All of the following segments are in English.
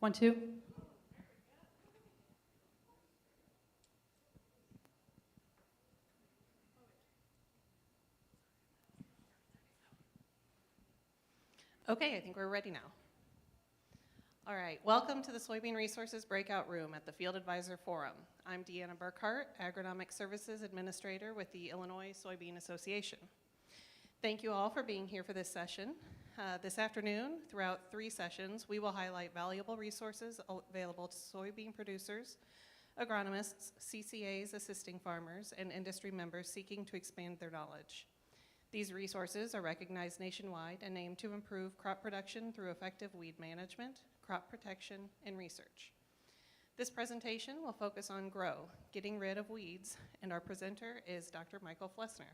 1, 2. Okay, I think we're ready now. All right, welcome to the Soybean Resources Breakout Room at the Field Advisor Forum. I'm Deanna Burkhart, Agronomic Services Administrator with the Illinois Soybean Association. Thank you all for being here for this session. This afternoon, throughout 3 sessions, we will highlight valuable resources available to soybean producers, agronomists, CCAs assisting farmers, and industry members seeking to expand their knowledge. These resources are recognized nationwide and aim to improve crop production through effective weed management, crop protection, and research. This presentation will focus on grow, getting rid of weeds, and our presenter is Dr. Micheal Flessner.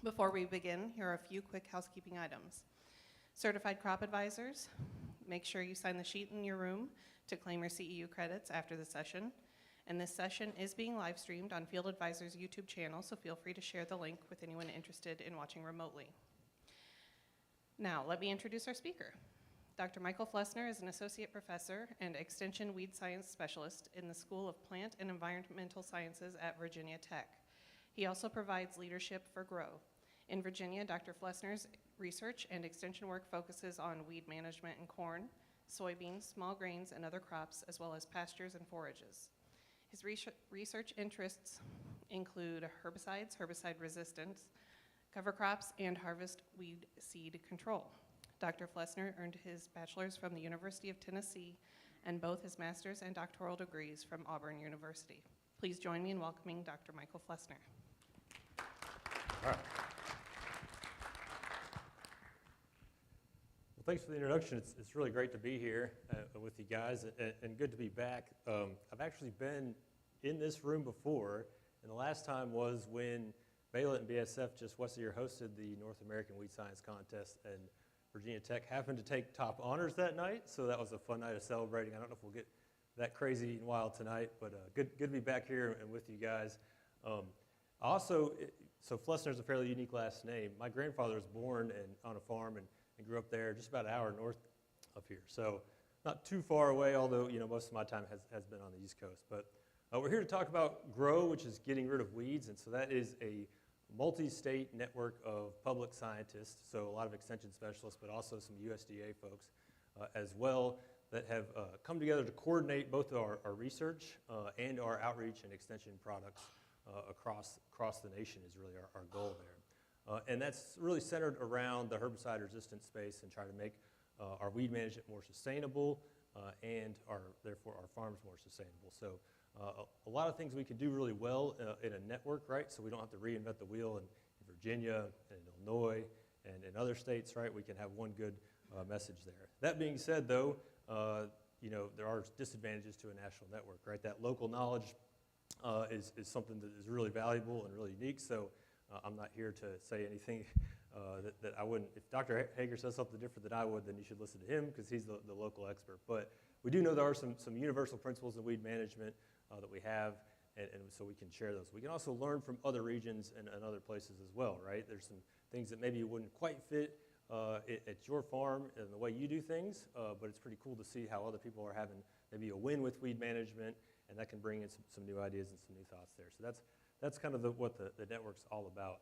Before we begin, here are a few quick housekeeping items. Certified crop advisors, make sure you sign the sheet in your room to claim your CEU credits after the session. And this session is being live streamed on Field Advisor's YouTube channel, so feel free to share the link with anyone interested in watching remotely. Now, let me introduce our speaker. Dr. Micheal Flessner is an associate professor and extension weed science specialist in the School of Plant and Environmental Sciences at Virginia Tech. He also provides leadership for Grow. In Virginia, Dr. Flessner's research and extension work focuses on weed management in corn, soybeans, small grains, and other crops, as well as pastures and forages. His research interests include herbicides, herbicide resistance, cover crops, and harvest weed seed control. Dr. Flessner earned his bachelor's from the University of Tennessee and both his master's and doctoral degrees from Auburn University. Please join me in welcoming Dr. Micheal Flessner. All right. Well, thanks for the introduction. It's really great to be here with you guys and good to be back. I've actually been in this room before, and the last time was when Baylor and BSF just west of here hosted the North American Weed Science Contest, and Virginia Tech happened to take top honors that night, so that was a fun night of celebrating. I don't know if we'll get that crazy and wild tonight, but good to be back here and with you guys. So Flessner's a fairly unique last name. My grandfather was born on a farm and grew up there just about an hour north of here. So not too far away, although most of my time has been on the East Coast. But we're here to talk about GROW, which is getting rid of weeds. And so that is a multi-state network of public scientists, so a lot of extension specialists, but also some USDA folks as well that have come together to coordinate both our research and our outreach and extension products across the nation is really our goal there. And that's really centered around the herbicide resistant space and trying to make our weed management more sustainable and therefore our farms more sustainable. So a lot of things we can do really well in a network, right? So we don't have to reinvent the wheel in Virginia and Illinois and in other states, right? We can have one good message there. That being said, though, there are disadvantages to a national network, right? That local knowledge is something that is really valuable and really unique. So I'm not here to say anything that I wouldn't. If Dr. Hager says something different than I would, then you should listen to him because he's the local expert. But we do know there are some universal principles in weed management that we have, and so we can share those. We can also learn from other regions and other places as well, right? There's some things that maybe you wouldn't quite fit at your farm and the way you do things, but it's pretty cool to see how other people are having maybe a win with weed management, and that can bring in some new ideas and some new thoughts there. So that's kind of what the network's all about.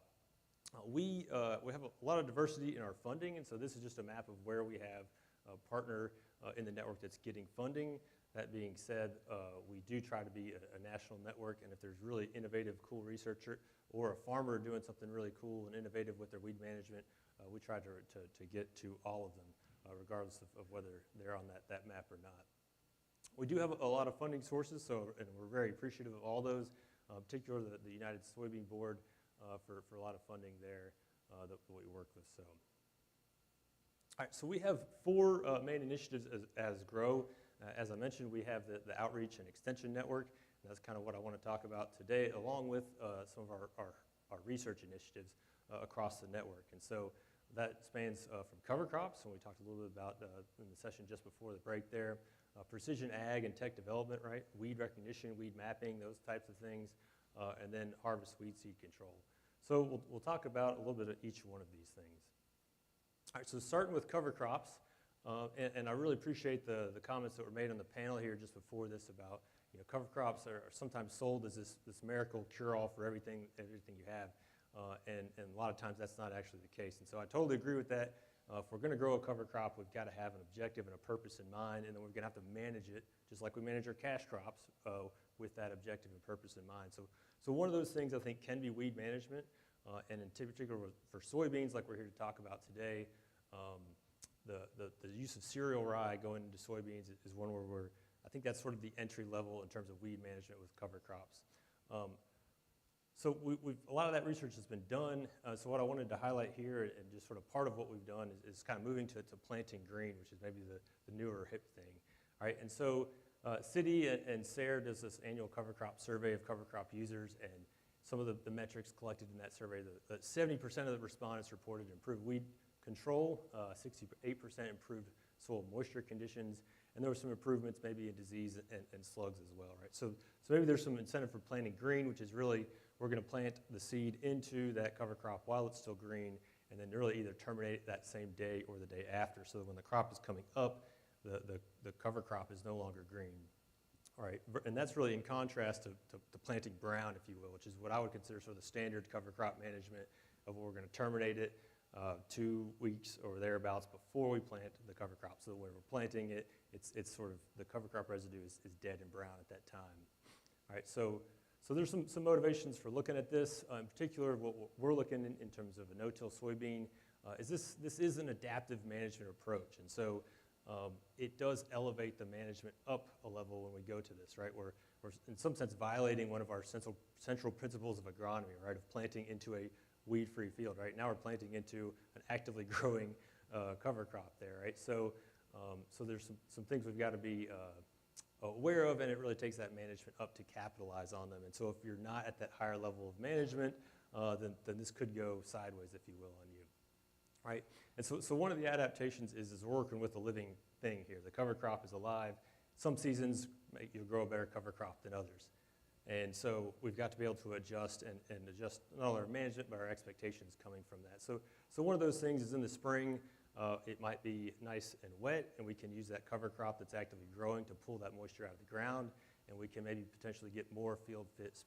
We have a lot of diversity in our funding, and so this is just a map of where we have a partner in the network that's getting funding. That being said, we do try to be a national network, and if there's really innovative, cool researcher or a farmer doing something really cool and innovative with their weed management, we try to get to all of them, regardless of whether they're on that map or not. We do have a lot of funding sources, and we're very appreciative of all those, particularly the United Soybean Board for a lot of funding there that we work with. So, all right, so we have 4 main initiatives as GROW. As I mentioned, we have the Outreach and Extension Network, and that's kind of what I want to talk about today, along with some of our research initiatives across the network. And so that spans from cover crops, and we talked a little bit about in the session just before the break there, precision ag and tech development, right? Weed recognition, weed mapping, those types of things, and then harvest weed seed control. So we'll talk about a little bit of each one of these things. All right, so starting with cover crops, And I really appreciate the comments that were made on the panel here just before this about, cover crops are sometimes sold as this miracle cure-all for everything you have. And a lot of times that's not actually the case. And so I totally agree with that. If we're going to grow a cover crop, we've got to have an objective and a purpose in mind, and then we're going to have to manage it just like we manage our cash crops with that objective and purpose in mind. So one of those things I think can be weed management, and in particular for soybeans like we're here to talk about today, the use of cereal rye going into soybeans is one where I think that's sort of the entry level in terms of weed management with cover crops. So a lot of that research has been done. So what I wanted to highlight here, and just sort of part of what we've done, is kind of moving to planting green, which is maybe the newer hip thing. All right, and so Citi and SARE does this annual cover crop survey of cover crop users, and some of the metrics collected in that survey, 70% of the respondents reported improved weed control, 68% improved soil moisture conditions, and there were some improvements maybe in disease and slugs as well, right? So maybe there's some incentive for planting green, which is really, we're going to plant the seed into that cover crop while it's still green, and then really either terminate it that same day or the day after, so that when the crop is coming up, the cover crop is no longer green. All right, and that's really in contrast to planting brown, if you will, which is what I would consider sort of the standard cover crop management of where we're going to terminate it 2 weeks or thereabouts before we plant the cover crop, so that when we're planting it, it's sort of, the cover crop residue is dead and brown at that time. All right, so there's some motivations for looking at this. In particular, what we're looking in terms of a no-till soybean is this is an adaptive management approach, and so it does elevate the management up a level when we go to this, right? We're in some sense violating one of our central principles of agronomy, right? Of planting into a weed-free field, right? Now we're planting into an actively growing cover crop there, right? So there's some things we've got to be aware of, and it really takes that management up to capitalize on them. And so if you're not at that higher level of management, then this could go sideways, if you will, on you, right? And so one of the adaptations is we're working with a living thing here. The cover crop is alive. Some seasons you'll grow a better cover crop than others. And so we've got to be able to adjust and adjust not only our management, but our expectations coming from that. So one of those things is in the spring, it might be nice and wet, and we can use that cover crop that's actively growing to pull that moisture out of the ground, and we can maybe potentially get more field fit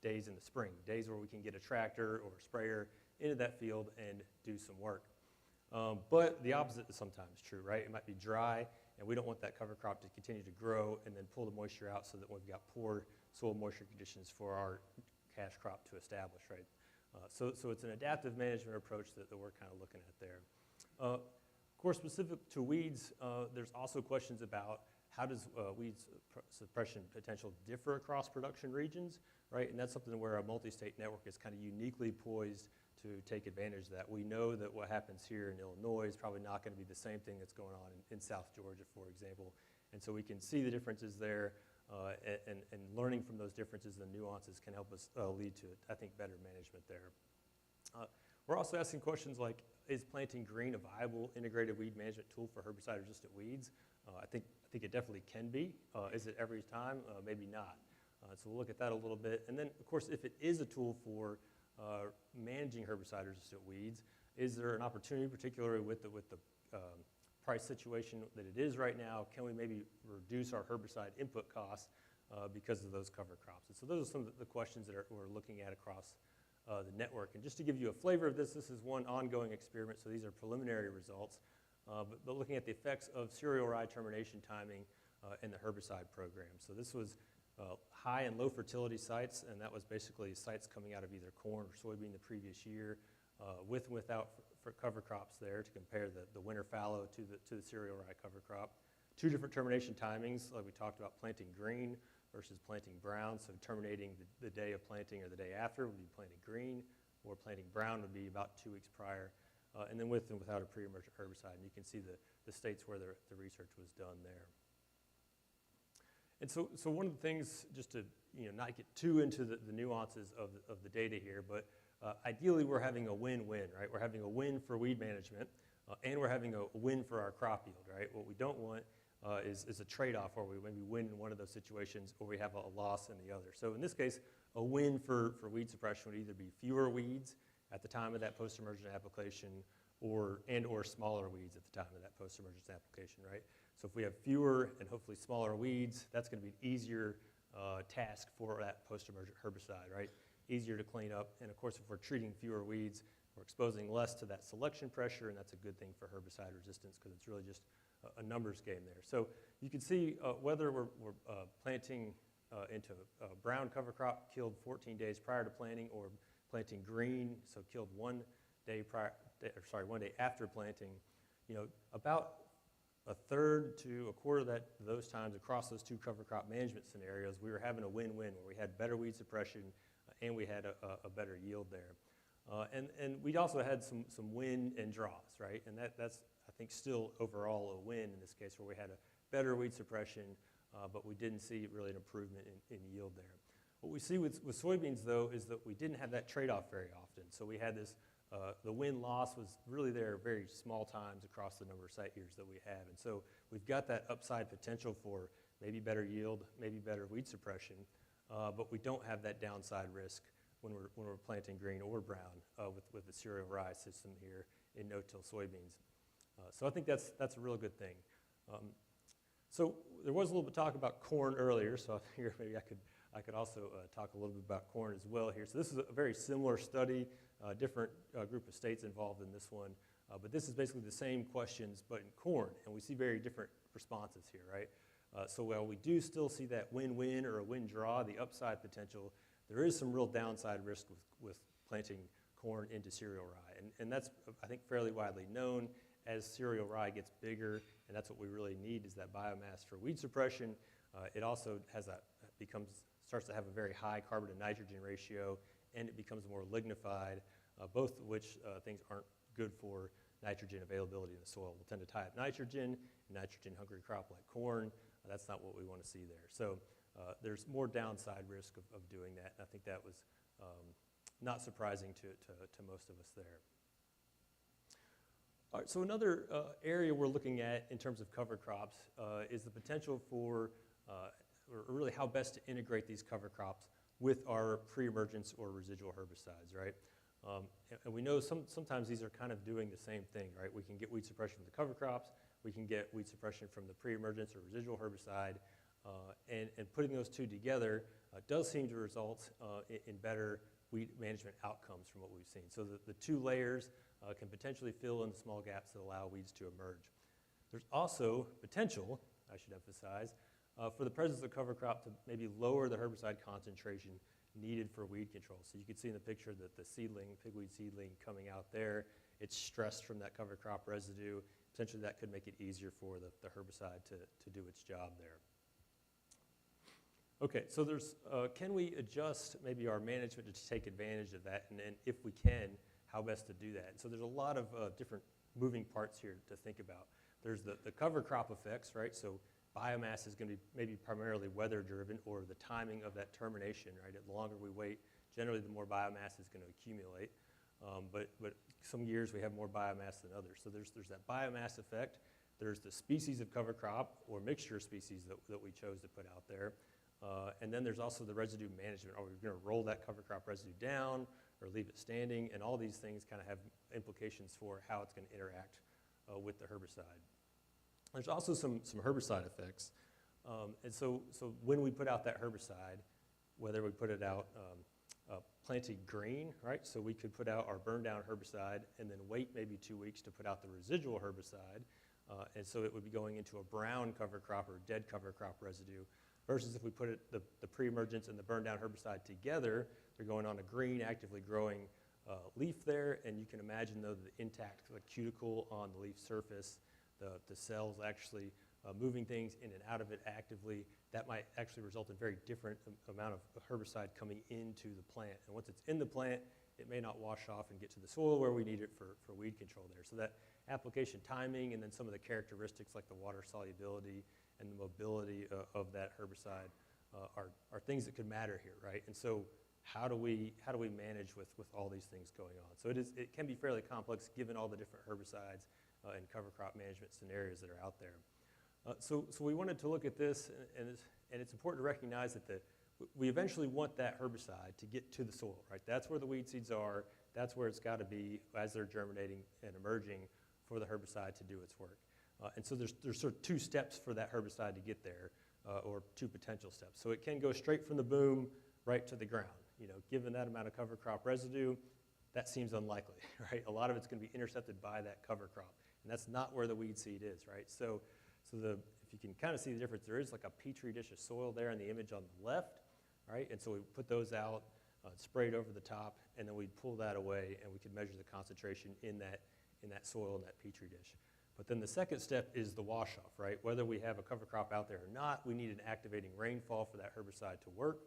days in the spring, days where we can get a tractor or a sprayer into that field and do some work. But the opposite is sometimes true, right? It might be dry, and we don't want that cover crop to continue to grow and then pull the moisture out, so that we've got poor soil moisture conditions for our cash crop to establish, right? So it's an adaptive management approach that we're kind of looking at there. Of course, specific to weeds, there's also questions about how does weed suppression potential differ across production regions, right? And that's something where a multi-state network is kind of uniquely poised to take advantage of that. We know that what happens here in Illinois is probably not going to be the same thing that's going on in South Georgia, for example. And so we can see the differences there, and learning from those differences and nuances can help us lead to, I think, better management there. We're also asking questions like, is planting green a viable integrated weed management tool for herbicide-resistant weeds? I think it definitely can be. Is it every time? Maybe not. So we'll look at that a little bit. And then, of course, if it is a tool for managing herbicide-resistant weeds, is there an opportunity, particularly with the price situation that it is right now? Can we maybe reduce our herbicide input costs because of those cover crops? And so those are some of the questions that we're looking at across the network. And just to give you a flavor of this is one ongoing experiment, so these are preliminary results, but looking at the effects of cereal rye termination timing in the herbicide program. So this was high and low fertility sites, and that was basically sites coming out of either corn or soybean the previous year, with and without for cover crops there, to compare the winter fallow to the cereal rye cover crop. 2 different termination timings, like we talked about, planting green versus planting brown. So terminating the day of planting or the day after would be planting green, or planting brown would be about 2 weeks prior, and then with and without a pre-emergent herbicide. And you can see the states where the research was done there. And so one of the things, just to not get too into the nuances of the data here, but ideally we're having a win-win, right? We're having a win for weed management, and we're having a win for our crop yield, right? What we don't want is a trade-off where we maybe win in one of those situations or we have a loss in the other. So in this case, a win for weed suppression would either be fewer weeds at the time of that post-emergent application, or smaller weeds at the time of that post-emergence application, right? So if we have fewer and hopefully smaller weeds, that's going to be an easier task for that post-emergent herbicide, right? Easier to clean up. And of course, if we're treating fewer weeds, we're exposing less to that selection pressure, and that's a good thing for herbicide resistance because it's really just a numbers game there. So you can see whether we're planting into a brown cover crop killed 14 days prior to planting, or planting green, so killed 1 day after planting, about a third to a quarter of those times across those two cover crop management scenarios, we were having a win-win where we had better weed suppression and we had a better yield there. And we also had some win and draws, right? And that's, I think, still overall a win in this case, where we had a better weed suppression, but we didn't see really an improvement in yield there. What we see with soybeans, though, is that we didn't have that trade-off very often. So we had this, the win-loss was really there very small times across the number of site years that we have. And so we've got that upside potential for maybe better yield, maybe better weed suppression, but we don't have that downside risk when we're planting green or brown with the cereal rye system here in no-till soybeans. So I think that's a real good thing. So there was a little bit of talk about corn earlier, so I figured maybe I could also talk a little bit about corn as well here. So this is a very similar study, different group of states involved in this one, but this is basically the same questions but in corn, and we see very different responses here, right? So while we do still see that win-win or a win-draw, the upside potential, there is some real downside risk with planting corn into cereal rye, and that's, I think, fairly widely known. As cereal rye gets bigger, and that's what we really need, is that biomass for weed suppression. It also starts to have a very high carbon to nitrogen ratio, and it becomes more lignified, both of which things aren't good for nitrogen availability in the soil. We'll tend to tie up nitrogen, nitrogen-hungry crop like corn. That's not what we want to see there. So there's more downside risk of doing that, and I think that was not surprising to most of us there. All right, so another area we're looking at in terms of cover crops is the potential for, or really how best to integrate these cover crops with our pre-emergence or residual herbicides, right? And we know sometimes these are kind of doing the same thing, right? We can get weed suppression from the cover crops, we can get weed suppression from the pre-emergence or residual herbicide, and putting those two together does seem to result in better weed management outcomes from what we've seen. So the two layers can potentially fill in the small gaps that allow weeds to emerge. There's also potential, I should emphasize, for the presence of cover crop to maybe lower the herbicide concentration needed for weed control. So you can see in the picture that the seedling, pigweed seedling coming out there, it's stressed from that cover crop residue. Potentially that could make it easier for the herbicide to do its job there. Okay, so there's, can we adjust maybe our management to take advantage of that, and if we can, how best to do that? And so there's a lot of different moving parts here to think about. There's the cover crop effects, right? So biomass is going to be maybe primarily weather driven, or the timing of that termination, right? The longer we wait, generally the more biomass is going to accumulate. But some years we have more biomass than others. So there's that biomass effect. There's the species of cover crop or mixture of species that we chose to put out there. And then there's also the residue management. Are we going to roll that cover crop residue down or leave it standing? And all these things kind of have implications for how it's going to interact with the herbicide. There's also some herbicide effects. And so when we put out that herbicide, whether we put it out planted green, right? So we could put out our burn down herbicide and then wait maybe 2 weeks to put out the residual herbicide. And so it would be going into a brown cover crop or dead cover crop residue, versus if we put the pre-emergence and the burn down herbicide together, they're going on a green, actively growing leaf there. And you can imagine, though, the intact cuticle on the leaf surface, the cells actually moving things in and out of it actively, that might actually result in very different amount of herbicide coming into the plant. And once it's in the plant, it may not wash off and get to the soil where we need it for weed control there. So that application timing and then some of the characteristics like the water solubility and the mobility of that herbicide are things that could matter here, right? And so how do we manage with all these things going on? So it can be fairly complex given all the different herbicides and cover crop management scenarios that are out there. So we wanted to look at this, and it's important to recognize that we eventually want that herbicide to get to the soil, right? That's where the weed seeds are. That's where it's got to be as they're germinating and emerging for the herbicide to do its work. And so there's sort of 2 steps for that herbicide to get there, or 2 potential steps. So it can go straight from the boom right to the ground. Given that amount of cover crop residue, that seems unlikely, right? A lot of it's going to be intercepted by that cover crop, and that's not where the weed seed is, right? So if you can kind of see the difference, there is like a petri dish of soil there in the image on the left, right? And so we put those out, sprayed over the top, and then we'd pull that away, and we could measure the concentration in that soil in that petri dish. But then the second step is the wash-off, right? Whether we have a cover crop out there or not, we need an activating rainfall for that herbicide to work.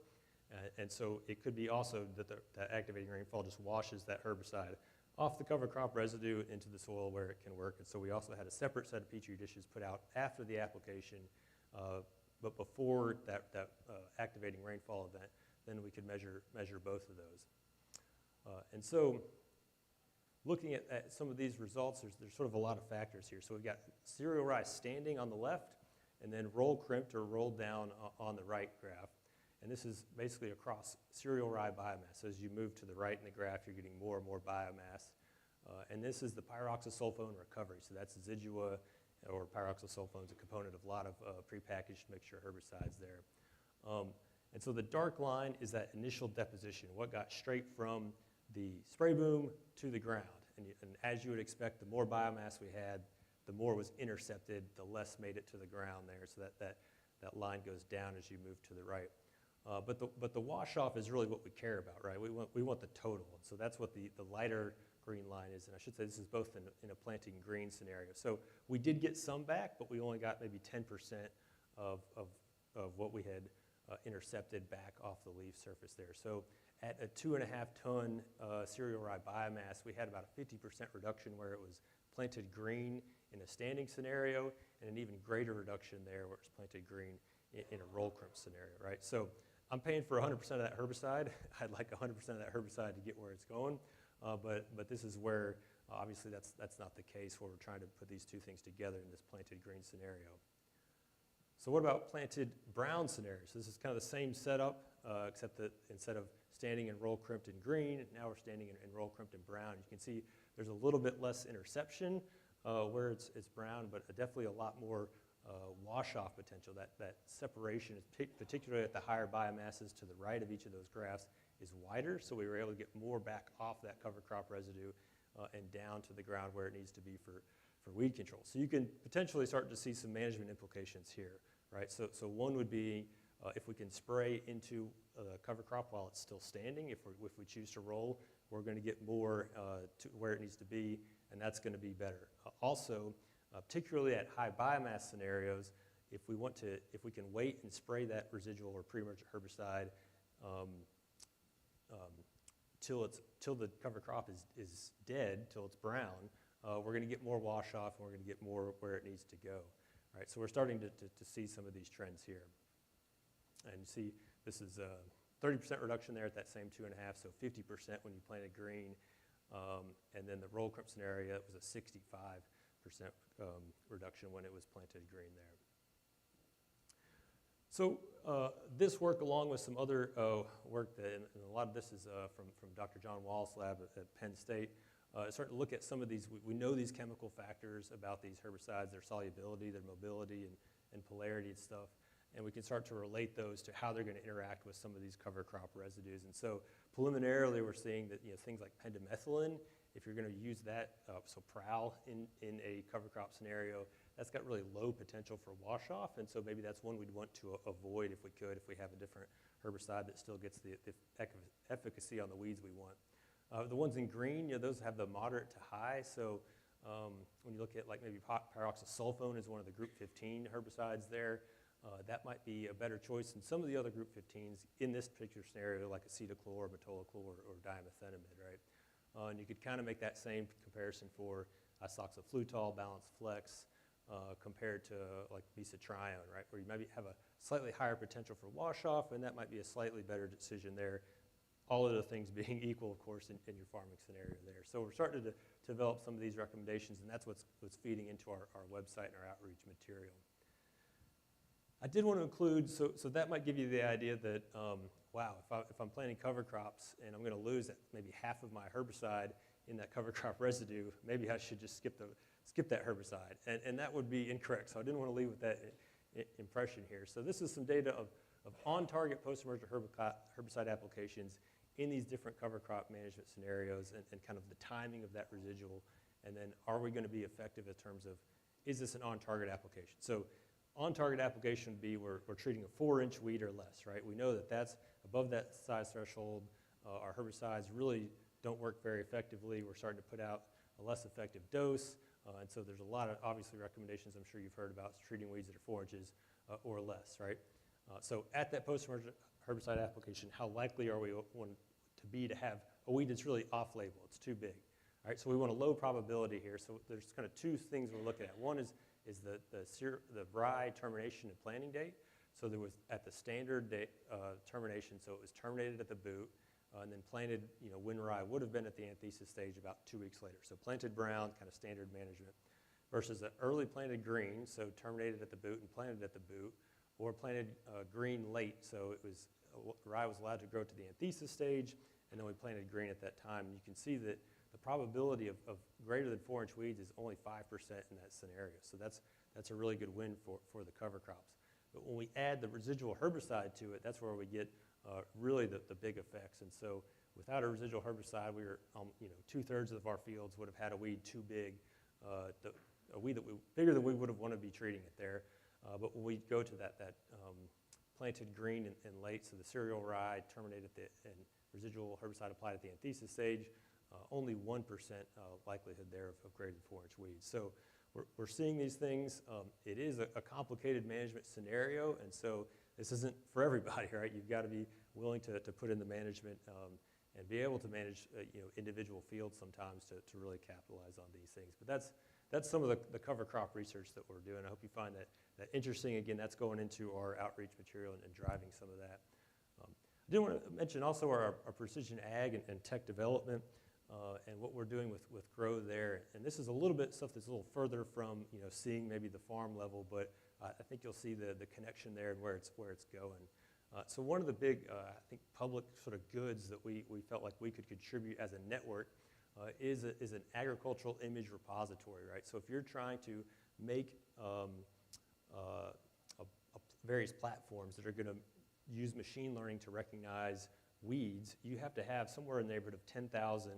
And so it could be also that that activating rainfall just washes that herbicide off the cover crop residue into the soil where it can work. And so we also had a separate set of petri dishes put out after the application, but before that activating rainfall event, then we could measure both of those. And so looking at some of these results, there's sort of a lot of factors here. So we've got cereal rye standing on the left, and then roll crimped or rolled down on the right graph. And this is basically across cereal rye biomass. So as you move to the right in the graph, you're getting more and more biomass. And this is the pyroxasulfone recovery. So that's Zidua, or pyroxasulfone is a component of a lot of prepackaged mixture herbicides there. And so the dark line is that initial deposition, what got straight from the spray boom to the ground. And as you would expect, the more biomass we had, the more was intercepted, the less made it to the ground there. So that line goes down as you move to the right. But the wash-off is really what we care about, right? We want the total. And so that's what the lighter green line is. And I should say this is both in a planting green scenario. So we did get some back, but we only got maybe 10% of what we had intercepted back off the leaf surface there. So at a 2.5 ton cereal rye biomass, we had about a 50% reduction where it was planted green in a standing scenario, and an even greater reduction there where it was planted green in a roll crimp scenario, right? So I'm paying for 100% of that herbicide. I'd like 100% of that herbicide to get where it's going, but this is where obviously that's not the case where we're trying to put these 2 things together in this planted green scenario. So what about planted brown scenarios? This is kind of the same setup, except that instead of standing in roll crimped in green, now we're standing in roll crimped in brown. You can see there's a little bit less interception where it's brown, but definitely a lot more wash-off potential. That separation, particularly at the higher biomasses to the right of each of those graphs, is wider, so we were able to get more back off that cover crop residue and down to the ground where it needs to be for weed control. So you can potentially start to see some management implications here, right? So one would be if we can spray into the cover crop while it's still standing. If we choose to roll, we're going to get more to where it needs to be, and that's going to be better. Also, particularly at high biomass scenarios, if we can wait and spray that residual or pre-emergent herbicide till the cover crop is dead, till it's brown, we're going to get more wash off, and we're going to get more where it needs to go. All right, so we're starting to see some of these trends here. And you see this is a 30% reduction there at that same 2.5, so 50% when you planted green. And then the roll crimp scenario, it was a 65% reduction when it was planted green there. So this work, along with some other work, and a lot of this is from Dr. John Wall's lab at Penn State, starting to look at some of these. We know these chemical factors about these herbicides, their solubility, their mobility, and polarity and stuff. And we can start to relate those to how they're going to interact with some of these cover crop residues. And so preliminarily, we're seeing that things like pendimethalin, if you're going to use that, so prowl in a cover crop scenario, that's got really low potential for wash off. And so maybe that's one we'd want to avoid if we could, if we have a different herbicide that still gets the efficacy on the weeds we want. The ones in green, those have the moderate to high. So when you look at like maybe pyroxasulfone is one of the group 15 herbicides there. That might be a better choice than some of the other group 15s in this particular scenario, like acetochlor, metolachlor, or dimethenamide, right? And you could kind of make that same comparison for isoxaflutol, balanced flex, compared to like mesotrione, right? Where you maybe have a slightly higher potential for wash-off, and that might be a slightly better decision there. All of the things being equal, of course, in your farming scenario there. So we're starting to develop some of these recommendations, and that's what's feeding into our website and our outreach material. I did want to include, so that might give you the idea that wow, if I'm planting cover crops and I'm going to lose maybe half of my herbicide in that cover crop residue, maybe I should just skip that herbicide. And that would be incorrect. So I didn't want to leave with that impression here. So this is some data of on-target post-emergent herbicide applications in these different cover crop management scenarios and kind of the timing of that residual. And then are we going to be effective in terms of, is this an on-target application? So on-target application would be we're treating a 4-inch weed or less, right? We know that that's above that size threshold. Our herbicides really don't work very effectively. We're starting to put out a less effective dose. And so there's a lot of, obviously, recommendations I'm sure you've heard about treating weeds that are 4 inches or less, right? So at that post-emergent herbicide application, how likely are we to be to have a weed that's really off-label? It's too big. All right, so we want a low probability here. So there's kind of two things we're looking at. One is the rye termination and planting date. So there was at the standard date, termination, so it was terminated at the boot, and then planted, when rye would have been at the anthesis stage about 2 weeks later. So planted brown, kind of standard management, versus the early planted green, so terminated at the boot and planted at the boot, or planted green late, so it was rye was allowed to grow to the anthesis stage, and then we planted green at that time. And you can see that the probability of greater than 4-inch weeds is only 5% in that scenario. So that's a really good win for the cover crops. But when we add the residual herbicide to it, that's where we get really the big effects. And so without a residual herbicide, we were, 2/3 of our fields would have had a weed too big, a weed bigger than we would have wanted to be treating it there. But when we go to that planted green and late, so the cereal rye terminated and residual herbicide applied at the anthesis stage, only 1% likelihood there of greater than 4-inch weeds. So we're seeing these things. It is a complicated management scenario, and so this isn't for everybody, right? You've got to be willing to put in the management and be able to manage individual fields sometimes to really capitalize on these things. But that's some of the cover crop research that we're doing. I hope you find that interesting. Again, that's going into our outreach material and driving some of that. I did want to mention also our precision ag and tech development and what we're doing with grow there. And this is a little bit stuff that's a little further from seeing maybe the farm level, but I think you'll see the connection there and where it's going. So one of the big, I think, public sort of goods that we felt like we could contribute as a network is an agricultural image repository, right? So if you're trying to make various platforms that are going to use machine learning to recognize weeds, you have to have somewhere in the neighborhood of 10,000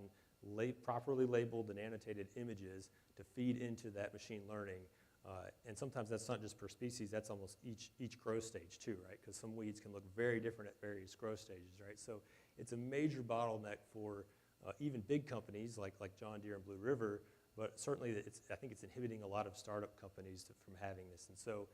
properly labeled and annotated images to feed into that machine learning. And sometimes that's not just per species, that's almost each growth stage too, right? Because some weeds can look very different at various growth stages, right? So it's a major bottleneck for even big companies like John Deere and Blue River, but certainly I think it's inhibiting a lot of startup companies from having this. And so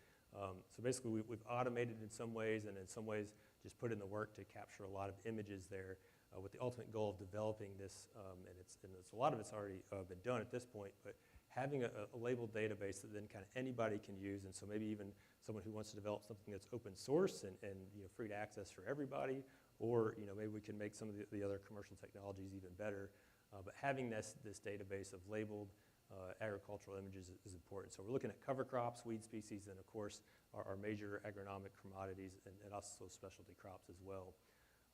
basically we've automated in some ways, and in some ways just put in the work to capture a lot of images there with the ultimate goal of developing this, and a lot of it's already been done at this point, but having a labeled database that then kind of anybody can use, and so maybe even someone who wants to develop something that's open source and free to access for everybody, or maybe we can make some of the other commercial technologies even better. But having this database of labeled agricultural images is important. So we're looking at cover crops, weed species, and of course our major agronomic commodities and also specialty crops as well.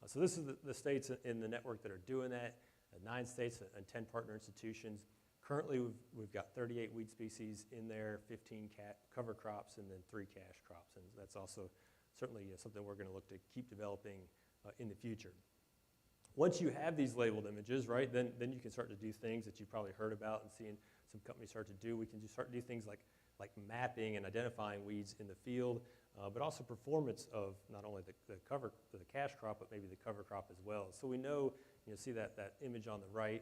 So this is the states in the network that are doing that, 9 states and 10 partner institutions. Currently we've got 38 weed species in there, 15 cover crops, and then 3 cash crops. And that's also certainly something we're going to look to keep developing in the future. Once you have these labeled images, right, then you can start to do things that you've probably heard about and seen some companies start to do. We can just start to do things like mapping and identifying weeds in the field, but also performance of not only the cash crop, but maybe the cover crop as well. So we know, see that image on the right,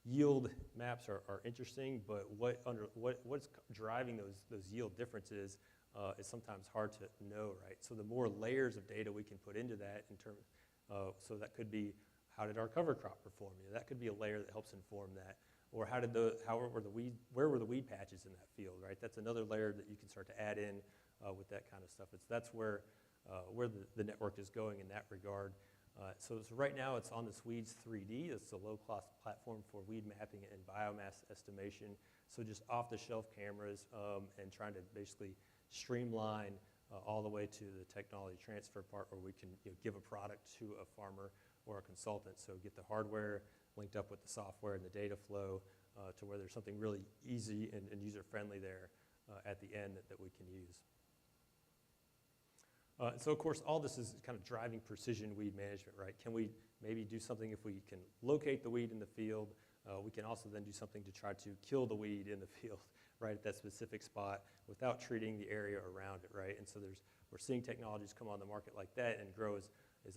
yield maps are interesting, but what's driving those yield differences is sometimes hard to know, right? So the more layers of data we can put into that in terms, so that could be, how did our cover crop perform? That could be a layer that helps inform that. Or where were the weed patches in that field, right? That's another layer that you can start to add in with that kind of stuff. That's where the network is going in that regard. So right now it's on this Weeds 3D. It's a low-cost platform for weed mapping and biomass estimation. So just off-the-shelf cameras and trying to basically streamline all the way to the technology transfer part where we can give a product to a farmer or a consultant. So get the hardware linked up with the software and the data flow to where there's something really easy and user-friendly there at the end that we can use. So of course, all this is kind of driving precision weed management, right? Can we maybe do something if we can locate the weed in the field? We can also then do something to try to kill the weed in the field, right, at that specific spot without treating the area around it, right? And so we're seeing technologies come on the market like that, and Grow is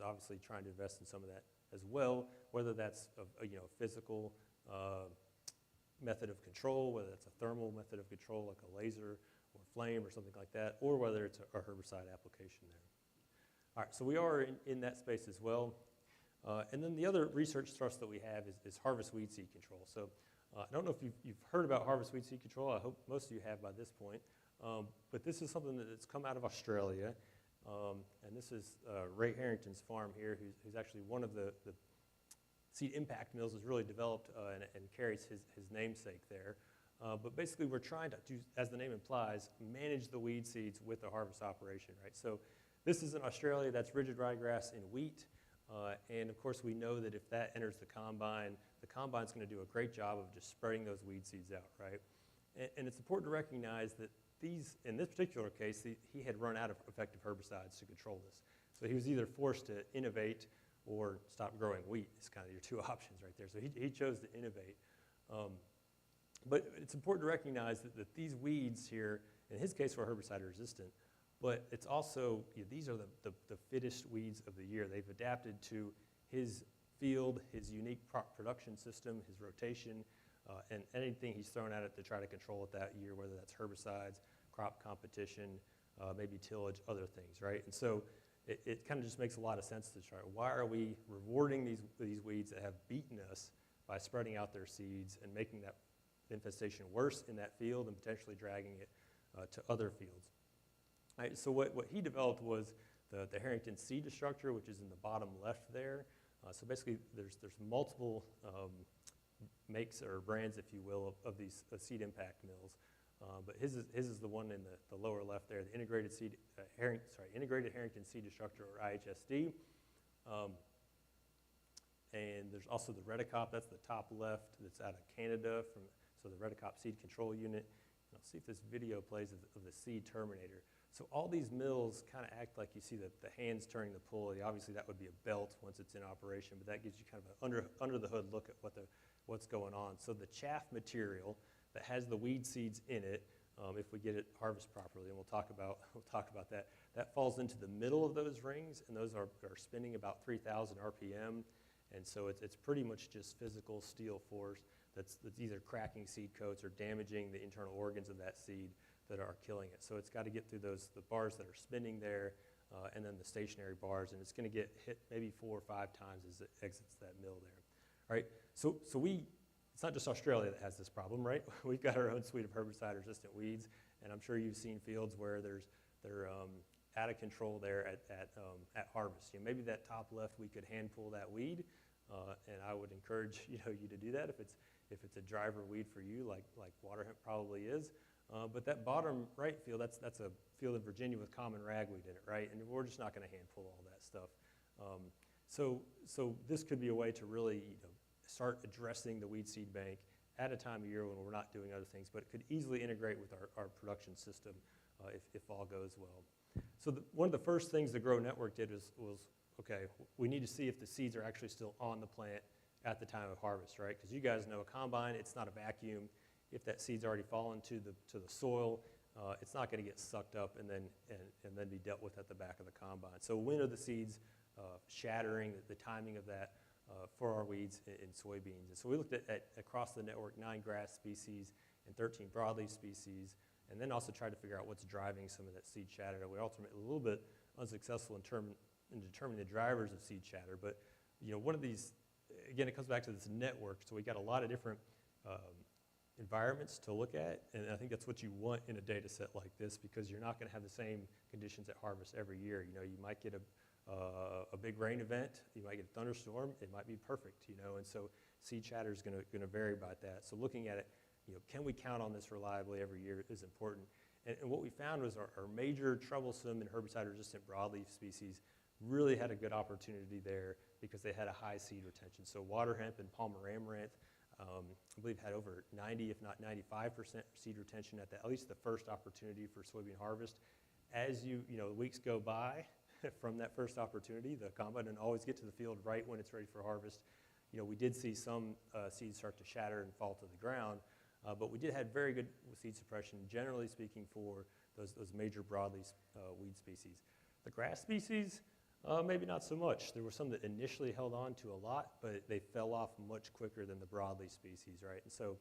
obviously trying to invest in some of that as well, whether that's a physical method of control, whether it's a thermal method of control like a laser or flame or something like that, or whether it's a herbicide application there. All right, so we are in that space as well. And then the other research thrust that we have is harvest weed seed control. So I don't know if you've heard about harvest weed seed control. I hope most of you have by this point. But this is something that's come out of Australia. And this is Ray Harrington's farm here, who's actually one of the seed impact mills has really developed and carries his namesake there. But basically we're trying to do, as the name implies, manage the weed seeds with the harvest operation, right? So this is in Australia, that's rigid ryegrass in wheat. And of course we know that if that enters the combine's going to do a great job of just spreading those weed seeds out, right? And it's important to recognize that in this particular case, he had run out of effective herbicides to control this. So he was either forced to innovate or stop growing wheat. It's kind of your two options right there. So he chose to innovate. But it's important to recognize that these weeds here, in his case, were herbicide resistant, but it's also, these are the fittest weeds of the year. They've adapted to his field, his unique production system, his rotation, and anything he's thrown at it to try to control it that year, whether that's herbicides, crop competition, maybe tillage, other things, right? And so it kind of just makes a lot of sense to try, why are we rewarding these weeds that have beaten us by spreading out their seeds and making that infestation worse in that field and potentially dragging it to other fields? All right, so what he developed was the Harrington seed destructor, which is in the bottom left there. So basically there's multiple makes or brands, if you will, of these seed impact mills. But his is the one in the lower left there, the integrated Harrington seed destructor, or IHSD. And there's also the Redicop, that's the top left, that's out of Canada, so the Redicop seed control unit. And I'll see if this video plays of the seed terminator. So all these mills kind of act like you see the hands turning the pulley. Obviously that would be a belt once it's in operation, but that gives you kind of an under the hood look at what's going on. So the chaff material that has the weed seeds in it, if we get it harvested properly, and we'll talk about that, that falls into the middle of those rings, and those are spinning about 3,000 RPM, and so it's pretty much just physical steel force that's either cracking seed coats or damaging the internal organs of that seed that are killing it. So it's got to get through the bars that are spinning there, and then the stationary bars, and it's going to get hit maybe 4 or 5 times as it exits that mill there. All right, so it's not just Australia that has this problem, right? We've got our own suite of herbicide-resistant weeds, and I'm sure you've seen fields where they're out of control there at harvest. Maybe that top left, we could hand pull that weed, and I would encourage you to do that if it's a driver weed for you, like water hemp probably is. But that bottom right field, that's a field in Virginia with common ragweed in it, right? And we're just not going to hand pull all that stuff. So this could be a way to really start addressing the weed seed bank at a time of year when we're not doing other things, but it could easily integrate with our production system if all goes well. So one of the first things the Grow Network did was, okay, we need to see if the seeds are actually still on the plant at the time of harvest, right? Because you guys know a combine, it's not a vacuum. If that seed's already fallen to the soil, it's not going to get sucked up and then be dealt with at the back of the combine. So when are the seeds shattering, the timing of that for our weeds in soybeans? And so we looked at across the network 9 grass species and 13 broadleaf species, and then also tried to figure out what's driving some of that seed shatter. We were ultimately a little bit unsuccessful in determining the drivers of seed shatter, but one of these, again, it comes back to this network. So we got a lot of different environments to look at, and I think that's what you want in a data set like this, because you're not going to have the same conditions at harvest every year. You might get a big rain event, you might get a thunderstorm, it might be perfect, and so seed shatter is going to vary by that. So looking at it, can we count on this reliably every year is important. And what we found was our major troublesome and herbicide-resistant broadleaf species really had a good opportunity there because they had a high seed retention. So water hemp and Palmer amaranth, I believe, had over 90, if not 95% seed retention at least the first opportunity for soybean harvest. As weeks go by from that first opportunity, the combine doesn't always get to the field right when it's ready for harvest. We did see some seeds start to shatter and fall to the ground, but we did have very good seed suppression, generally speaking, for those major broadleaf weed species. The grass species, maybe not so much. There were some that initially held on to a lot, but they fell off much quicker than the broadleaf species, right? And so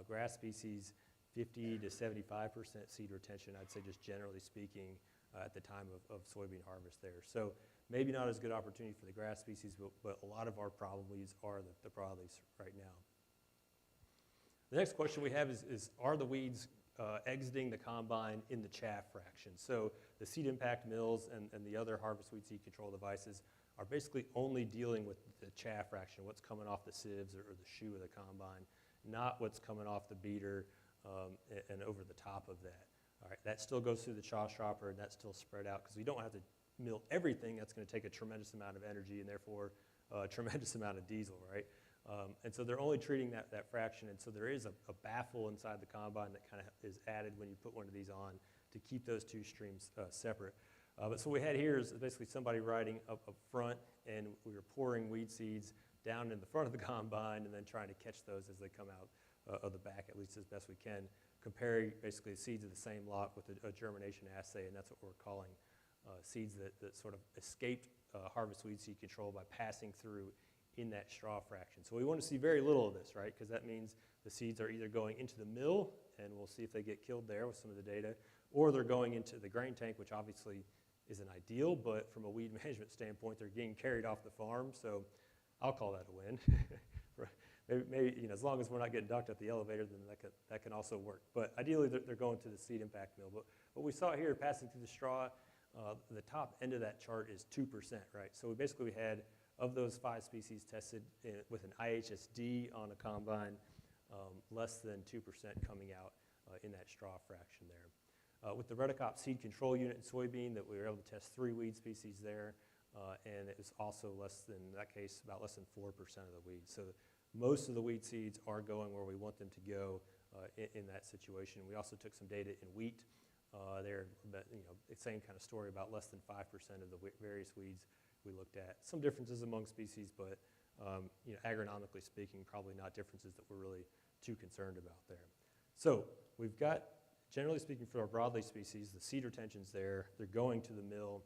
grass species, 50 to 75% seed retention, I'd say, just generally speaking, at the time of soybean harvest there. So maybe not as good opportunity for the grass species, but a lot of our problem weeds are the broadleafs right now. The next question we have is are the weeds exiting the combine in the chaff fraction? So the seed impact mills and the other harvest weed seed control devices are basically only dealing with the chaff fraction, what's coming off the sieves or the shoe of the combine, not what's coming off the beater and over the top of that. All right, that still goes through the chaff stropper, and that's still spread out because we don't have to mill everything. That's going to take a tremendous amount of energy and therefore a tremendous amount of diesel, right? And so they're only treating that fraction, and so there is a baffle inside the combine that kind of is added when you put one of these on to keep those two streams separate. But so what we had here is basically somebody riding up front, and we were pouring weed seeds down in the front of the combine and then trying to catch those as they come out of the back, at least as best we can, comparing basically seeds of the same lot with a germination assay, and that's what we're calling seeds that sort of escaped harvest weed seed control by passing through in that straw fraction. So we want to see very little of this, right? Because that means the seeds are either going into the mill, and we'll see if they get killed there with some of the data, or they're going into the grain tank, which obviously isn't ideal, but from a weed management standpoint, they're getting carried off the farm, so I'll call that a win. Maybe as long as we're not getting ducked at the elevator, then that can also work. But ideally, they're going to the seed impact mill. But what we saw here, passing through the straw, the top end of that chart is 2%, right? So we had, of those 5 species tested with an IHSD on a combine, less than 2% coming out in that straw fraction there. With the Breakout seed control unit in soybean, that we were able to test 3 weed species there, and it was also less than, in that case, about less than 4% of the weeds. So most of the weed seeds are going where we want them to go in that situation. We also took some data in wheat there, but the same kind of story, about less than 5% of the various weeds we looked at. Some differences among species, but agronomically speaking, probably not differences that we're really too concerned about there. So we've got, generally speaking, for our broadleaf species, the seed retention's there, they're going to the mill,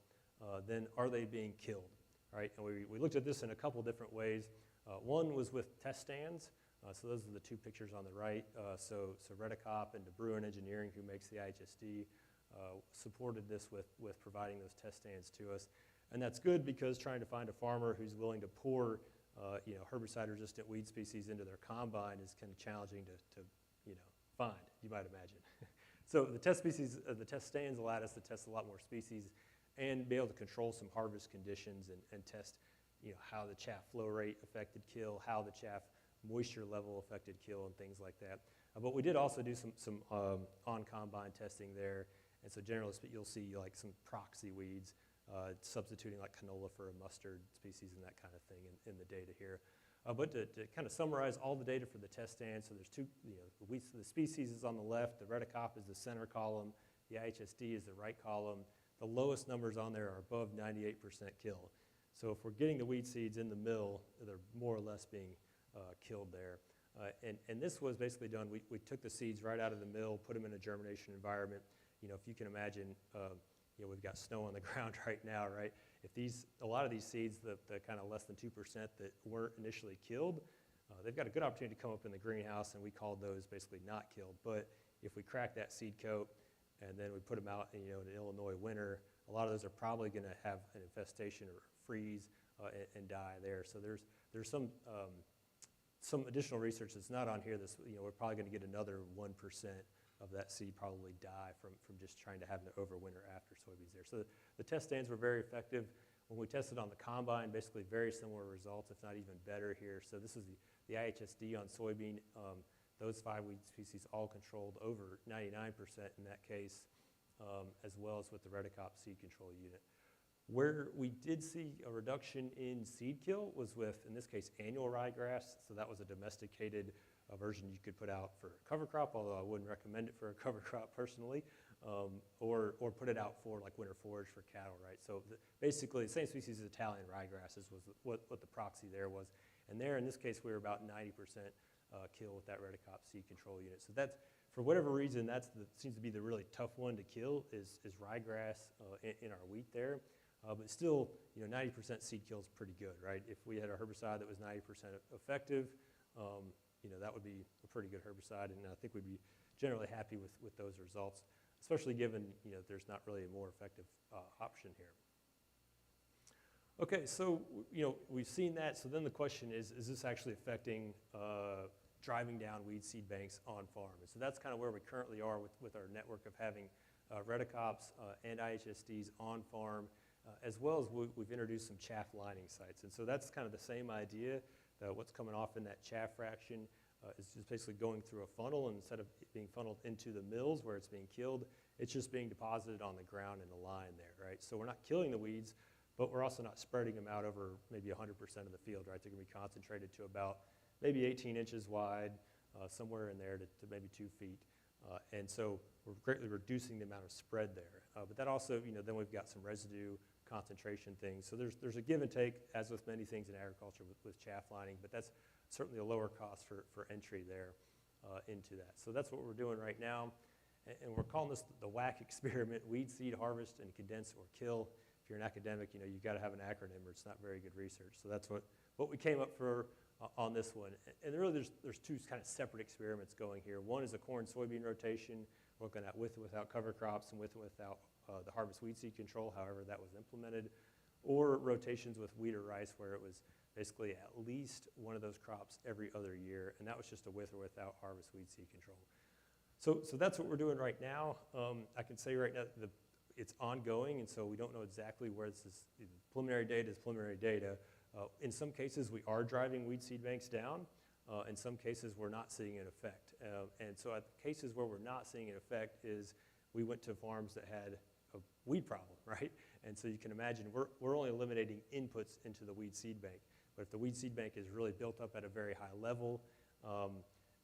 then are they being killed, right? And we looked at this in a couple different ways. One was with test stands, so those are the 2 pictures on the right. So Redicop and DeBruin Engineering, who makes the IHSD, supported this with providing those test stands to us. And that's good because trying to find a farmer who's willing to pour herbicide-resistant weed species into their combine is kind of challenging to find, you might imagine. So the test stands allowed us to test a lot more species and be able to control some harvest conditions and test how the chaff flow rate affected kill, how the chaff moisture level affected kill, and things like that. But we did also do some on-combine testing there, and so generally you'll see like some proxy weeds, substituting like canola for a mustard species and that kind of thing in the data here. But to kind of summarize all the data for the test stand, so there's 2, the species is on the left, the Redicop is the center column, the IHSD is the right column. The lowest numbers on there are above 98% kill. So if we're getting the weed seeds in the mill, they're more or less being killed there. And this was basically done, we took the seeds right out of the mill, put them in a germination environment. If you can imagine, we've got snow on the ground right now, right? If a lot of these seeds, the kind of less than 2% that weren't initially killed, they've got a good opportunity to come up in the greenhouse, and we called those basically not killed. But if we crack that seed coat and then we put them out in an Illinois winter, a lot of those are probably going to have an infestation or freeze and die there. So there's some additional research that's not on here. We're probably going to get another 1% of that seed probably die from just trying to have an overwinter after soybeans there. So the test stands were very effective. When we tested on the combine, basically very similar results, if not even better here. So this is the IHSD on soybean. Those 5 weed species all controlled over 99% in that case. as well as with the Redicop seed control unit. Where we did see a reduction in seed kill was with, in this case, annual ryegrass. So that was a domesticated version you could put out for cover crop, although I wouldn't recommend it for a cover crop personally, or put it out for like winter forage for cattle, right? So basically the same species as Italian ryegrasses was what the proxy there was. And there, in this case, we were about 90% kill with that Redicop seed control unit. So that's, for whatever reason, seems to be the really tough one to kill is ryegrass in our wheat there. But still, 90% seed kill is pretty good, right? If we had a herbicide that was 90% effective, that would be a pretty good herbicide, and I think we'd be generally happy with those results, especially given there's not really a more effective option here. Okay, so we've seen that. So then the question is this actually affecting driving down weed seed banks on farm? And so that's kind of where we currently are with our network of having Redicops and IHSDs on farm, as well as we've introduced some chaff lining sites. And so that's kind of the same idea. What's coming off in that chaff fraction is just basically going through a funnel, and instead of it being funneled into the mills where it's being killed, it's just being deposited on the ground in a line there, right? So we're not killing the weeds, but we're also not spreading them out over maybe 100% of the field, right? They're going to be concentrated to about maybe 18 inches wide, somewhere in there to maybe 2 feet. And so we're greatly reducing the amount of spread there. But that also, then we've got some residue concentration things. So there's a give and take, as with many things in agriculture with chaff lining, but that's certainly a lower cost for entry there into that. So that's what we're doing right now. And we're calling this the WAC experiment: weed, seed, harvest, and condense or kill. If you're an academic, you've got to have an acronym or it's not very good research. So that's what we came up for on this one. And really there's two kind of separate experiments going here. One is a corn-soybean rotation, looking at with and without cover crops and with and without the harvest weed seed control, however that was implemented, or rotations with wheat or rice, where it was basically at least one of those crops every other year, and that was just a with or without harvest weed seed control. So that's what we're doing right now. I can say right now it's ongoing, and so we don't know exactly where this is. Preliminary data is preliminary data. In some cases, we are driving weed seed banks down. In some cases, we're not seeing an effect. And so at the cases where we're not seeing an effect is we went to farms that had a weed problem, right? And so you can imagine we're only eliminating inputs into the weed seed bank. But if the weed seed bank is really built up at a very high level,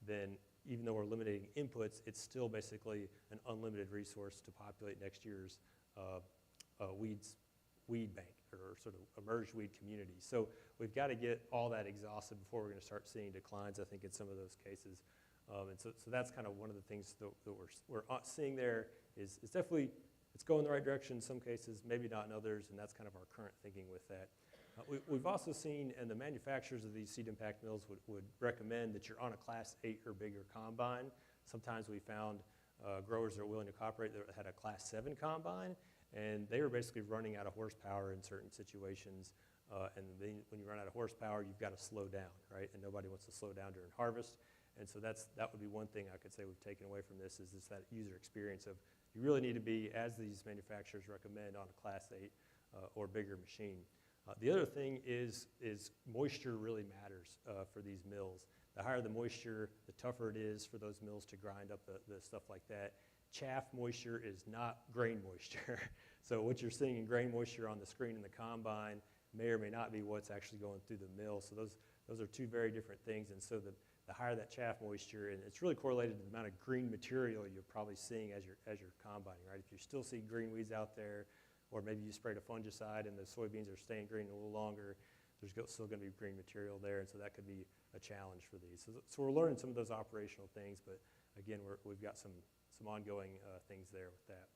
then even though we're eliminating inputs, it's still basically an unlimited resource to populate next year's weed bank, or sort of emerged weed community. So we've got to get all that exhausted before we're going to start seeing declines, I think, in some of those cases. And so that's kind of one of the things that we're seeing there is definitely, it's going in the right direction in some cases, maybe not in others, and that's kind of our current thinking with that. We've also seen, and the manufacturers of these seed impact mills would recommend that you're on a Class 8 or bigger combine. Sometimes we found growers that are willing to cooperate that had a Class 7 combine, and they were basically running out of horsepower in certain situations. And then when you run out of horsepower, you've got to slow down, right? And nobody wants to slow down during harvest. And so that would be one thing I could say we've taken away from this, is just that user experience of you really need to be, as these manufacturers recommend, on a Class 8 or bigger machine. The other thing is moisture really matters for these mills. The higher the moisture, the tougher it is for those mills to grind up the stuff like that. Chaff moisture is not grain moisture. So what you're seeing in grain moisture on the screen in the combine may or may not be what's actually going through the mill. So those are two very different things. And so the higher that chaff moisture, and it's really correlated to the amount of green material you're probably seeing as you're combining, right? If you still see green weeds out there, or maybe you sprayed a fungicide and the soybeans are staying green a little longer, there's still going to be green material there, and so that could be a challenge for these. So we're learning some of those operational things, but again, we've got some ongoing things there with that.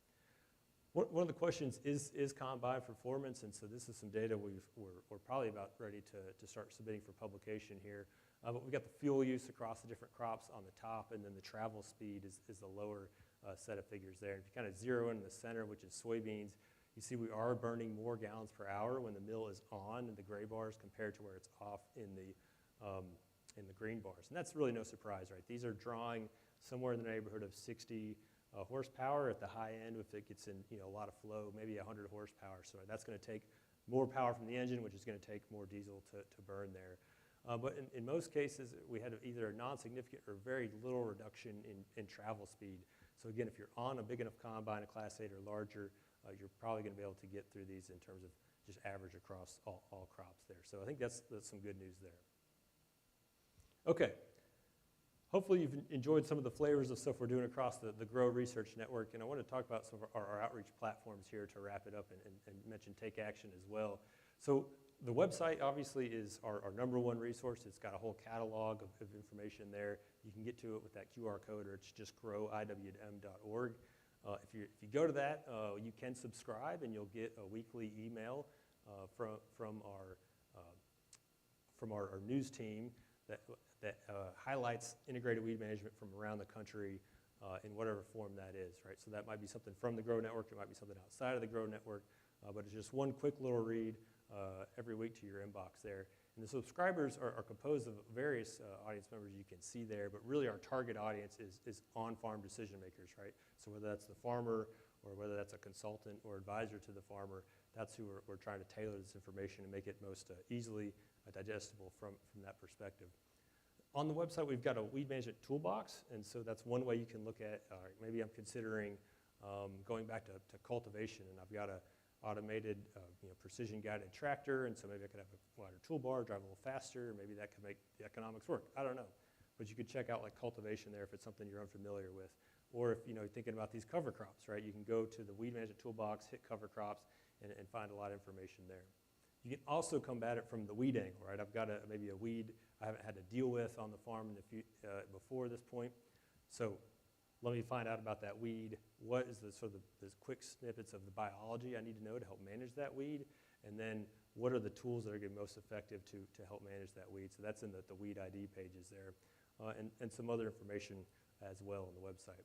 One of the questions is combine performance, and so this is some data we're probably about ready to start submitting for publication here. But we've got the fuel use across the different crops on the top, and then the travel speed is the lower set of figures there. And if you kind of zero in the center, which is soybeans, you see we are burning more gallons per hour when the mill is on in the gray bars compared to where it's off in the green bars. And that's really no surprise, right? These are drawing somewhere in the neighborhood of 60 horsepower at the high end. If it gets in a lot of flow, maybe 100 horsepower. So that's going to take more power from the engine, which is going to take more diesel to burn there. But in most cases, we had either a non-significant or very little reduction in travel speed. So again, if you're on a big enough combine, a Class 8 or larger, you're probably going to be able to get through these in terms of just average across all crops there. So I think that's some good news there. Okay. Hopefully you've enjoyed some of the flavors of stuff we're doing across the Grow Research Network, and I want to talk about some of our outreach platforms here to wrap it up and mention Take Action as well. So the website obviously is our number one resource. It's got a whole catalog of information there. You can get to it with that QR code, or it's just growiwm.org. If you go to that, you can subscribe, and you'll get a weekly email from our news team that highlights integrated weed management from around the country in whatever form that is, right? So that might be something from the Grow Network, it might be something outside of the Grow Network, but it's just one quick little read every week to your inbox there. And the subscribers are composed of various audience members you can see there, but really our target audience is on-farm decision makers, right? So whether that's the farmer or whether that's a consultant or advisor to the farmer, that's who we're trying to tailor this information and make it most easily digestible from that perspective. On the website, we've got a weed management toolbox, and so that's one way you can look at, maybe I'm considering going back to cultivation, and I've got a automated precision guided tractor, and so maybe I could have a wider toolbar, drive a little faster, maybe that could make the economics work. I don't know. But you could check out like cultivation there if it's something you're unfamiliar with. Or if you're thinking about these cover crops, right? You can go to the weed management toolbox, hit cover crops, and find a lot of information there. You can also combat it from the weed angle, right? I've got maybe a weed I haven't had to deal with on the farm before this point. So let me find out about that weed. What is the quick snippets of the biology I need to know to help manage that weed? And then what are the tools that are going to be most effective to help manage that weed? So that's in the weed ID pages there, and some other information as well on the website.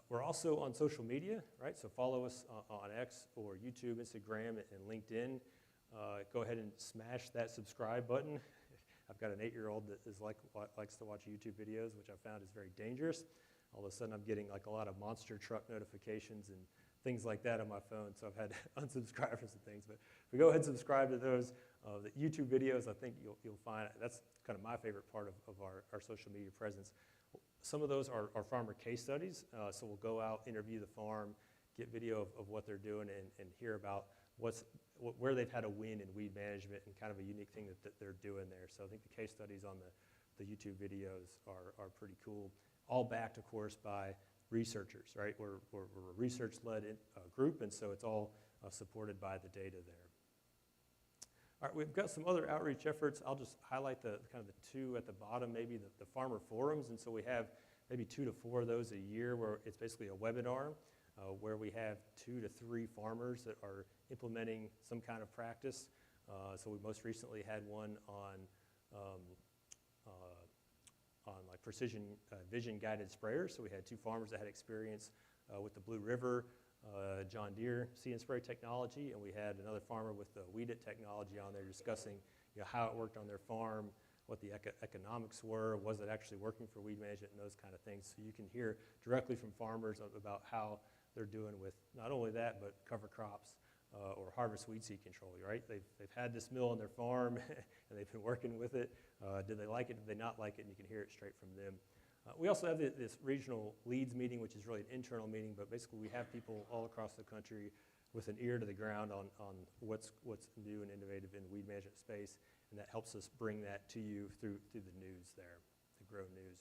We're also on social media, right? So follow us on X or YouTube, Instagram, and LinkedIn. Go ahead and smash that subscribe button. I've got an 8-year-old that likes to watch YouTube videos, which I found is very dangerous. All of a sudden, I'm getting like a lot of monster truck notifications and things like that on my phone, so I've had to unsubscribe from some things. But if we go ahead and subscribe to those, the YouTube videos, I think you'll find that's kind of my favorite part of our social media presence. Some of those are farmer case studies, so we'll go out, interview the farm, get video of what they're doing, and hear about where they've had a win in weed management and kind of a unique thing that they're doing there. So I think the case studies on the YouTube videos are pretty cool, all backed, of course, by researchers, right? We're a research-led group, and so it's all supported by the data there. All right, we've got some other outreach efforts. I'll just highlight the kind of the two at the bottom, maybe the farmer forums, and so we have maybe 2 to 4 of those a year where it's basically a webinar where we have 2 to 3 farmers that are implementing some kind of practice. So we most recently had one on like precision vision guided sprayers. So we had 2 farmers that had experience with the Blue River John Deere See and Spray technology, and we had another farmer with the Weed It technology on there discussing how it worked on their farm, what the economics were, was it actually working for weed management, and those kind of things. So you can hear directly from farmers about how they're doing with not only that, but cover crops or harvest weed seed control, right? They've had this mill on their farm, and they've been working with it. Did they like it? Did they not like it? And you can hear it straight from them. We also have this regional leads meeting, which is really an internal meeting, but basically we have people all across the country with an ear to the ground on what's new and innovative in the weed management space, and that helps us bring that to you through the news there, the Grow News.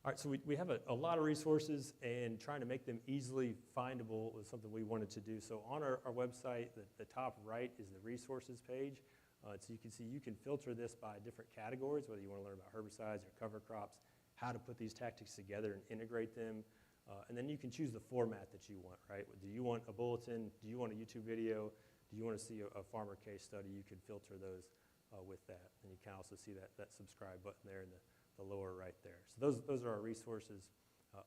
All right, so we have a lot of resources, and trying to make them easily findable was something we wanted to do. So on our website, the top right is the resources page. So you can see you can filter this by different categories, whether you want to learn about herbicides or cover crops, how to put these tactics together and integrate them. And then you can choose the format that you want, right? Do you want a bulletin? Do you want a YouTube video? Do you want to see a farmer case study? You can filter those with that. And you can also see that subscribe button there in the lower right there. So those are our resources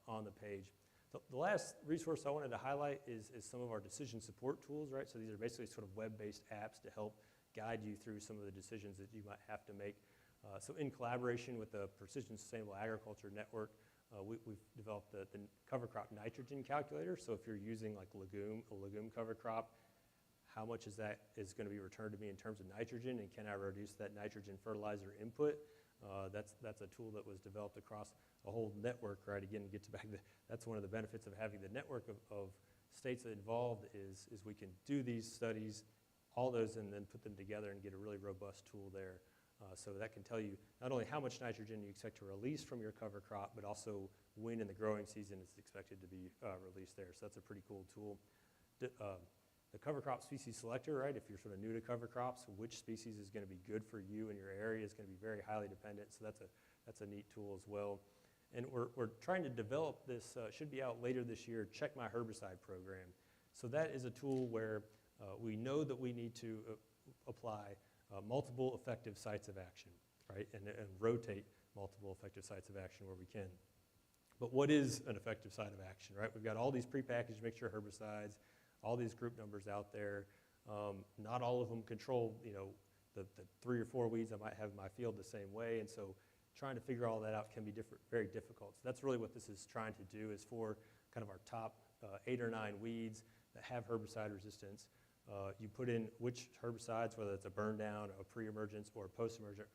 on the page. The last resource I wanted to highlight is some of our decision support tools, right? So these are basically sort of web-based apps to help guide you through some of the decisions that you might have to make. So in collaboration with the Precision Sustainable Agriculture Network, we've developed the cover crop nitrogen calculator. So if you're using like a legume cover crop, how much is going to be returned to me in terms of nitrogen, and can I reduce that nitrogen fertilizer input? That's a tool that was developed across a whole network, right? Again, that's one of the benefits of having the network of states involved is we can do these studies, all those, and then put them together and get a really robust tool there. So that can tell you not only how much nitrogen you expect to release from your cover crop, but also when in the growing season it's expected to be released there. So that's a pretty cool tool. The cover crop species selector, right, if you're sort of new to cover crops, which species is going to be good for you in your area is going to be very highly dependent. So that's a neat tool as well. And we're trying to develop this, should be out later this year, Check My Herbicide program. So that is a tool where we know that we need to apply multiple effective sites of action, right, and rotate multiple effective sites of action where we can. But what is an effective site of action, right? We've got all these prepackaged mixture herbicides, all these group numbers out there. Not all of them control, the 3 or 4 weeds I might have in my field the same way, and so trying to figure all that out can be very difficult. So that's really what this is trying to do, is for kind of our top 8 or 9 weeds that have herbicide resistance. You put in which herbicides, whether it's a burn down, a pre-emergence, or a post-emergent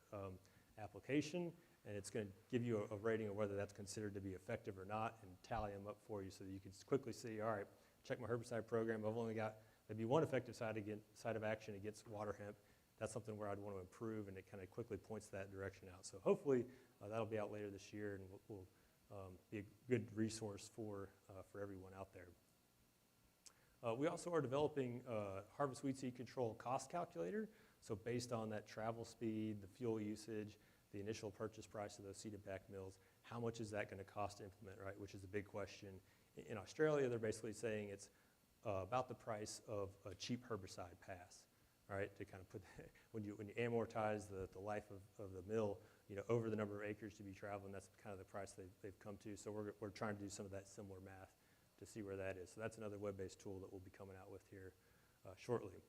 application, and it's going to give you a rating of whether that's considered to be effective or not, and tally them up for you so that you can quickly see, all right, check my herbicide program. I've only got maybe one effective site of action against water hemp. That's something where I'd want to improve, and it kind of quickly points that direction out. So hopefully that'll be out later this year, and will be a good resource for everyone out there. We also are developing harvest weed seed control cost calculator. So based on that travel speed, the fuel usage, the initial purchase price of those seed and pack mills, how much is that going to cost to implement, right? Which is a big question. In Australia, they're basically saying it's about the price of a cheap herbicide pass, right? To kind of put that, when you amortize the life of the mill, over the number of acres to be traveling, that's kind of the price they've come to. So we're trying to do some of that similar math to see where that is. So that's another web-based tool that we'll be coming out with here shortly.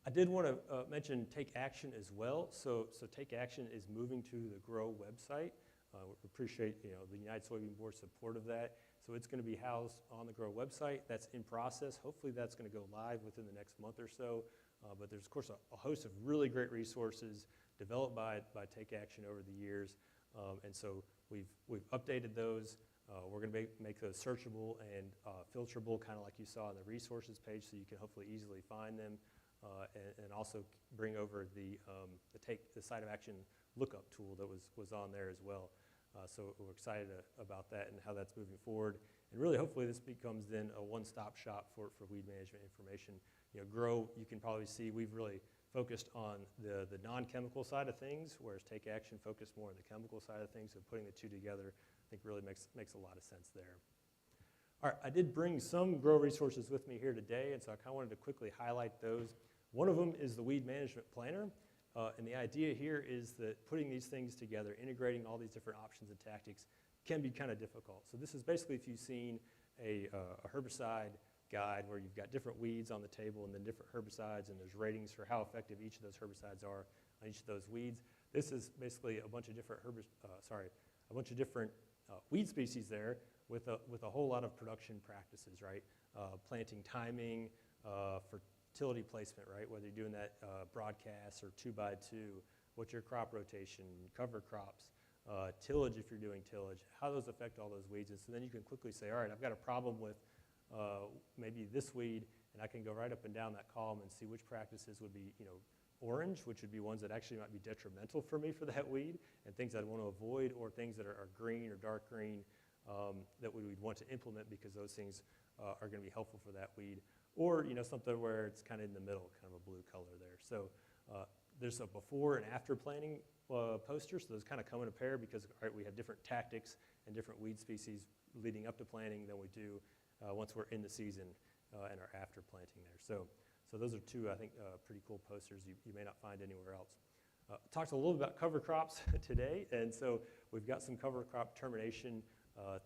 I did want to mention Take Action as well. So Take Action is moving to the Grow website. We appreciate the United Soybean Board's support of that. So it's going to be housed on the Grow website. That's in process. Hopefully that's going to go live within the next month or so. But there's, of course, a host of really great resources developed by Take Action over the years. And so we've updated those. We're going to make those searchable and filterable, kind of like you saw on the resources page, so you can hopefully easily find them, and also bring over the site of action lookup tool that was on there as well. So we're excited about that and how that's moving forward. And really, hopefully, this becomes then a one-stop shop for weed management information. Grow, you can probably see we've really focused on the non-chemical side of things, whereas Take Action focused more on the chemical side of things. So putting the two together, I think, really makes a lot of sense there. All right, I did bring some Grow resources with me here today, and so I kind of wanted to quickly highlight those. One of them is the Weed Management Planner, and the idea here is that putting these things together, integrating all these different options and tactics, can be kind of difficult. So this is basically if you've seen a herbicide guide where you've got different weeds on the table and then different herbicides, and there's ratings for how effective each of those herbicides are on each of those weeds. This is basically a bunch of different weed species there with a whole lot of production practices, right? Planting timing, fertility placement, right? Whether you're doing that broadcast or 2x2, what's your crop rotation, cover crops, tillage if you're doing tillage, how those affect all those weeds. And so then you can quickly say, all right, I've got a problem with maybe this weed, and I can go right up and down that column and see which practices would be, orange, which would be ones that actually might be detrimental for me for that weed, and things I'd want to avoid, or things that are green or dark green that we'd want to implement because those things are going to be helpful for that weed, or something where it's kind of in the middle, kind of a blue color there. So there's a before and after planting poster, so those kind of come in a pair because we have different tactics and different weed species leading up to planting than we do once we're in the season and are after planting there. So those are two, I think, pretty cool posters you may not find anywhere else. Talked a little about cover crops today, and so we've got some cover crop termination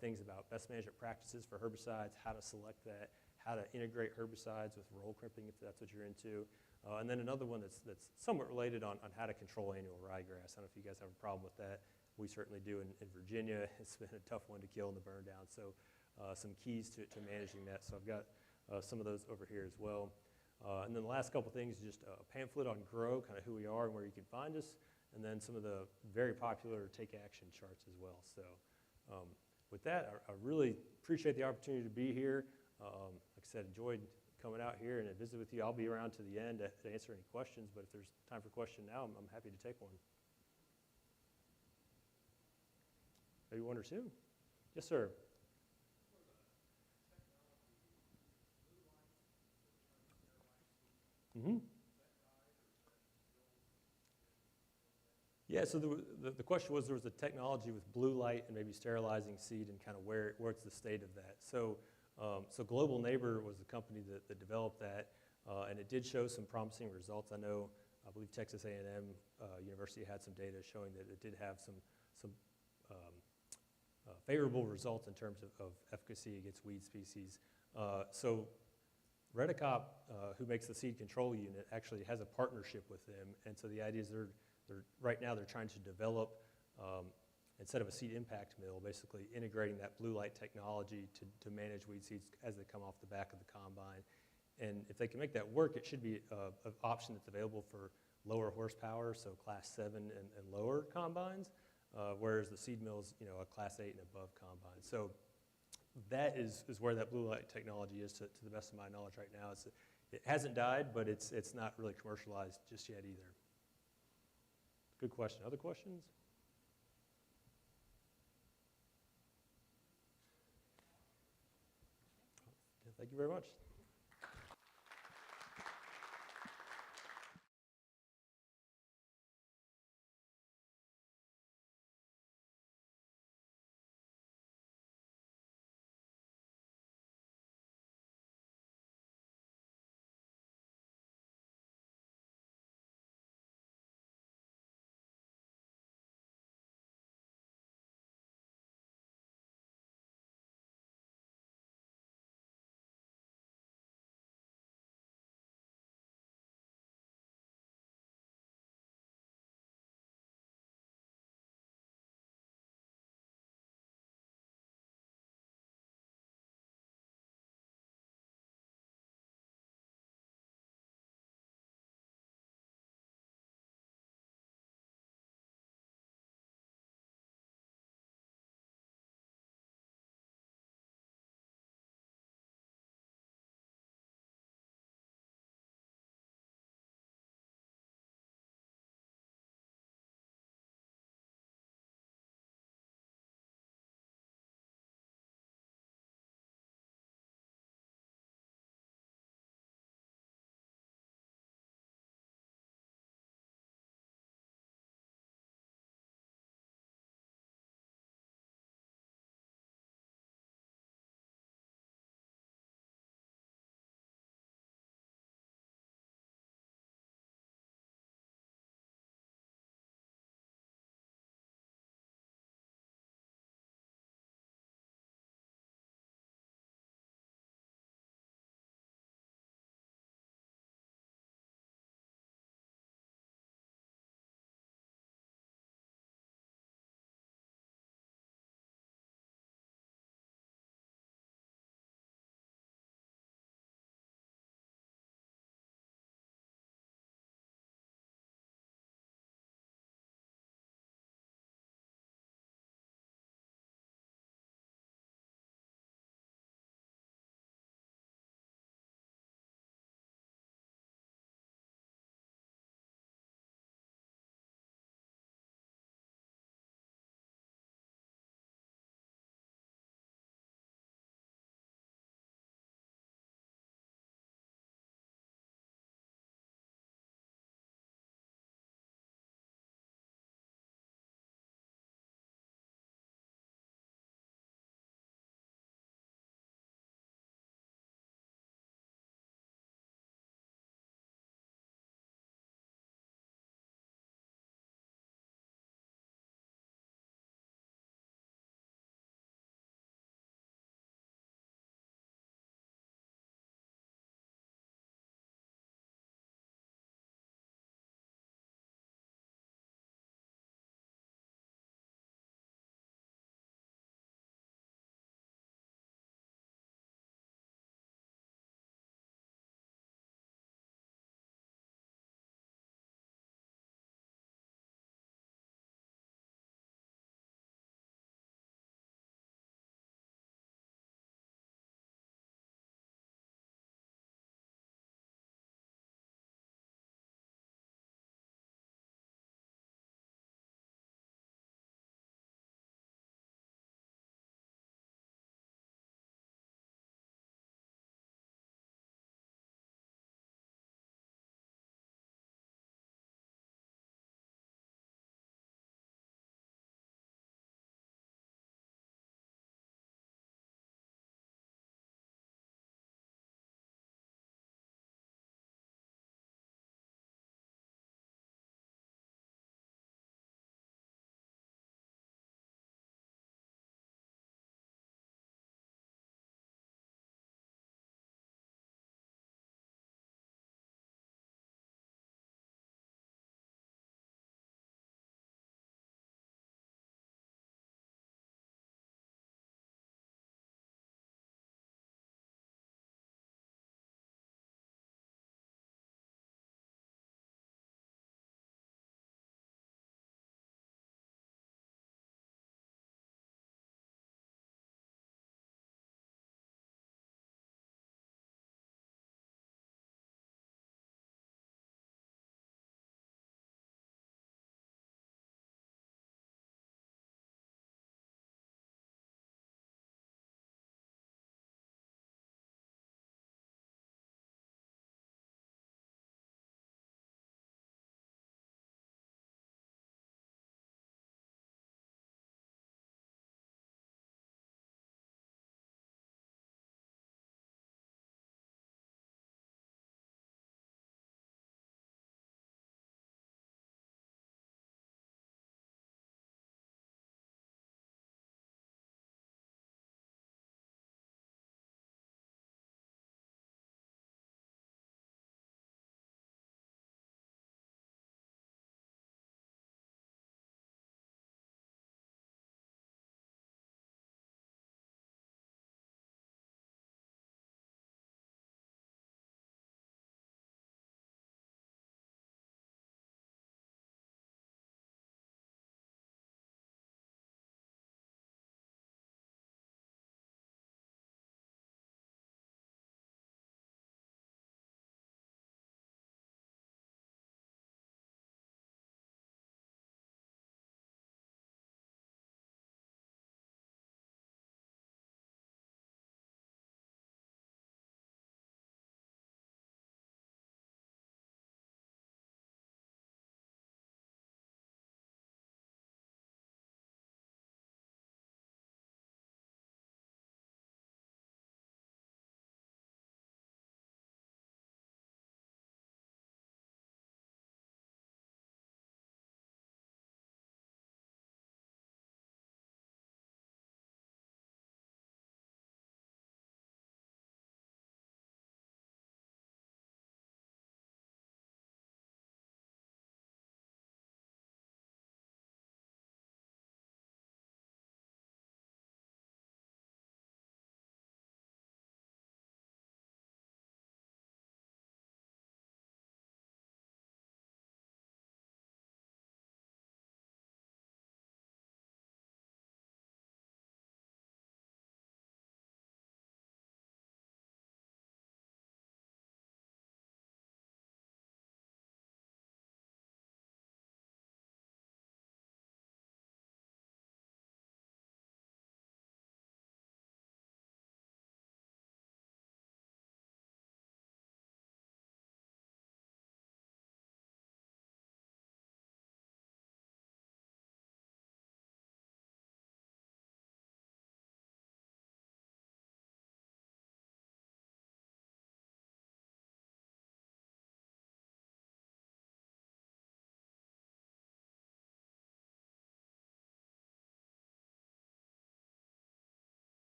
things about best management practices for herbicides, how to select that, how to integrate herbicides with roll crimping if that's what you're into, and then another one that's somewhat related on how to control annual ryegrass. I don't know if you guys have a problem with that. We certainly do in Virginia. It's been a tough one to kill in the burn down, so some keys to managing that. So I've got some of those over here as well. And then the last couple things, just a pamphlet on Grow, kind of who we are and where you can find us, and then some of the very popular take action charts as well. So with that, I really appreciate the opportunity to be here. Like I said, enjoyed coming out here and visit with you. I'll be around to the end to answer any questions, but if there's time for a question now, I'm happy to take one. Maybe one or two? Yes, sir. Mm-hmm. Yeah, so the question was, there was a technology with blue light and maybe sterilizing seed and kind of where's the state of that. So Global Neighbor was the company that developed that, and it did show some promising results. I believe Texas A&M University had some data showing that it did have some favorable results in terms of efficacy against weed species. So Breakout, who makes the seed control unit, actually has a partnership with them, and so the idea is right now they're trying to develop, instead of a seed impact mill, basically integrating that blue light technology to manage weed seeds as they come off the back of the combine. And if they can make that work, it should be an option that's available for lower horsepower, so class 7 and lower combines, whereas the seed mill's a class 8 and above combine. So that is where that blue light technology is, to the best of my knowledge right now. It hasn't died, but it's not really commercialized just yet either. Good question. Other questions? Thank you very much.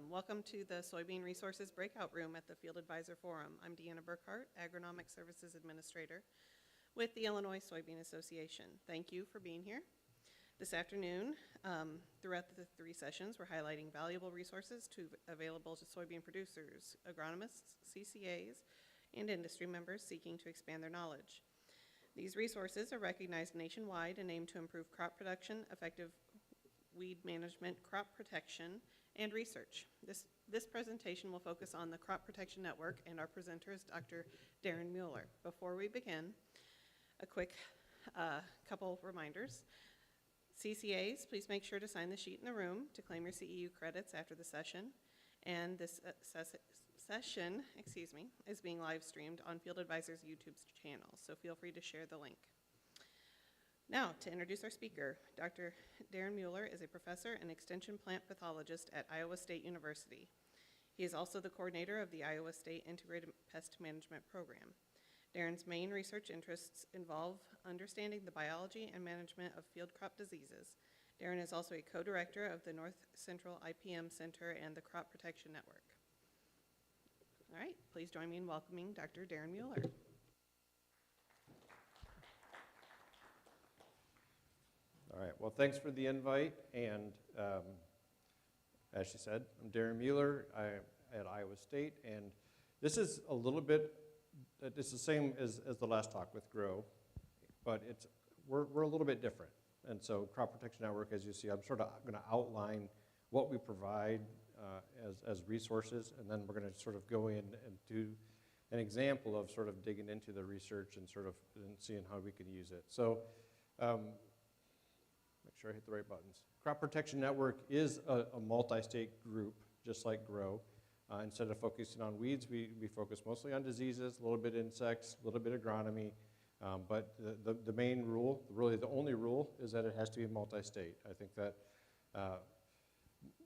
Welcome to the Soybean Resources Breakout Room at the Field Advisor Forum. I'm Deanna Burkhart, Agronomic Services Administrator with the Illinois Soybean Association. Thank you for being here. This afternoon, throughout the 3 sessions, we're highlighting valuable resources available to soybean producers, agronomists, CCAs, and industry members seeking to expand their knowledge. These resources are recognized nationwide and aim to improve crop production, effective weed management, crop protection, and research. This presentation will focus on the Crop Protection Network, and our presenter is Dr. Daren Mueller. Before we begin, a quick couple reminders. CCAs, please make sure to sign the sheet in the room to claim your CEU credits after the session. And this session is being live streamed on Field Advisor's YouTube channel, so feel free to share the link. Now, to introduce our speaker, Dr. Daren Mueller is a professor and extension plant pathologist at Iowa State University. He is also the coordinator of the Iowa State Integrated Pest Management Program. Daren's main research interests involve understanding the biology and management of field crop diseases. Daren is also a co-director of the North Central IPM Center and the Crop Protection Network. All right, please join me in welcoming Dr. Daren Mueller. All right, well, thanks for the invite, and as she said, I'm Daren Mueller. I'm at Iowa State, and this is a little bit, it's the same as the last talk with GROW, but we're a little bit different. And so Crop Protection Network, as you see, I'm sort of going to outline what we provide as resources, and then we're going to sort of go in and do an example of sort of digging into the research and sort of seeing how we can use it. So make sure I hit the right buttons. Crop Protection Network is a multi-state group, just like GROW. Instead of focusing on weeds, we focus mostly on diseases, a little bit insects, a little bit agronomy. But the main rule, really the only rule, is that it has to be multi-state. I think that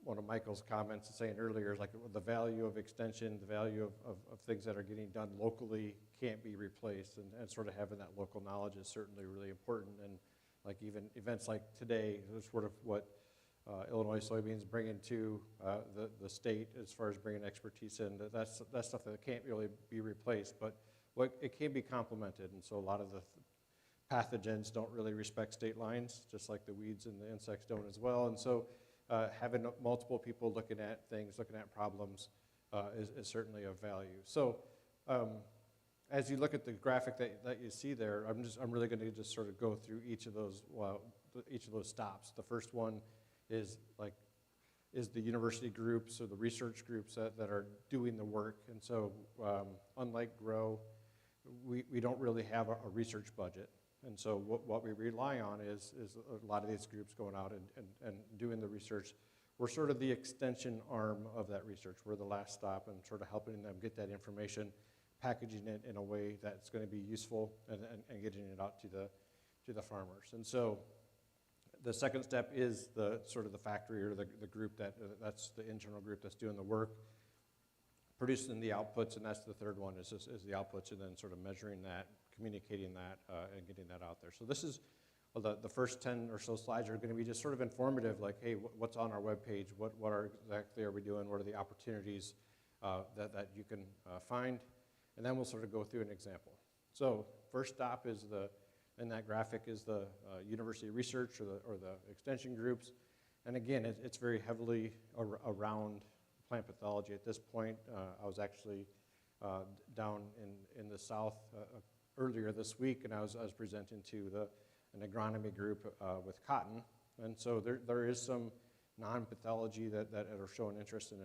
one of Michael's comments saying earlier is like the value of extension, the value of things that are getting done locally can't be replaced, and sort of having that local knowledge is certainly really important. And like even events like today, is sort of what Illinois Soybeans bring into the state as far as bringing expertise in. That's stuff that can't really be replaced, but it can be complemented. And so a lot of the pathogens don't really respect state lines, just like the weeds and the insects don't as well. And so having multiple people looking at things, looking at problems is certainly of value. So as you look at the graphic that you see there, I'm really going to just sort of go through each of those stops. The first one is the university groups or the research groups that are doing the work. And so unlike GROW, we don't really have a research budget. And so what we rely on is a lot of these groups going out and doing the research. We're sort of the extension arm of that research. We're the last stop and sort of helping them get that information, packaging it in a way that's going to be useful and getting it out to the farmers. And so the second step is the sort of the factory or the group that's the internal group that's doing the work, producing the outputs, and that's the third one is the outputs, and then sort of measuring that, communicating that, and getting that out there. So this is, well, the first 10 or so slides are going to be just sort of informative, like, hey, what's on our webpage? What exactly are we doing? What are the opportunities that you can find? And then we'll sort of go through an example. So first stop is in that graphic is the university research or the extension groups. And again, it's very heavily around plant pathology at this point. I was actually down in the south earlier this week, and I was presenting to an agronomy group with cotton. And so there is some non-pathology that are showing interest and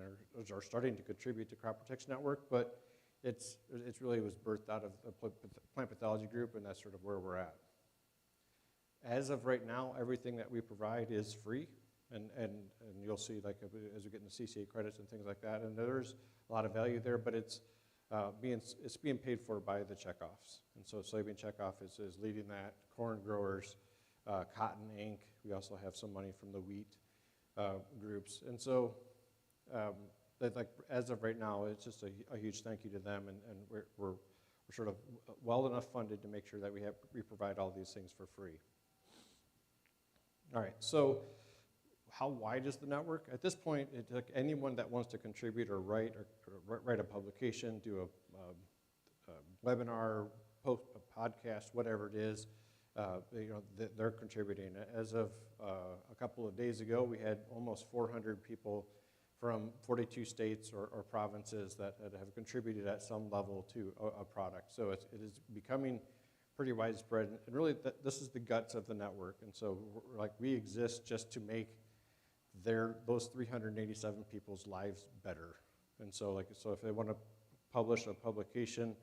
are starting to contribute to Crop Protection Network, but it's really was birthed out of a plant pathology group, and that's sort of where we're at. As of right now, everything that we provide is free, and you'll see, like, as we get into CCA credits and things like that, and there's a lot of value there, but it's being paid for by the checkoffs. And so Soybean checkoff is leading that, corn growers, Cotton Inc. We also have some money from the wheat groups. And so as of right now, it's just a huge thank you to them, and we're sort of well enough funded to make sure that we provide all these things for free. All right, so How wide is the network? At this point, anyone that wants to contribute or write a publication, do a webinar, post a podcast, whatever it is, they're contributing. As of a couple of days ago, we had almost 400 people from 42 states or provinces that have contributed at some level to a product. So it is becoming pretty widespread, and really this is the guts of the network. And so we exist just to make those 387 people's lives better. And so if they want to publish a publication,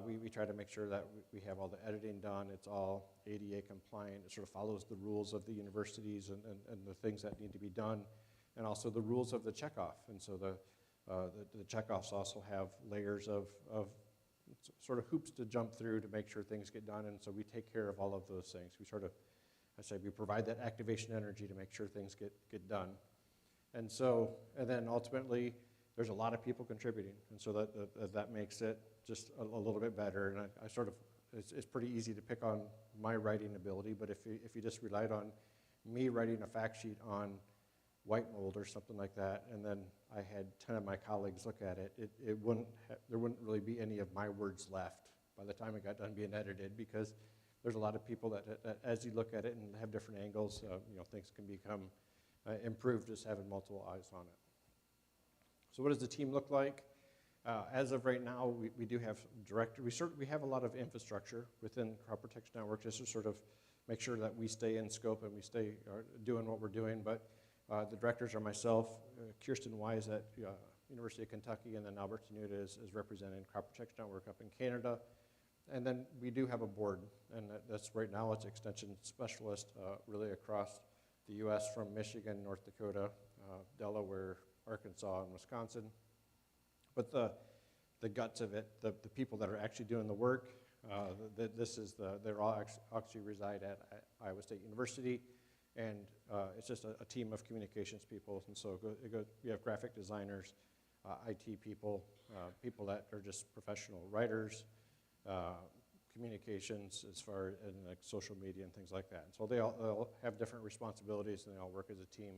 we try to make sure that we have all the editing done. It's all ADA compliant. It sort of follows the rules of the universities and the things that need to be done, and also the rules of the checkoff. And so the checkoffs also have layers of sort of hoops to jump through to make sure things get done. And so we take care of all of those things. We provide that activation energy to make sure things get done. And then ultimately, there's a lot of people contributing. And so that makes it just a little bit better. And it's pretty easy to pick on my writing ability, but if you just relied on me writing a fact sheet on white mold or something like that, and then I had 10 of my colleagues look at it, there wouldn't really be any of my words left by the time it got done being edited, because there's a lot of people that as you look at it and have different angles, things can become improved just having multiple eyes on it. So what does the team look like? As of right now, we do have directors. We have a lot of infrastructure within Crop Protection Network just to sort of make sure that we stay in scope and we stay doing what we're doing. But the directors are myself, Kirsten Wise at University of Kentucky, and then Albert Tenuta is representing Crop Protection Network up in Canada. And then we do have a board, and that's right now it's extension specialist really across the U.S. from Michigan, North Dakota, Delaware, Arkansas, and Wisconsin. But the guts of it, the people that are actually doing the work, they're all actually reside at Iowa State University, and it's just a team of communications people. And so we have graphic designers, IT people, people that are just professional writers, communications as far as social media and things like that. And so they all have different responsibilities, and they all work as a team,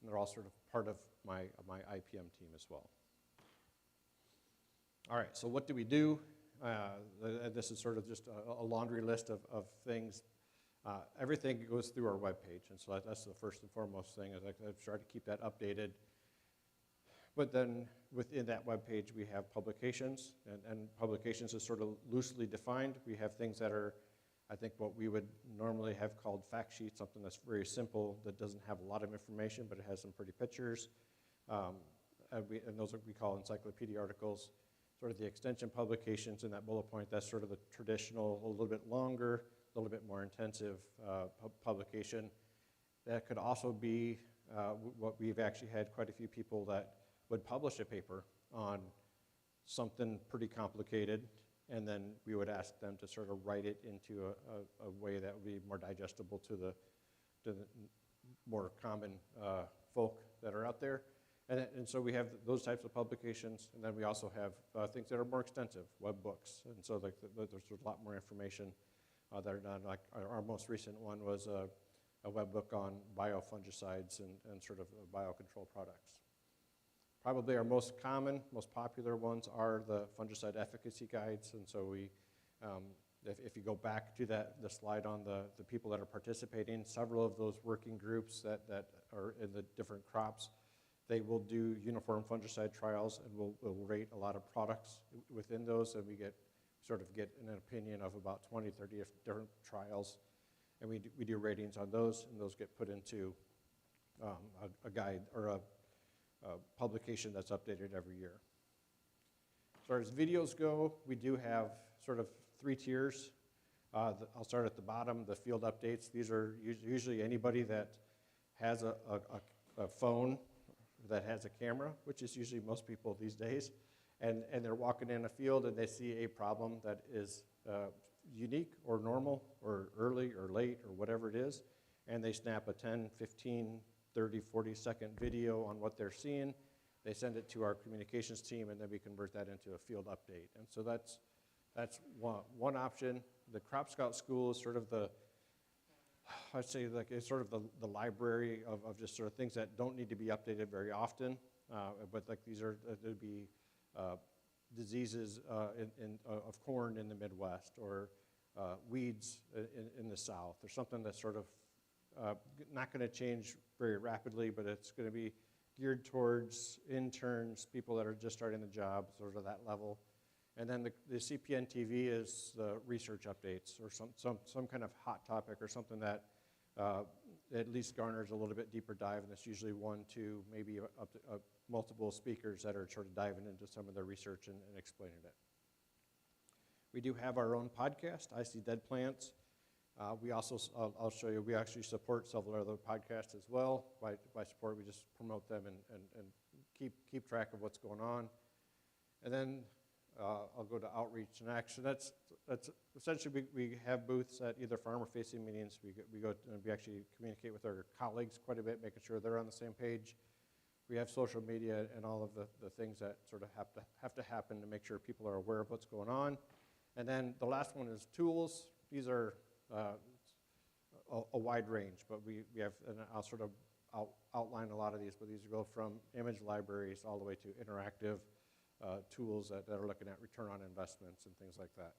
and they're all sort of part of my IPM team as well. All right, so what do we do? This is sort of just a laundry list of things. Everything goes through our webpage, and so that's the first and foremost thing. Is I try to keep that updated. But then within that webpage, we have publications, and publications is sort of loosely defined. We have things that are, I think, what we would normally have called fact sheets, something that's very simple, that doesn't have a lot of information, but it has some pretty pictures. And those we call encyclopedia articles. Sort of the extension publications in that bullet point, that's sort of the traditional, a little bit longer, a little bit more intensive publication. That could also be what we've actually had quite a few people that would publish a paper on something pretty complicated, and then we would ask them to sort of write it into a way that would be more digestible to the more common folk that are out there. And so we have those types of publications, and then we also have things that are more extensive, web books. And so there's a lot more information that are done. Like our most recent one was a web book on biofungicides and sort of biocontrol products. Probably our most common, most popular ones are the fungicide efficacy guides. And so if you go back to the slide on the people that are participating, several of those working groups that are in the different crops, they will do uniform fungicide trials, and we'll rate a lot of products within those, and we get an opinion of about 20, 30 different trials, and we do ratings on those, and those get put into a guide or a publication that's updated every year. As far as videos go, we do have sort of 3 tiers. I'll start at the bottom, the field updates. These are usually anybody that has a phone that has a camera, which is usually most people these days, and they're walking in a field and they see a problem that is unique or normal or early or late or whatever it is, and they snap a 10, 15, 30, 40-second video on what they're seeing. They send it to our communications team, and then we convert that into a field update. And so that's one option. The Crop Scout School is sort of I'd say like it's sort of the library of just sort of things that don't need to be updated very often, but like these are, there'd be diseases of corn in the Midwest, or weeds in the South, or something that's sort of not going to change very rapidly, but it's going to be geared towards interns, people that are just starting the job, sort of that level. And then the CPN TV is the research updates, or some kind of hot topic, or something that at least garners a little bit deeper dive, and it's usually one, two, maybe up to multiple speakers that are sort of diving into some of their research and explaining it. We do have our own podcast, I See Dead Plants. We also, I'll show you, we actually support several other podcasts as well. By support, we just promote them and keep track of what's going on. And then I'll go to outreach and action. That's essentially, we have booths at either farmer-facing meetings. We actually communicate with our colleagues quite a bit, making sure they're on the same page. We have social media and all of the things that sort of have to happen to make sure people are aware of what's going on. And then the last one is tools. These are a wide range, but we have, and I'll sort of outline a lot of these, but these go from image libraries all the way to interactive tools that are looking at return on investments and things like that.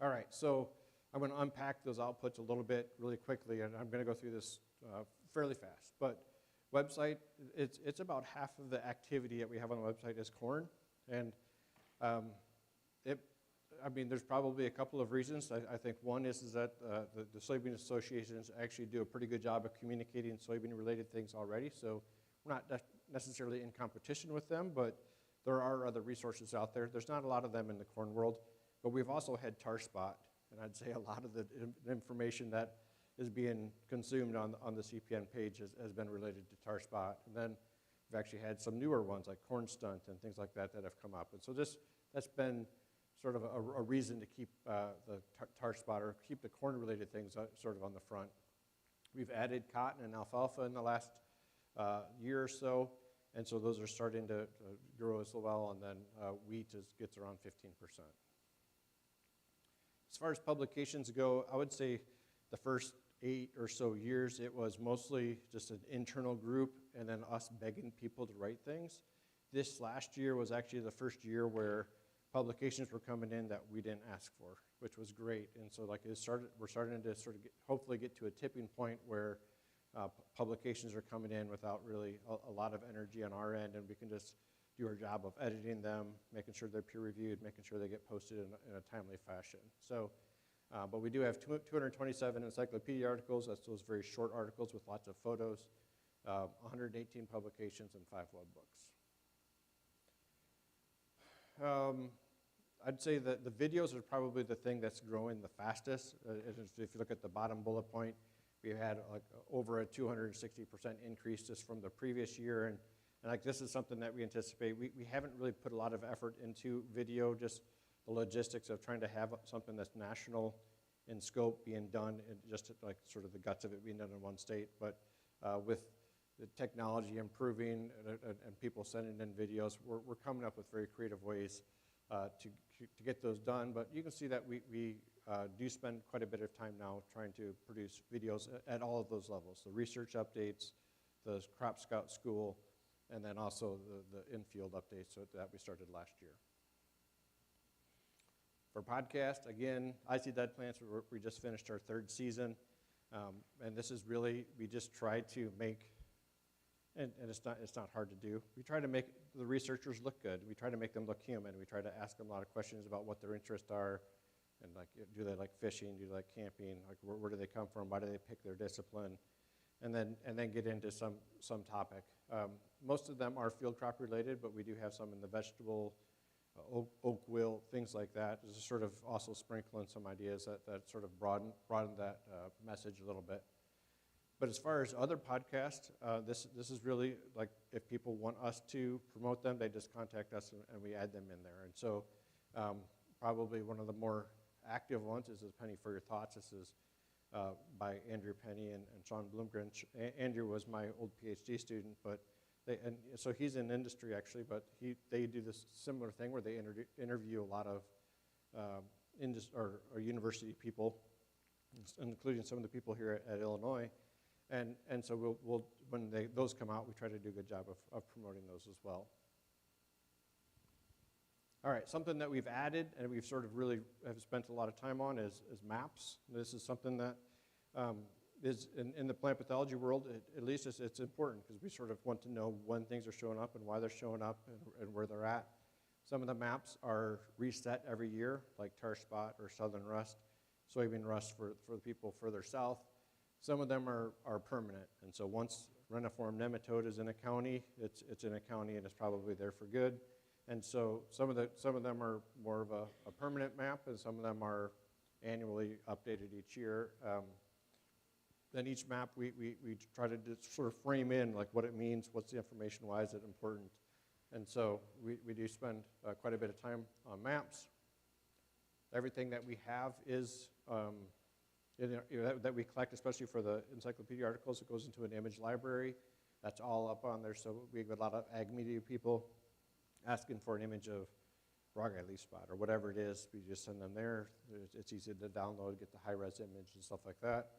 All right, so I'm going to unpack those outputs a little bit really quickly, and I'm going to go through this fairly fast. But website, it's about half of the activity that we have on the website is corn, and I mean, there's probably a couple of reasons. I think one is that the soybean associations actually do a pretty good job of communicating soybean-related things already, so we're not necessarily in competition with them, but there are other resources out there. There's not a lot of them in the corn world, but we've also had tar spot, and I'd say a lot of the information that is being consumed on the CPN page has been related to tar spot. And then we've actually had some newer ones like corn stunt and things like that have come up. And so that's been sort of a reason to keep the tar spot, or keep the corn-related things sort of on the front. We've added cotton and alfalfa in the last year or so, and so those are starting to grow as well, and then wheat gets around 15%. As far as publications go, I would say the first 8 or so years, it was mostly just an internal group and then us begging people to write things. This last year was actually the first year where publications were coming in that we didn't ask for, which was great. And so like we're starting to sort of hopefully get to a tipping point where publications are coming in without really a lot of energy on our end, and we can just do our job of editing them, making sure they're peer-reviewed, making sure they get posted in a timely fashion. So, but we do have 227 encyclopedia articles. That's those very short articles with lots of photos, 118 publications, and 5 web books. I'd say that the videos are probably the thing that's growing the fastest. If you look at the bottom bullet point, we had like over a 260% increase just from the previous year, and like this is something that we anticipate. We haven't really put a lot of effort into video, just the logistics of trying to have something that's national in scope being done, and just like sort of the guts of it being done in one state. But with the technology improving and people sending in videos, we're coming up with very creative ways to get those done. But you can see that we do spend quite a bit of time now trying to produce videos at all of those levels. The research updates, the Crop Scout School, and then also the in-field updates that we started last year. For podcast, again, I See Dead Plants, we just finished our 3rd season. And this is really, we just try to make, and it's not hard to do. We try to make the researchers look good. We try to make them look human. We try to ask them a lot of questions about what their interests are, and like, do they like fishing? Do they like camping? Like, where do they come from? Why do they pick their discipline? And then get into some topic. Most of them are field crop related, but we do have some in the vegetable, oak wilt, things like that. Just sort of also sprinkling some ideas that sort of broaden that message a little bit. But as far as other podcasts, this is really like if people want us to promote them, they just contact us and we add them in there. And so probably one of the more active ones is Penny for Your Thoughts. This is by Andrew Penny and Sean Bloomgren. Andrew was my old PhD student, but so he's in industry actually, but they do this similar thing where they interview a lot of university people including some of the people here at Illinois. And so when those come out, we try to do a good job of promoting those as well. All right, something that we've added and we've sort of really have spent a lot of time on is maps. This is something that is in the plant pathology world, at least it's important because we sort of want to know when things are showing up and why they're showing up and where they're at. Some of the maps are reset every year, like tar spot or southern rust, soybean rust for the people further south. Some of them are permanent, and so once reniform nematode is in a county, it's in a county and it's probably there for good. And so some of them are more of a permanent map, and some of them are annually updated each year. Then each map we try to just sort of frame in like what it means, what's the information, why is it important. And so we do spend quite a bit of time on maps. Everything that we have is, that we collect, especially for the encyclopedia articles, it goes into an image library. That's all up on there, so we have a lot of ag media people asking for an image of rawhide leaf spot or whatever it is. We just send them there. It's easy to download, get the high-res image and stuff like that.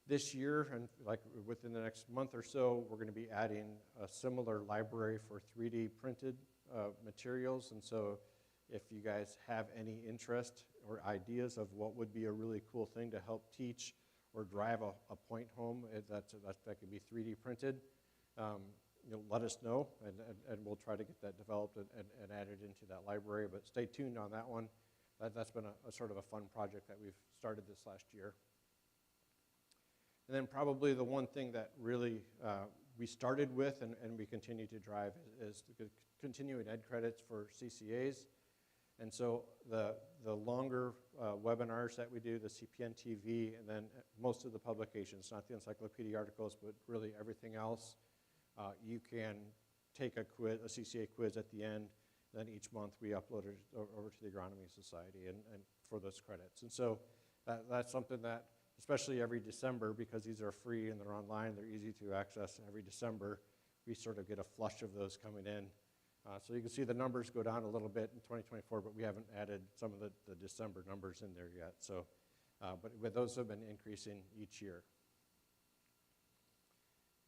This year, and like within the next month or so, we're going to be adding a similar library for 3D printed materials. And so if you guys have any interest or ideas of what would be a really cool thing to help teach or drive a point home that could be 3D printed, let us know, and we'll try to get that developed and added into that library. But stay tuned on that one. That's been a sort of a fun project that we've started this last year. And then probably the one thing that really we started with and we continue to drive is continuing ed credits for CCAs. And so the longer webinars that we do, the CPN TV, and then most of the publications, not the encyclopedia articles, but really everything else, you can take a CCA quiz at the end. Then each month we upload it over to the Agronomy Society and for those credits. And so that's something that, especially every December, because these are free and they're online, they're easy to access every December, we sort of get a flush of those coming in. So you can see the numbers go down a little bit in 2024, but we haven't added some of the December numbers in there yet. So, but those have been increasing each year.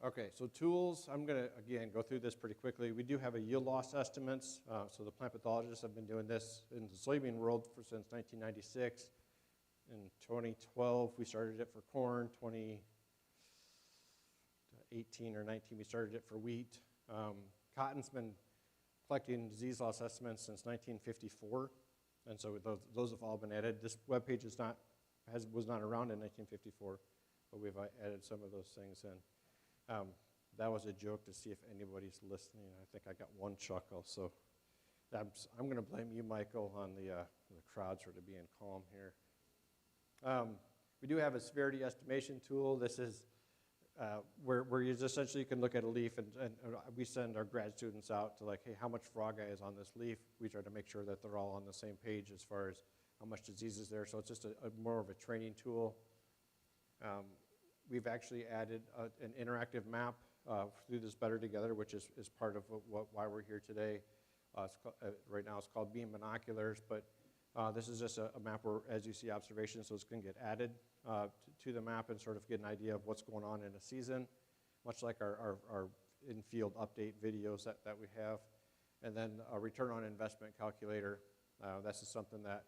Okay, so tools, I'm going to, again, go through this pretty quickly. We do have a yield loss estimates. So the plant pathologists have been doing this in the soybean world since 1996. In 2012, we started it for corn. 2018 or 19, we started it for wheat. Cotton's been collecting disease loss estimates since 1954, and so those have all been added. This webpage was not around in 1954, but we've added some of those things in. That was a joke to see if anybody's listening. I think I got one chuckle, so I'm going to blame you, Michael, on the crowd sort of being calm here. We do have a severity estimation tool. This is where you essentially can look at a leaf, and we send our grad students out to like, hey, how much frog eye is on this leaf? We try to make sure that they're all on the same page as far as how much disease is there. So it's just more of a training tool. We've actually added an interactive map through this Better Together, which is part of why we're here today. Right now it's called Beam Binoculars, but this is just a map where, as you see observations, those can get added to the map and sort of get an idea of what's going on in a season, much like our in-field update videos that we have. And then a return on investment calculator. This is something that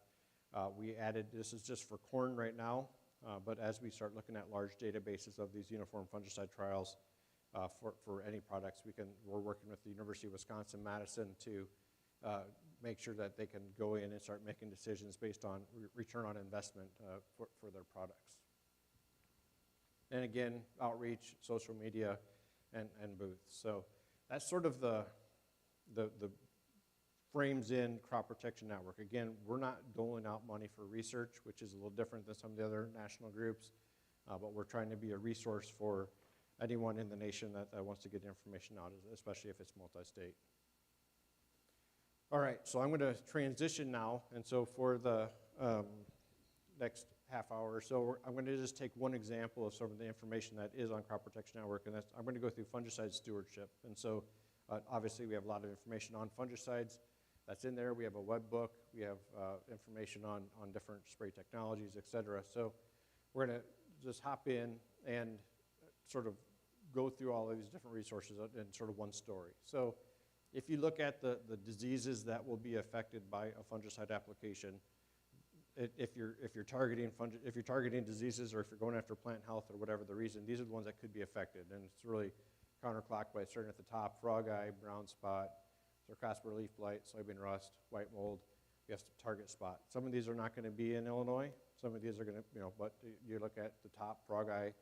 we added. This is just for corn right now, but as we start looking at large databases of these uniform fungicide trials for any products, we're working with the University of Wisconsin-Madison to make sure that they can go in and start making decisions based on return on investment for their products. And again, outreach, social media, and booths. So that's sort of the frames in crop protection network. Again, we're not doling out money for research, which is a little different than some of the other national groups, but we're trying to be a resource for anyone in the nation that wants to get information out, especially if it's multi-state. All right, so I'm going to transition now, and so for the next half hour or so, I'm going to just take one example of some of the information that is on Crop Protection Network, and I'm going to go through fungicide stewardship. And so obviously we have a lot of information on fungicides that's in there. We have a web book. We have information on different spray technologies, et cetera. So we're going to just hop in and sort of go through all of these different resources in sort of one story. So if you look at the diseases that will be affected by a fungicide application, if you're targeting diseases, or if you're going after plant health or whatever the reason, these are the ones that could be affected. And it's really counterclockwise, starting at the top: frog eye, brown spot, Sarcospora leaf blight, soybean rust, white mold. We have target spot. Some of these are not going to be in Illinois. Some of these are going to, but you look at the top: frog eye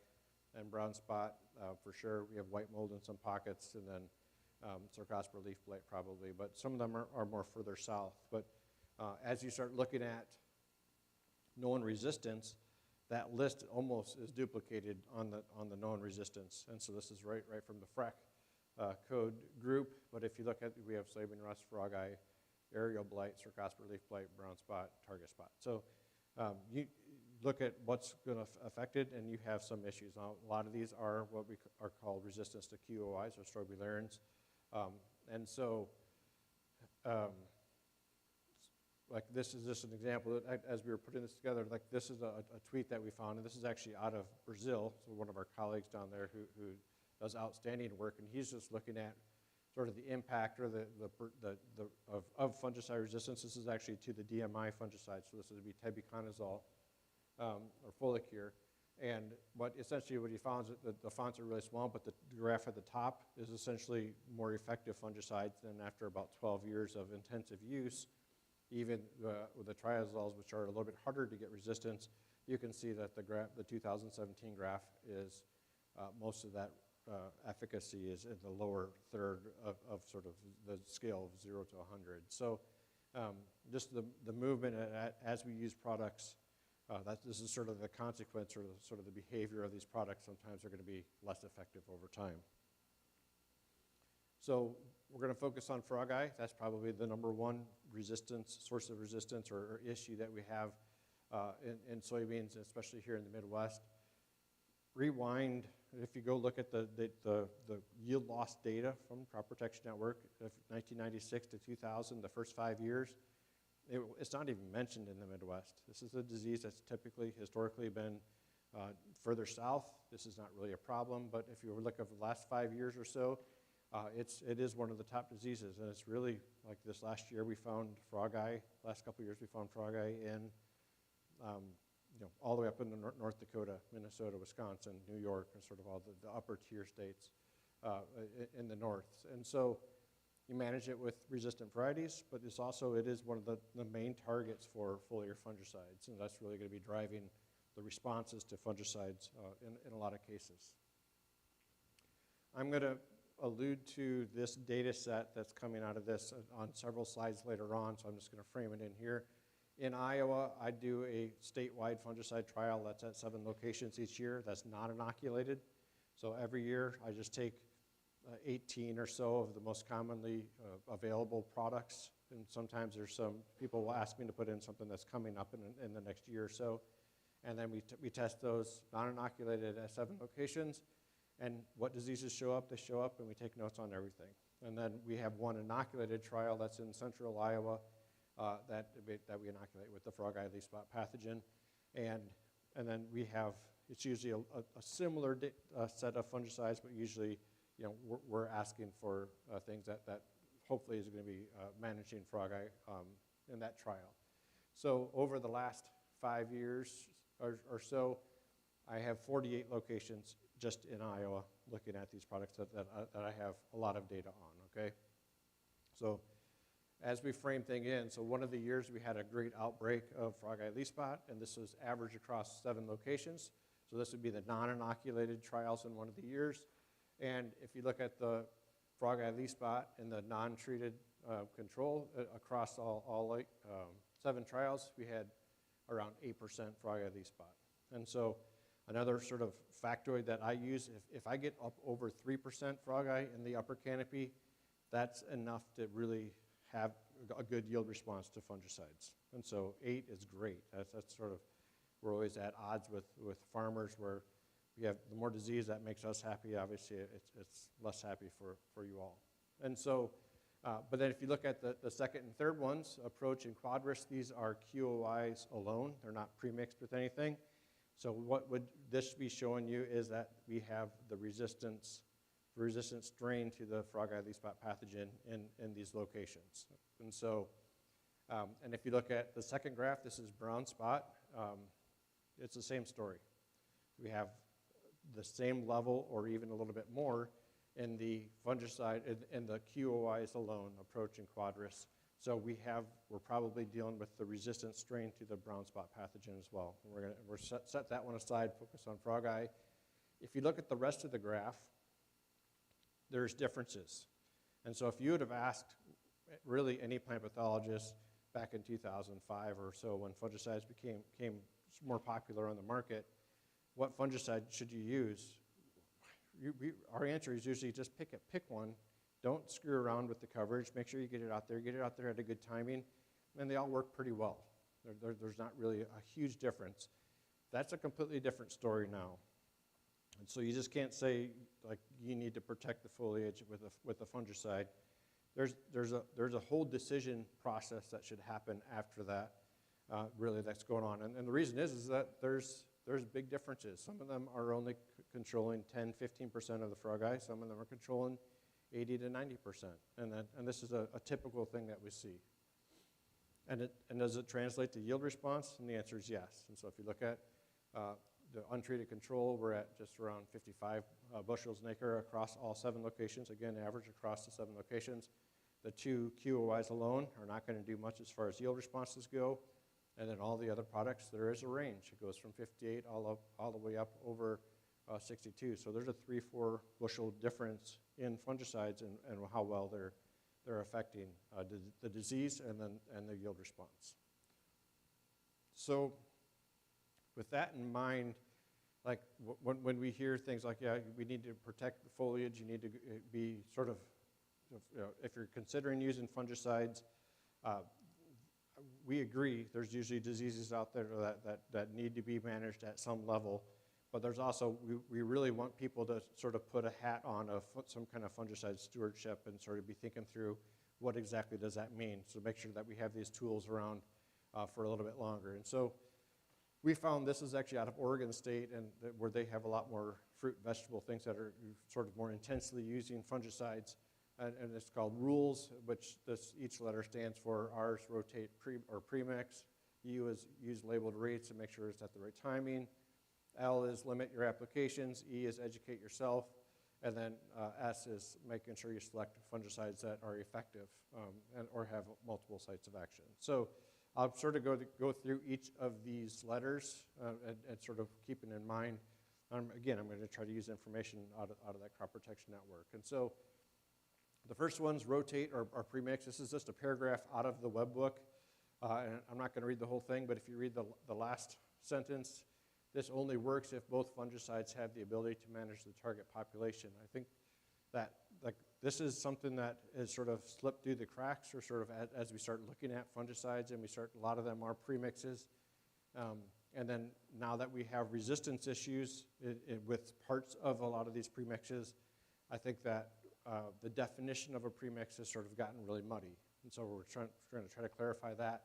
and brown spot for sure. We have white mold in some pockets, and then Sarcospora leaf blight probably. But some of them are more further south. But as you start looking at known resistance, that list almost is duplicated on the known resistance. And so this is right from the FRAC code group. But if you look at, we have soybean rust, frog eye, aerial blight, Sarcospora leaf blight, brown spot, target spot. So you look at what's going to affect it, and you have some issues. Now, a lot of these are what we are called resistance to QOIs, or strobilurins. And so like this is just an example. As we were putting this together, like this is a tweet that we found, and this is actually out of Brazil. So one of our colleagues down there who does outstanding work, and he's just looking at sort of the impact or of fungicide resistance. This is actually to the DMI fungicide, so this would be tebuconazole or Folicure. And essentially what he found is that the fonts are really small, but the graph at the top is essentially more effective fungicides than after about 12 years of intensive use. Even with the triazoles, which are a little bit harder to get resistance, you can see that the 2017 graph is most of that efficacy is in the lower third of sort of the scale of 0 to 100. So just the movement as we use products, this is sort of the consequence or sort of the behavior of these products. Sometimes they're going to be less effective over time. So we're going to focus on frog eye. That's probably the number one source of resistance or issue that we have in soybeans, especially here in the Midwest. Rewind, if you go look at the yield loss data from Crop Protection Network, 1996 to 2000, the first 5 years, it's not even mentioned in the Midwest. This is a disease that's historically been further south. This is not really a problem, but if you look at the last 5 years or so, it is one of the top diseases, and it's really, like this last year we found frog eye. Last couple of years we found frog eye in, all the way up in North Dakota, Minnesota, Wisconsin, New York, and sort of all the upper tier states in the north. And so you manage it with resistant varieties, but it is one of the main targets for foliar fungicides, and that's really going to be driving the responses to fungicides in a lot of cases. I'm going to allude to this data set that's coming out of this on several slides later on, so I'm just going to frame it in here. In Iowa, I do a statewide fungicide trial that's at 7 locations each year. That's not inoculated. So every year, I just take 18 or so of the most commonly available products, and sometimes there's some people will ask me to put in something that's coming up in the next year or so, and then we test those non-inoculated at 7 locations. And what diseases show up, they show up, and we take notes on everything. And then we have one inoculated trial that's in central Iowa that we inoculate with the frog eye leaf spot pathogen. And then we have, it's usually a similar set of fungicides, but usually we're asking for things that hopefully is going to be managing frog eye in that trial. So over the last 5 years or so, I have 48 locations just in Iowa looking at these products that I have a lot of data on, okay? So as we frame things in, so one of the years we had a great outbreak of frog eye leaf spot, and this was average across 7 locations. So this would be the non-inoculated trials in one of the years. And if you look at the frog eye leaf spot and the non-treated control across all 7 trials, we had around 8% frog eye leaf spot. And so another sort of factoid that I use, if I get up over 3% frog eye in the upper canopy, that's enough to really have a good yield response to fungicides. And so 8 is great. That's sort of, we're always at odds with farmers where we have the more disease that makes us happy, obviously it's less happy for you all. And so, but then if you look at the second and third ones, approach and quad risk, these are QOIs alone. They're not premixed with anything. So what would this be showing you is that we have the resistant strain to the frog eye leaf spot pathogen in these locations. And so, and if you look at the second graph, this is brown spot. It's the same story. We have the same level or even a little bit more in the fungicide, in the QOIs alone, approach and quadris. So we're probably dealing with the resistant strain to the brown spot pathogen as well. We're set that one aside, focus on frog eye. If you look at the rest of the graph, there's differences. And so if you would have asked really any plant pathologist back in 2005 or so when fungicides became more popular on the market, what fungicide should you use? Our answer is usually just pick one. Don't screw around with the coverage. Make sure you get it out there at a good timing, and they all work pretty well. There's not really a huge difference. That's a completely different story now. And so you just can't say, like, you need to protect the foliage with a fungicide. There's a whole decision process that should happen after that, really, that's going on. And the reason is that there's big differences. Some of them are only controlling 10, 15% of the frog eye. Some of them are controlling 80 to 90%. And this is a typical thing that we see. And does it translate to yield response? And the answer is yes. And so if you look at the untreated control, we're at just around 55 bushels an acre across all 7 locations. Again, average across the 7 locations. The 2 QOIs alone are not going to do much as far as yield responses go. And then all the other products, there is a range. It goes from 58 all the way up over 62. So there's a 3-4 bushel difference in fungicides and how well they're affecting the disease and the yield response. So with that in mind, like when we hear things like, yeah, we need to protect the foliage, you need to be sort of, if you're considering using fungicides, we agree there's usually diseases out there that need to be managed at some level, but there's also, we really want people to sort of put a hat on of some kind of fungicide stewardship and sort of be thinking through what exactly does that mean. So make sure that we have these tools around for a little bit longer. And so we found this is actually out of Oregon State, and where they have a lot more fruit and vegetable things that are sort of more intensely using fungicides. And it's called rules, which each letter stands for. R's rotate premix. U is use labeled rates and make sure it's at the right timing. L is limit your applications. E is educate yourself. And then S is making sure you select fungicides that are effective or have multiple sites of action. So I'll sort of go through each of these letters and sort of keeping in mind. Again, I'm going to try to use information out of that crop protection network. And so the first one's rotate or premix. This is just a paragraph out of the web book. And I'm not going to read the whole thing, but if you read the last sentence, this only works if both fungicides have the ability to manage the target population. I think that this is something that has sort of slipped through the cracks, or sort of as we start looking at fungicides, and a lot of them are premixes. And then now that we have resistance issues with parts of a lot of these premixes, I think that the definition of a premix has sort of gotten really muddy. And so we're trying to try to clarify that.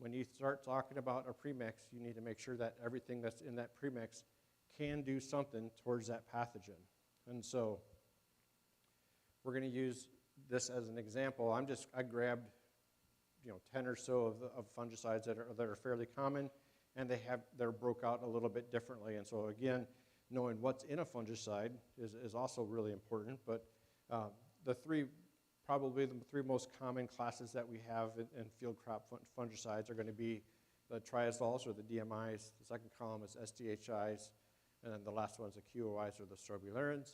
When you start talking about a premix, you need to make sure that everything that's in that premix can do something towards that pathogen. And so we're going to use this as an example. I grabbed 10 or so of fungicides that are fairly common, and they're broke out a little bit differently. And so again, knowing what's in a fungicide is also really important. But probably the three most common classes that we have in field crop fungicides are going to be the triazoles or the DMIs. The second column is SDHIs, and then the last one is the QOIs or the strobilurins.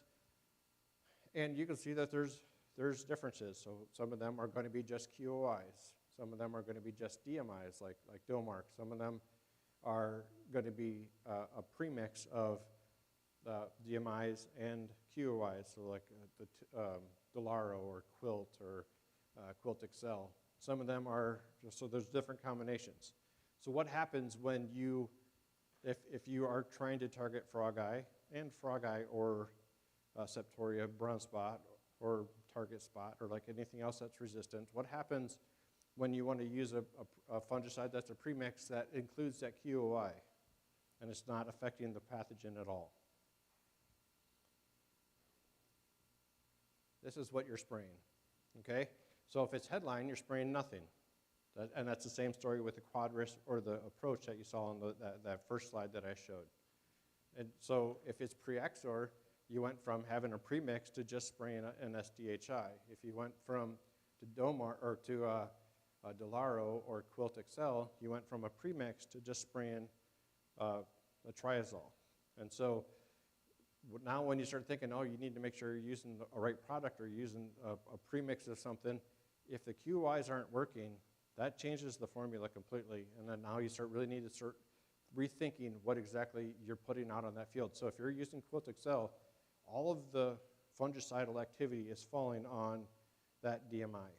And you can see that there's differences. So some of them are going to be just QOIs. Some of them are going to be just DMIs, like Dilmark. Some of them are going to be a premix of DMIs and QOIs, so like Delaro or Quilt or Quilt Excel. Some of them are, so there's different combinations. So what happens when if you are trying to target frog eye or septoria, brown spot, or target spot, or like anything else that's resistant, what happens when you want to use a fungicide that's a premix that includes that QOI? and it's not affecting the pathogen at all. This is what you're spraying, okay? So if it's headline, you're spraying nothing. And that's the same story with the quad risk or the approach that you saw on that first slide that I showed. And so if it's pre-Exor, you went from having a premix to just spraying an SDHI. If you went from to Domar or to Delaro or Quilt Excel, you went from a premix to just spraying a triazole. And so now when you start thinking, oh, you need to make sure you're using a right product or using a premix of something, if the QYs aren't working, that changes the formula completely. And then now you really need to start rethinking what exactly you're putting out on that field. So if you're using Quilt Excel, all of the fungicidal activity is falling on that DMI.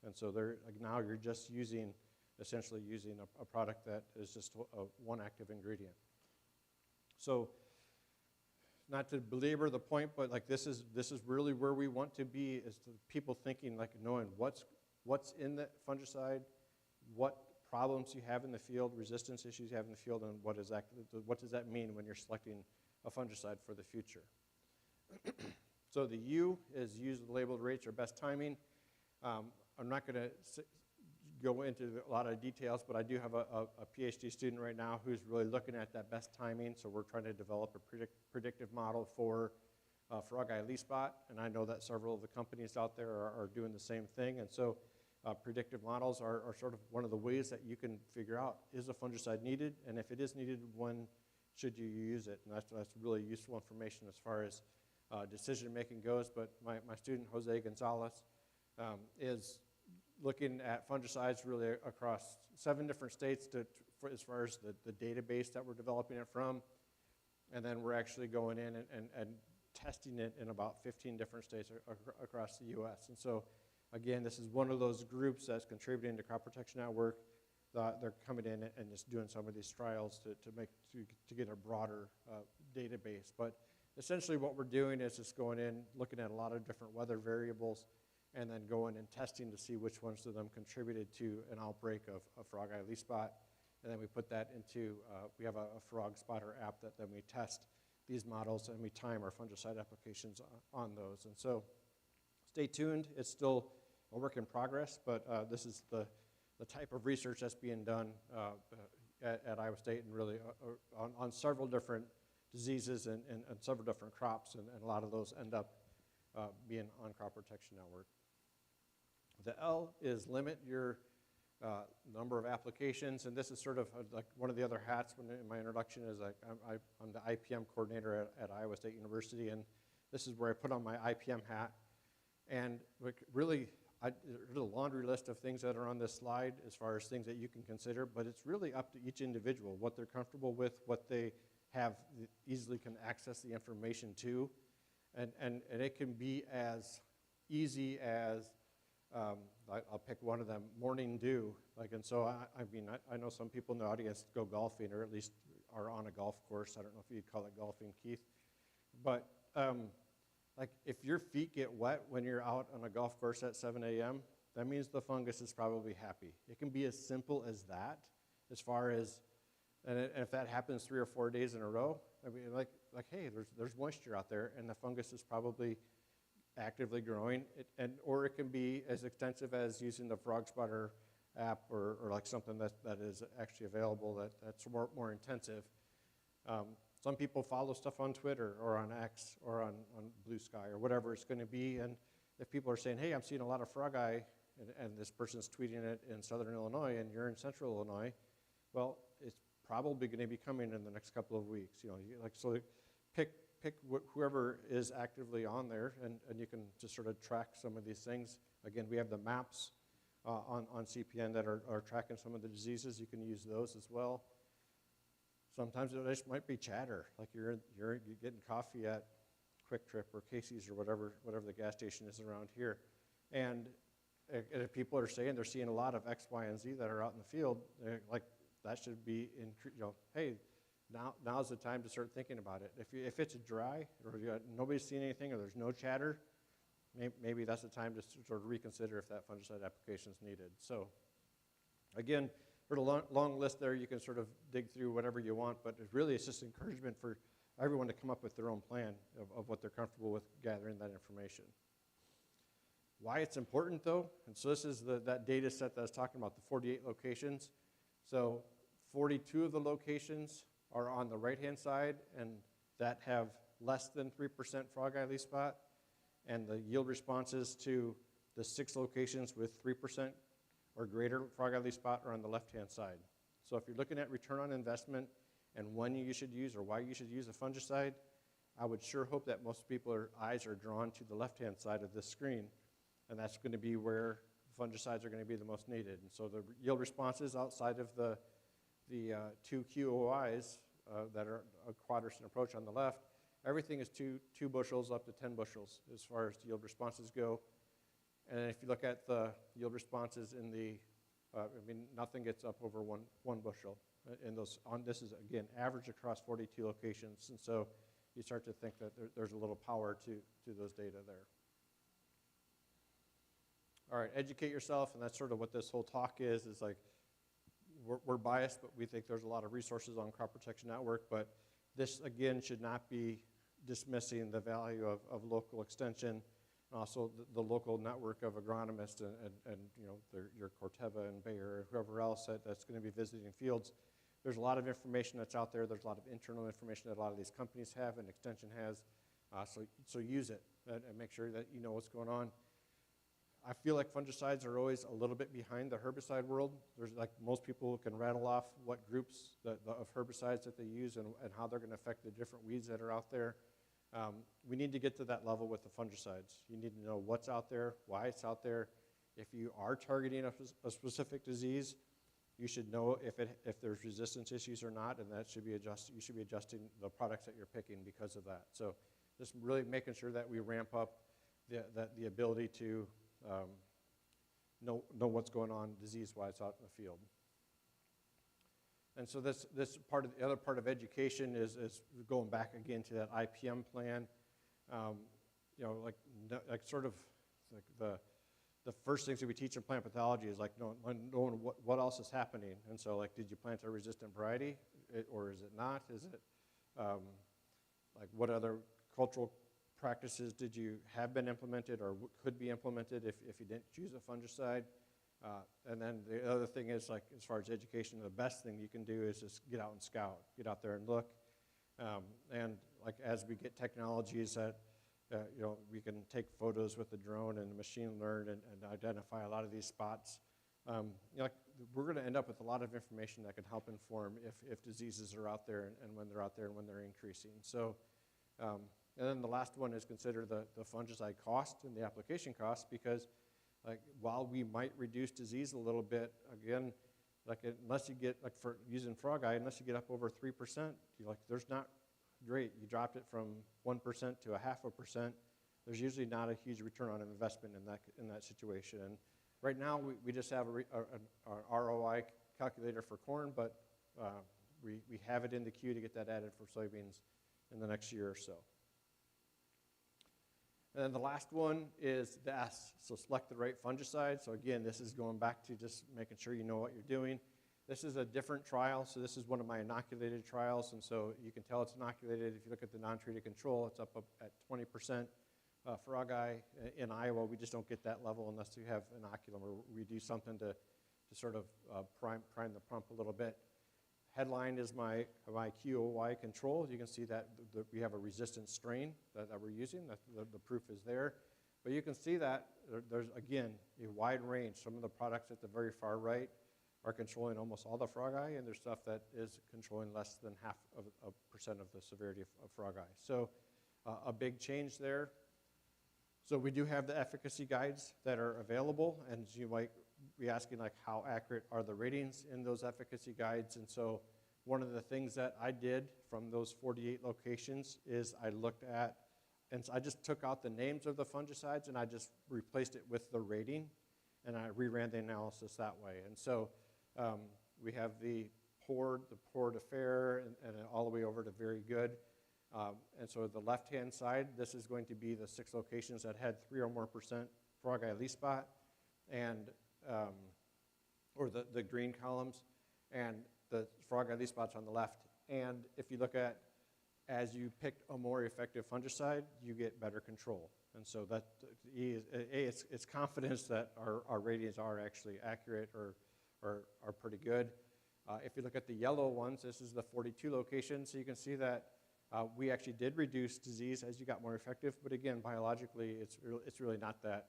And so now you're just essentially using a product that is just one active ingredient. So not to belabor the point, but like this is really where we want to be, is to people thinking, like knowing what's in the fungicide, what problems you have in the field, resistance issues you have in the field, and what does that mean when you're selecting a fungicide for the future. So the U is use the labeled rates or best timing. I'm not going to go into a lot of details, but I do have a PhD student right now who's really looking at that best timing. So we're trying to develop a predictive model for frog eye leaf spot, and I know that several of the companies out there are doing the same thing. And so predictive models are sort of one of the ways that you can figure out, is a fungicide needed? And if it is needed, when should you use it? And that's really useful information as far as decision making goes. But my student, Jose Gonzalez, is looking at fungicides really across 7 different states as far as the database that we're developing it from. And then we're actually going in and testing it in about 15 different states across the U.S. And so, again, this is one of those groups that's contributing to Crop Protection Network. They're coming in and just doing some of these trials to get a broader database. But essentially what we're doing is just going in, looking at a lot of different weather variables, and then going and testing to see which ones of them contributed to an outbreak of frog eye leaf spot. And then we put that into, we have a frog spotter app that then we test these models and we time our fungicide applications on those. And so stay tuned. It's still a work in progress, but this is the type of research that's being done at Iowa State, and really on several different diseases and several different crops, and a lot of those end up being on Crop Protection Network. The L is limit your number of applications, and this is sort of like one of the other hats in my introduction is like I'm the IPM coordinator at Iowa State University, and this is where I put on my IPM hat. And really, there's a laundry list of things that are on this slide as far as things that you can consider, but it's really up to each individual, what they're comfortable with, what they have easily can access the information to. And it can be as easy as, I'll pick one of them, morning dew. And so, I know some people in the audience go golfing, or at least are on a golf course. I don't know if you'd call it golfing, Keith. But like if your feet get wet when you're out on a golf course at 7 a.m., that means the fungus is probably happy. It can be as simple as that, as far as, and if that happens 3 or 4 days in a row, I mean, like hey, there's moisture out there, and the fungus is probably actively growing. Or it can be as extensive as using the frog spotter app, or like something that is actually available that's more intensive. Some people follow stuff on Twitter or on X or on Blue Sky or whatever it's going to be, and if people are saying, hey, I'm seeing a lot of frog eye, and this person's tweeting it in southern Illinois and you're in central Illinois, well, it's probably going to be coming in the next couple of weeks. So pick whoever is actively on there, and you can just sort of track some of these things. Again, we have the maps on CPN that are tracking some of the diseases. You can use those as well. Sometimes it just might be chatter, like you're getting coffee at Quick Trip or Casey's or whatever the gas station is around here, and if people are saying they're seeing a lot of X, Y, and Z that are out in the field, like that should be hey, now's the time to start thinking about it. If it's dry, or nobody's seeing anything, or there's no chatter, maybe that's the time to sort of reconsider if that fungicide application is needed. So again, heard a long list there. You can sort of dig through whatever you want, but it's just encouragement for everyone to come up with their own plan of what they're comfortable with gathering that information. Why it's important, though, and so this is that data set that I was talking about, the 48 locations. So 42 of the locations are on the right-hand side, and that have less than 3% frog eye leaf spot, and the yield responses to the 6 locations with 3% or greater frog eye leaf spot are on the left-hand side. So if you're looking at return on investment and when you should use or why you should use a fungicide, I would sure hope that most people's eyes are drawn to the left-hand side of this screen, and that's going to be where fungicides are going to be the most needed. And so the yield responses outside of the 2 QOIs that are a quadrant approach on the left, everything is 2 bushels up to 10 bushels as far as yield responses go. And if you look at the yield responses in the, nothing gets up over one bushel. In those, this is, again, average across 42 locations. And so you start to think that there's a little power to those data there. All right, educate yourself, and that's sort of what this whole talk is like, we're biased, but we think there's a lot of resources on Crop Protection Network, but this, again, should not be dismissing the value of local extension, and also the local network of agronomists and your Corteva and Bayer and whoever else that's going to be visiting fields. There's a lot of information that's out there. There's a lot of internal information that a lot of these companies have and Extension has, so use it and make sure that you know what's going on. I feel like fungicides are always a little bit behind the herbicide world. There's like most people can rattle off what groups of herbicides that they use and how they're going to affect the different weeds that are out there. We need to get to that level with the fungicides. You need to know what's out there, why it's out there. If you are targeting a specific disease, you should know if there's resistance issues or not, and that should be adjusted. You should be adjusting the products that you're picking because of that. So just really making sure that we ramp up the ability to know what's going on disease-wise out in the field. And so this part of the other part of education is going back again to that IPM plan. The first things that we teach in plant pathology is like knowing what else is happening. And so like, did you plant a resistant variety, or is it not? Is it like what other cultural practices did you have been implemented or could be implemented if you didn't choose a fungicide? And then the other thing is, like, as far as education, the best thing you can do is just get out and scout, get out there and look. And like as we get technologies that we can take photos with the drone and the machine learn and identify a lot of these spots. Like we're going to end up with a lot of information that can help inform if diseases are out there and when they're out there and when they're increasing. So. And then the last one is consider the fungicide cost and the application cost, because like while we might reduce disease a little bit, again, like unless you get, like for using frog eye, unless you get up over 3%, there's not great. You dropped it from 1% to 0.5%. There's usually not a huge return on investment in that situation. And right now we just have a ROI calculator for corn, but we have it in the queue to get that added for soybeans in the next year or so. And then the last one is the S, so select the right fungicide. So again, this is going back to just making sure you know what you're doing. This is a different trial, so this is one of my inoculated trials, and so you can tell it's inoculated. If you look at the non-treated control, it's up at 20% frog eye. In Iowa, we just don't get that level unless you have inoculum, or we do something to sort of prime the pump a little bit. Headline is my QOY control. You can see that we have a resistant strain that we're using. The proof is there. But you can see that there's, again, a wide range. Some of the products at the very far right are controlling almost all the frog eye, and there's stuff that is controlling less than 0.5% of the severity of frog eye. So a big change there. So we do have the efficacy guides that are available, and you might be asking, like, how accurate are the ratings in those efficacy guides? And so one of the things that I did from those 48 locations is I looked at, and so I just took out the names of the fungicides and I just replaced it with the rating, and I reran the analysis that way. And so we have the poor to fair, and all the way over to very good. And so the left-hand side, this is going to be the 6 locations that had 3 or more % frog eye leaf spot, and or the green columns. and the frog eye leaf spots on the left. And if you look at, as you pick a more effective fungicide, you get better control. And so that it's confidence that our ratings are actually accurate or are pretty good. If you look at the yellow ones, this is the 42 locations, so you can see that we actually did reduce disease as you got more effective, but again, biologically, it's really not that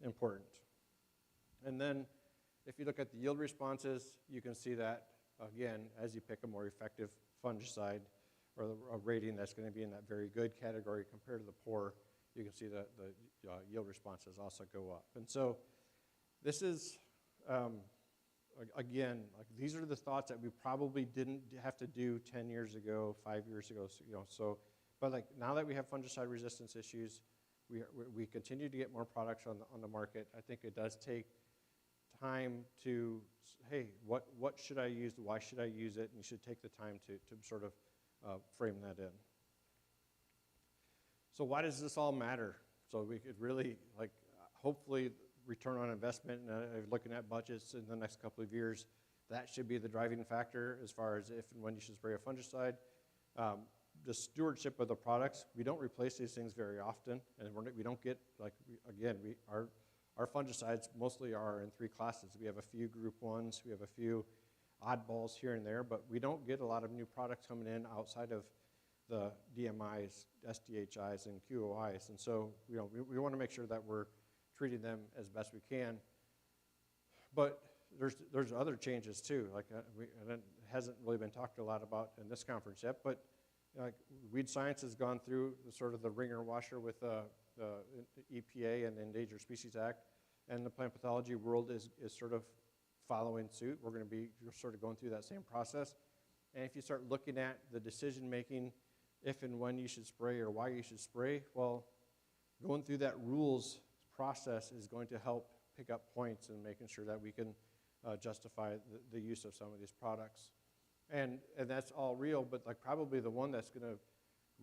important. And then if you look at the yield responses, you can see that, again, as you pick a more effective fungicide or a rating that's going to be in that very good category compared to the poor, you can see that the yield responses also go up. And so this is, again, like these are the thoughts that we probably didn't have to do 10 years ago, 5 years ago, so, but like now that we have fungicide resistance issues, we continue to get more products on the market. I think it does take time to, hey, what should I use, why should I use it, and you should take the time to sort of frame that in. So why does this all matter? So we could really, like, hopefully return on investment, and looking at budgets in the next couple of years, that should be the driving factor as far as if and when you should spray a fungicide. The stewardship of the products, we don't replace these things very often, and we don't get, like, our fungicides mostly are in 3 classes. We have a few group 1s, we have a few oddballs here and there, but we don't get a lot of new products coming in outside of the DMIs, SDHIs, and QOIs, and so we want to make sure that we're treating them as best we can. But there's other changes too, like and it hasn't really been talked a lot about in this conference yet, but weed science has gone through sort of the ringer washer with the EPA and the Endangered Species Act, and the plant pathology world is sort of following suit. We're going to be sort of going through that same process. And if you start looking at the decision making, if and when you should spray or why you should spray, well, going through that rules process is going to help pick up points and making sure that we can justify the use of some of these products. And that's all real, but like probably the one that's going to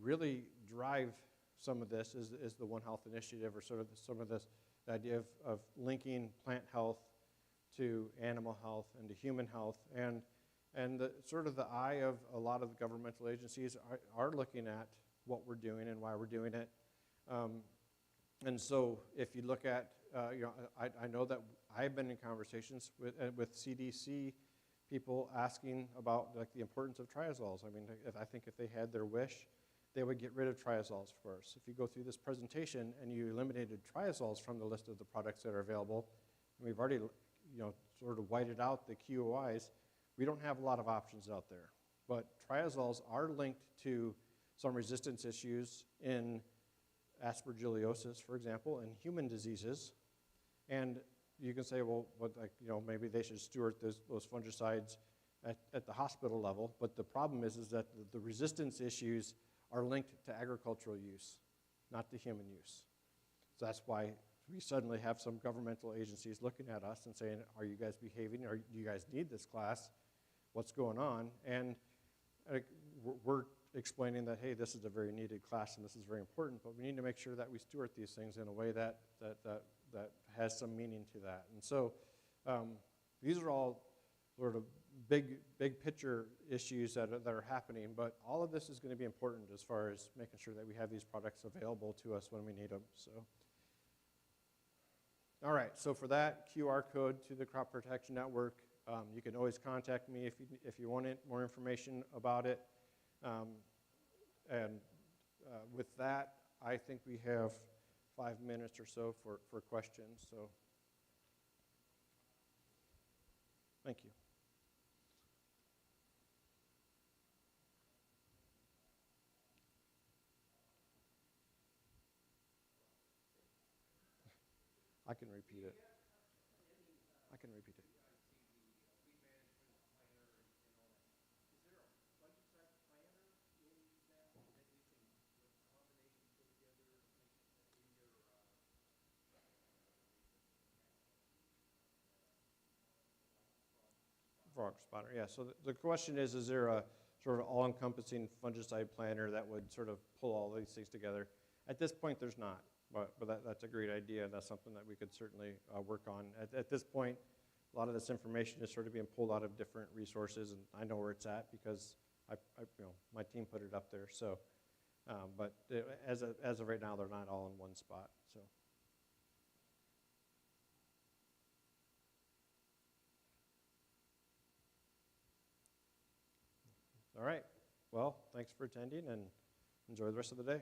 really drive some of this is the One Health Initiative, or sort of some of this idea of linking plant health to animal health and to human health. And the sort of the eye of a lot of the governmental agencies are looking at what we're doing and why we're doing it. And so if you look at, I know that I've been in conversations with CDC people asking about like the importance of triazoles. I mean, I think if they had their wish, they would get rid of triazoles first. If you go through this presentation and you eliminated triazoles from the list of the products that are available, and we've already sort of whited out the QOIs, we don't have a lot of options out there. But triazoles are linked to some resistance issues in aspergillosis, for example, and human diseases. And you can say, well, maybe they should steward those fungicides at the hospital level. But the problem is that the resistance issues are linked to agricultural use, not to human use. So that's why we suddenly have some governmental agencies looking at us and saying, are you guys behaving? Or do you guys need this class? What's going on? And we're explaining that, hey, this is a very needed class and this is very important, but we need to make sure that we steward these things in a way that has some meaning to that. And so these are all sort of big picture issues that are happening, but all of this is going to be important as far as making sure that we have these products available to us when we need them. So, all right, so for that QR code to the Crop Protection Network, you can always contact me if you want more information about it. And with that, I think we have 5 minutes or so for questions. So, thank you. I can repeat it. I can repeat it. Frog spotter, yeah. So the question is there a sort of all-encompassing fungicide planner that would sort of pull all these things together? At this point, there's not, but that's a great idea, and that's something that we could certainly work on. At this point, a lot of this information is sort of being pulled out of different resources, and I know where it's at because my team put it up there. So, but as of right now, they're not all in one spot. So. All right. Well, thanks for attending, and enjoy the rest of the day.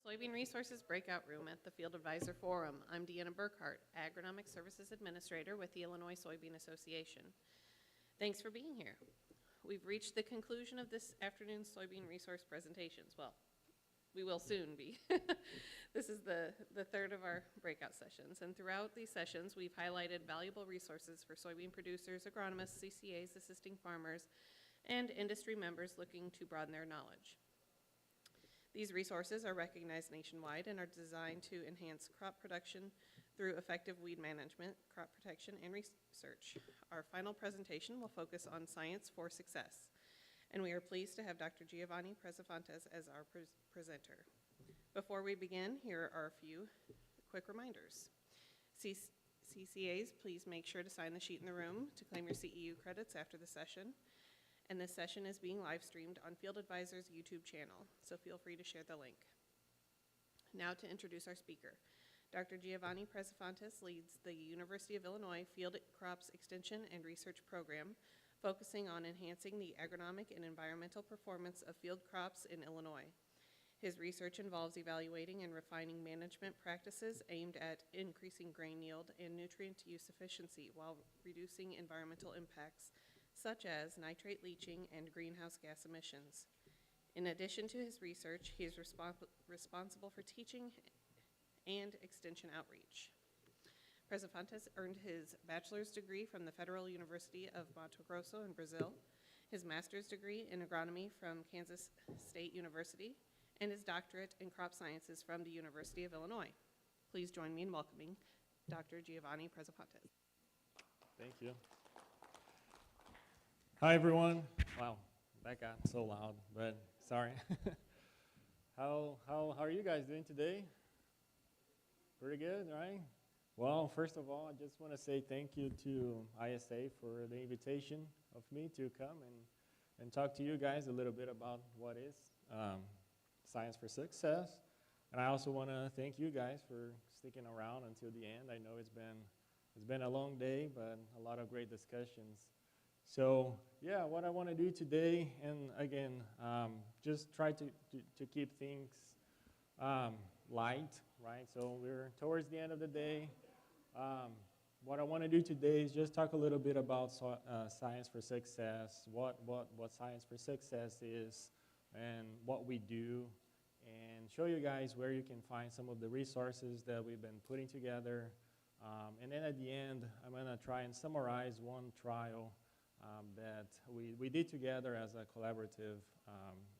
Soybean Resources Breakout Room at the Field Advisor Forum. I'm Deanna Burkhart, Agronomic Services Administrator with the Illinois Soybean Association. Thanks for being here. We've reached the conclusion of this afternoon's soybean resource presentations. Well, we will soon be. This is the third of our breakout sessions, and throughout these sessions, we've highlighted valuable resources for soybean producers, agronomists, CCAs, assisting farmers, and industry members looking to broaden their knowledge. These resources are recognized nationwide and are designed to enhance crop production through effective weed management, crop protection, and research. Our final presentation will focus on science for success, and we are pleased to have Dr. Giovani Preza as our presenter. Before we begin, here are a few quick reminders. CCAs, please make sure to sign the sheet in the room to claim your CEU credits after the session. And this session is being live streamed on Field Advisor's YouTube channel, so feel free to share the link. Now to introduce our speaker. Dr. Giovani Preza leads the University of Illinois Field Crops Extension and Research Program, focusing on enhancing the agronomic and environmental performance of field crops in Illinois. His research involves evaluating and refining management practices aimed at increasing grain yield and nutrient use efficiency while reducing environmental impacts such as nitrate leaching and greenhouse gas emissions. In addition to his research, he is responsible for teaching and extension outreach. Preza earned his bachelor's degree from the Federal University of Mato Grosso in Brazil, his master's degree in agronomy from Kansas State University, and his doctorate in crop sciences from the University of Illinois. Please join me in welcoming Dr. Giovani Preza. Thank you. Hi, everyone. Wow, that got so loud, but sorry. How are you guys doing today? Pretty good, right? Well, first of all, I just want to say thank you to ISA for the invitation of me to come and talk to you guys a little bit about what is Science for Success. And I also want to thank you guys for sticking around until the end. I know it's been a long day, but a lot of great discussions. So yeah, what I want to do today, and again, just try to keep things light, right? So we're towards the end of the day. What I want to do today is just talk a little bit about Science for Success, what Science for Success is, and what we do, and show you guys where you can find some of the resources that we've been putting together. And then at the end, I'm going to try and summarize one trial that we did together as a collaborative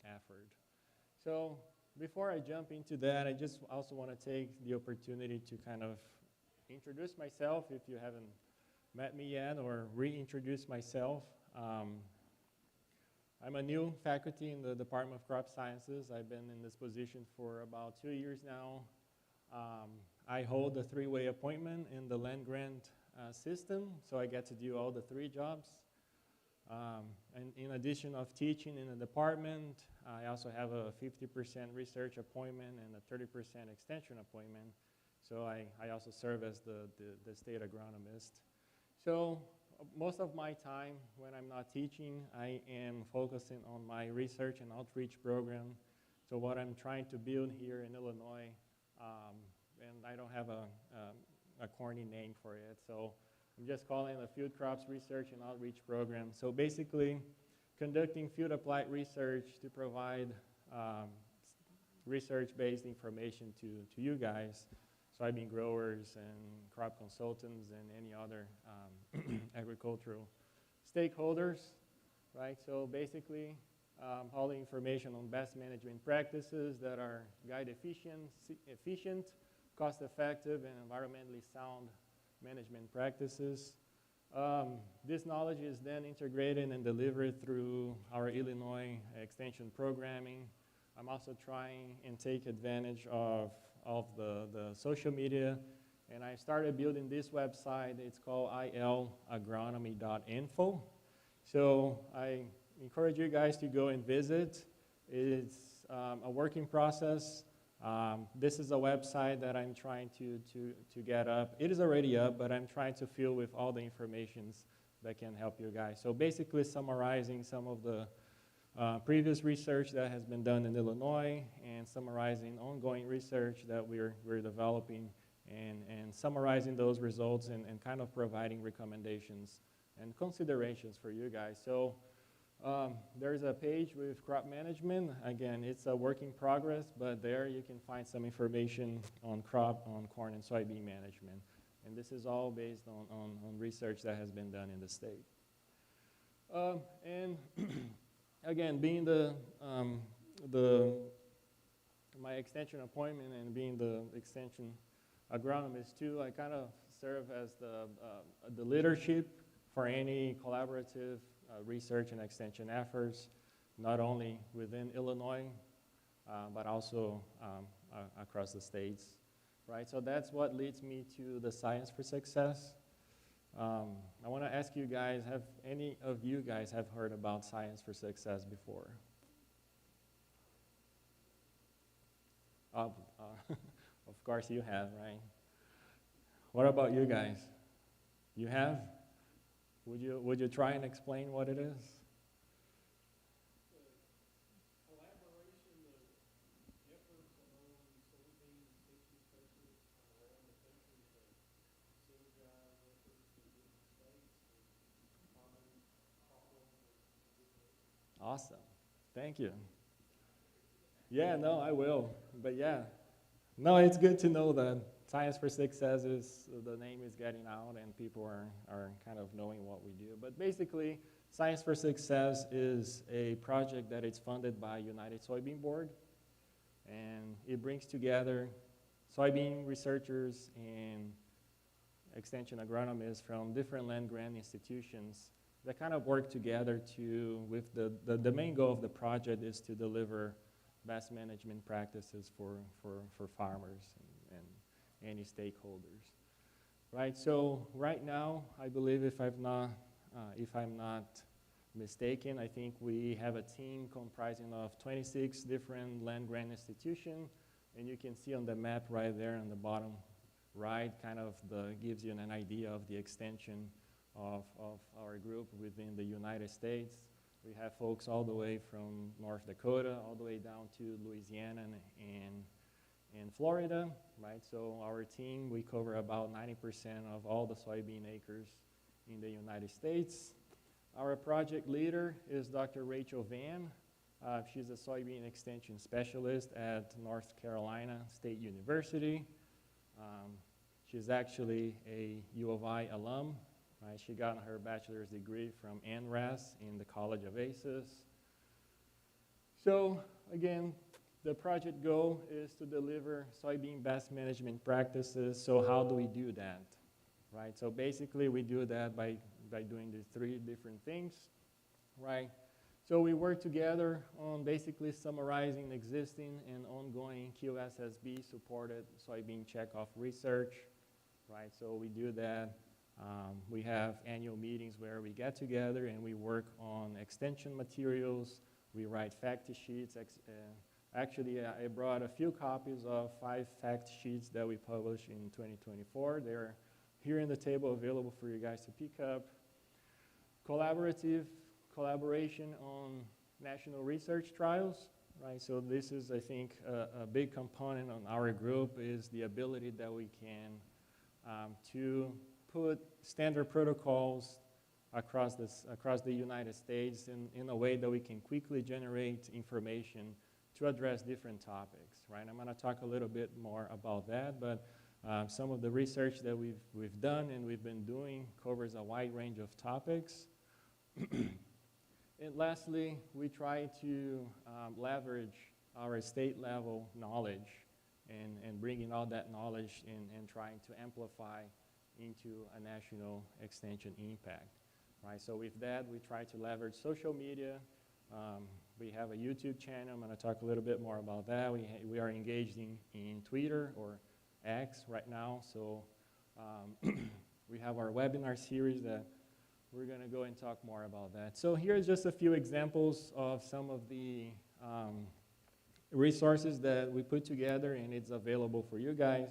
effort. So before I jump into that, I just also want to take the opportunity to kind of introduce myself if you haven't met me yet, or reintroduce myself. I'm a new faculty in the Department of Crop Sciences. I've been in this position for about 2 years now. I hold a 3-way appointment in the land grant system, so I get to do all the 3 jobs. And in addition of teaching in the department, I also have a 50% research appointment and a 30% extension appointment. So I also serve as the state agronomist. So most of my time when I'm not teaching, I am focusing on my research and outreach program. So what I'm trying to build here in Illinois, and I don't have a corny name for it, so I'm just calling it a Field Crops Research and Outreach Program. So basically, conducting field-applied research to provide research-based information to you guys, soybean growers and crop consultants and any other agricultural stakeholders, right? So basically, all the information on best management practices that are guide efficient, cost-effective, and environmentally sound management practices. This knowledge is then integrated and delivered through our Illinois extension programming. I'm also trying and take advantage of the social media, and I started building this website. It's called ilagronomy.info. So I encourage you guys to go and visit. It's a working process. This is a website that I'm trying to get up. It is already up, but I'm trying to fill with all the information that can help you guys. So basically summarizing some of the previous research that has been done in Illinois and summarizing ongoing research that we're developing and summarizing those results and kind of providing recommendations and considerations for you guys. So there's a page with crop management. Again, it's a work in progress, but there you can find some information on corn and soybean management. And this is all based on research that has been done in the state. And again, being my extension appointment and being the extension agronomist too, I kind of serve as the leadership for any collaborative research and extension efforts, not only within Illinois, but also across the states, right? So that's what leads me to the Science for Success. I want to ask you guys, have any of you guys have heard about Science for Success before? Of course you have, right? What about you guys? You have? Would you try and explain what it is? Collaboration of efforts among soybean safety specialists around the country to synergize efforts in different states and common problems and different. Awesome. Thank you. Yeah, no, I will. But yeah, no, it's good to know that Science for Success is, the name is getting out and people are kind of knowing what we do. But basically, Science for Success is a project that is funded by United Soybean Board. And it brings together soybean researchers and extension agronomists from different land-grant institutions that kind of work together with the main goal of the project is to deliver best management practices for farmers and any stakeholders, right? So right now, I believe if I'm not mistaken, I think we have a team comprising of 26 different land-grant institutions, and you can see on the map right there on the bottom right, kind of gives you an idea of the extension of our group within the United States. We have folks all the way from North Dakota, all the way down to Louisiana and Florida, right? So our team, we cover about 90% of all the soybean acres in the United States. Our project leader is Dr. Rachel Van. She's a soybean extension specialist at North Carolina State University. She's actually a U of I alum. Right? She got her bachelor's degree from NRAS in the College of ACES. So again, the project goal is to deliver soybean best management practices. So how do we do that? Right? So basically we do that by doing these three different things, right? So we work together on basically summarizing existing and ongoing QSSB supported soybean checkoff research, right? So we do that. We have annual meetings where we get together and we work on extension materials. We write fact sheets. Actually, I brought a few copies of 5 fact sheets that we published in 2024. They're here in the table available for you guys to pick up. Collaboration on national research trials, right? So this is, I think, a big component on our group is the ability that we can to put standard protocols across the United States in a way that we can quickly generate information to address different topics, right? I'm going to talk a little bit more about that, but some of the research that we've done and we've been doing covers a wide range of topics. And lastly, we try to leverage our state level knowledge and bringing all that knowledge and trying to amplify into a national extension impact, right? So with that, we try to leverage social media. We have a YouTube channel. I'm going to talk a little bit more about that. We are engaged in Twitter or X right now. So we have our webinar series that we're going to go and talk more about that. So here's just a few examples of some of the resources that we put together, and it's available for you guys.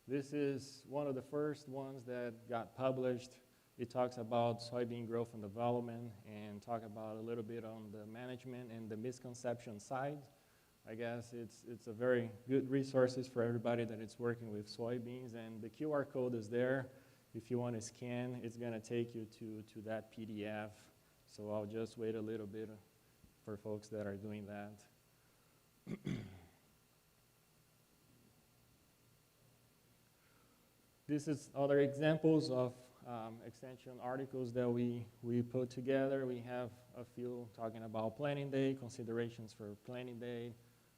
This is one of the first ones that got published It talks about soybean growth and development and talk about a little bit on the management and the misconception side. I guess it's a very good resources for everybody that is working with soybeans, and the QR code is there. If you want to scan, it's going to take you to that PDF. So I'll just wait a little bit for folks that are doing that. This is other examples of extension articles that we put together. We have a few talking about planting day, considerations for planting day.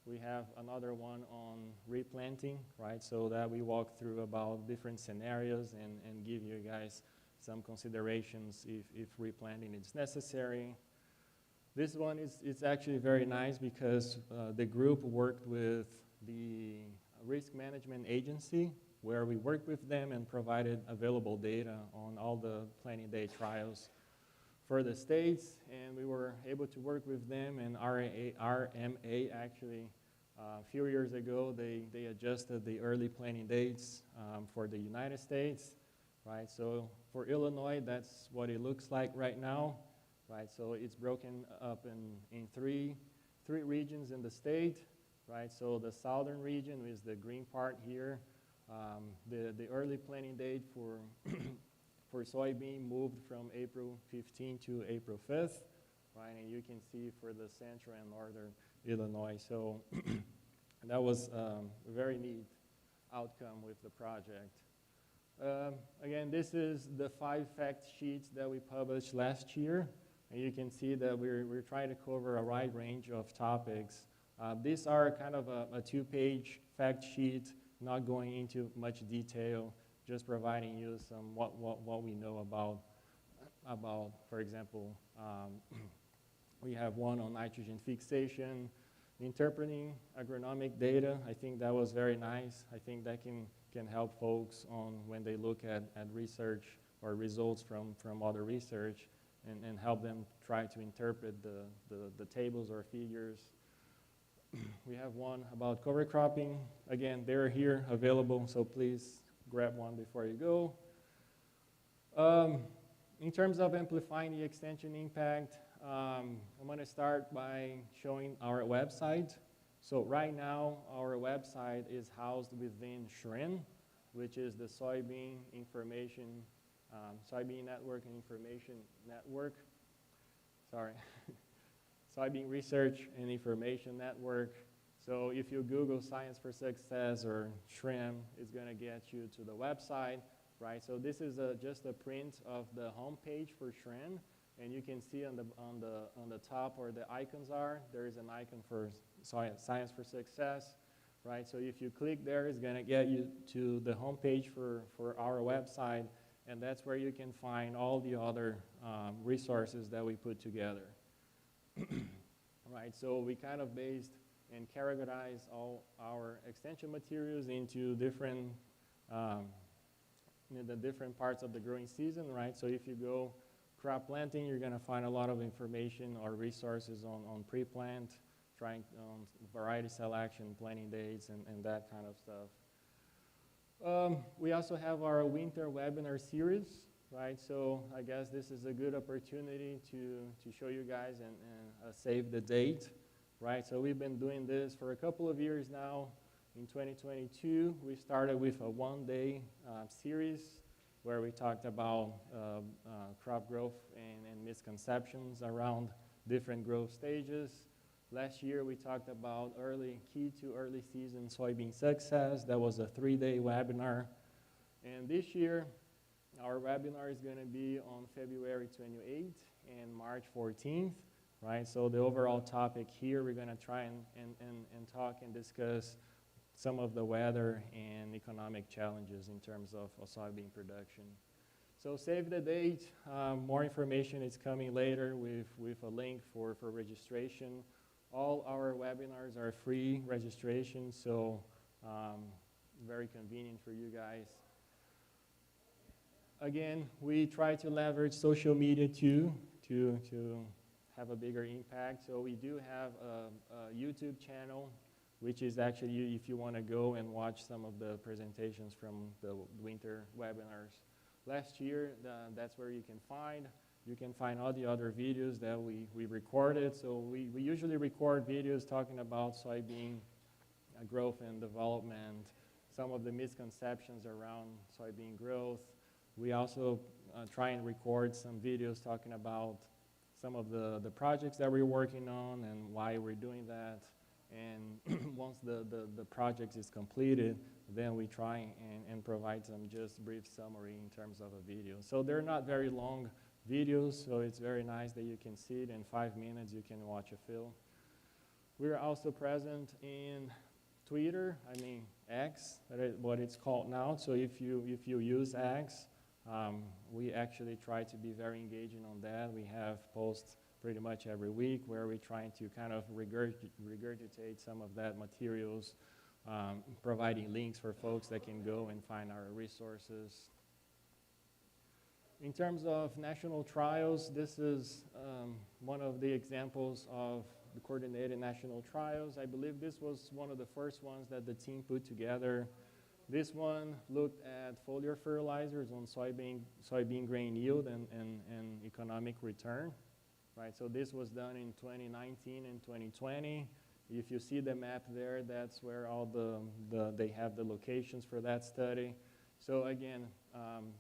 We have another one on replanting, right? So that we walk through about different scenarios and give you guys some considerations if replanting is necessary. This one is actually very nice because the group worked with the risk management agency, where we worked with them and provided available data on all the planting day trials for the states, and we were able to work with them, and RMA actually, a few years ago, they adjusted the early planting dates for the United States, right? So for Illinois, that's what it looks like right now, right? So it's broken up in three regions in the state, right? So the southern region is the green part here. The early planting date for for soybean moved from April 15 to April 5th, right? And you can see for the central and northern Illinois. So that was a very neat outcome with the project. Again, this is the 5 fact sheets that we published last year. And you can see that we're trying to cover a wide range of topics. These are kind of a 2-page fact sheet, not going into much detail, just providing you some what we know about, for example, we have one on nitrogen fixation, interpreting agronomic data. I think that was very nice. I think that can help folks on when they look at research or results from other research and help them try to interpret the tables or figures. We have one about cover cropping. Again, they're here available, so please grab one before you go. In terms of amplifying the extension impact, I'm going to start by showing our website. So right now, our website is housed within SHRIN, which is the Soybean Network and Information Network. Sorry. Soybean Research and Information Network. So if you Google Science for Success or SHRIM, it's going to get you to the website, right? So this is just a print of the homepage for SHRIM, and you can see on the top where the icons are, there is an icon for Science for Success, right? So if you click there, it's going to get you to the homepage for our website, and that's where you can find all the other resources that we put together. Right, so we kind of based and categorized all our extension materials into different, the different parts of the growing season, right? So if you go crop planting, you're going to find a lot of information or resources on pre-plant, trying on variety selection, planting dates, and that kind of stuff. We also have our winter webinar series, right? So I guess this is a good opportunity to show you guys and save the date, right? So we've been doing this for a couple of years now. In 2022, we started with a 1-day series where we talked about crop growth and misconceptions around different growth stages. Last year, we talked about key to early season soybean success. That was a 3-day webinar. And this year, our webinar is going to be on February 28th and March 14th, right? So the overall topic here, we're going to try and talk and discuss some of the weather and economic challenges in terms of soybean production. So save the date. More information is coming later with a link for registration. All our webinars are free registration, so very convenient for you guys. Again, we try to leverage social media too to have a bigger impact. So we do have a YouTube channel, which is actually, if you want to go and watch some of the presentations from the winter webinars. last year. That's where you can find. You can find all the other videos that we recorded. So we usually record videos talking about soybean growth and development, some of the misconceptions around soybean growth. We also try and record some videos talking about some of the projects that we're working on and why we're doing that. And once the project is completed, then we try and provide some just brief summary in terms of a video. So they're not very long videos, so it's very nice that you can see it in 5 minutes. You can watch a film. We're also present in Twitter, X, what it's called now. So if you use X, we actually try to be very engaging on that. We have posts pretty much every week where we're trying to kind of regurgitate some of that materials, providing links for folks that can go and find our resources. In terms of national trials, this is one of the examples of the coordinated national trials. I believe this was one of the first ones that the team put together. This one looked at foliar fertilizers on soybean grain yield and economic return. Right, so this was done in 2019 and 2020. If you see the map there, that's where all they have the locations for that study. So again,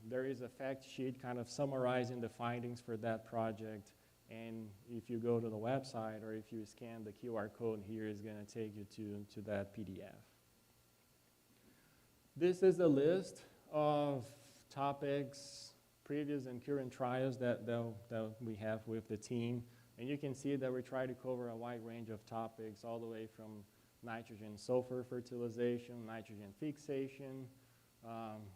there is a fact sheet kind of summarizing the findings for that project. And if you go to the website or if you scan the QR code here, it's going to take you to that PDF. This is a list of topics, previous and current trials that we have with the team. And you can see that we try to cover a wide range of topics, all the way from nitrogen sulfur fertilization, nitrogen fixation.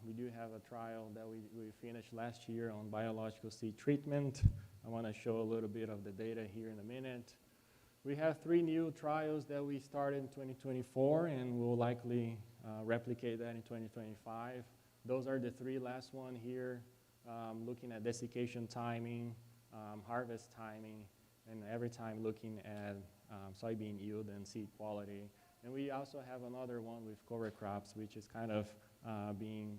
We do have a trial that we finished last year on biological seed treatment. I want to show a little bit of the data here in a minute. We have 3 new trials that we started in 2024, and we'll likely replicate that in 2025. Those are the 3 last one here, looking at desiccation timing, harvest timing, and every time looking at soybean yield and seed quality. And we also have another one with cover crops, which is kind of being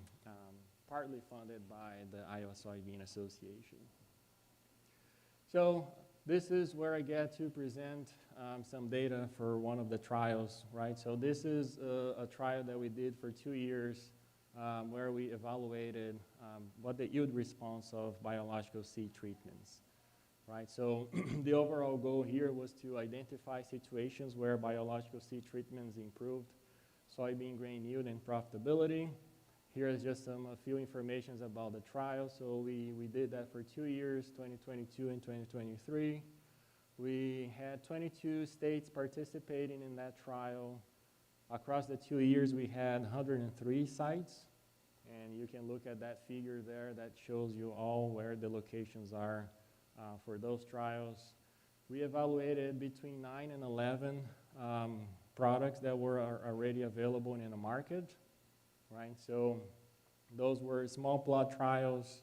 partly funded by the Iowa Soybean Association. So this is where I get to present some data for one of the trials, right? So this is a trial that we did for 2 years where we evaluated what the yield response of biological seed treatments, right? So the overall goal here was to identify situations where biological seed treatments improved soybean grain yield and profitability. Here is just a few informations about the trial. So we did that for 2 years, 2022 and 2023. We had 22 states participating in that trial. Across the 2 years, we had 103 sites. And you can look at that figure there. That shows you all where the locations are for those trials. We evaluated between 9 and 11 products that were already available in the market, right? So those were small plot trials,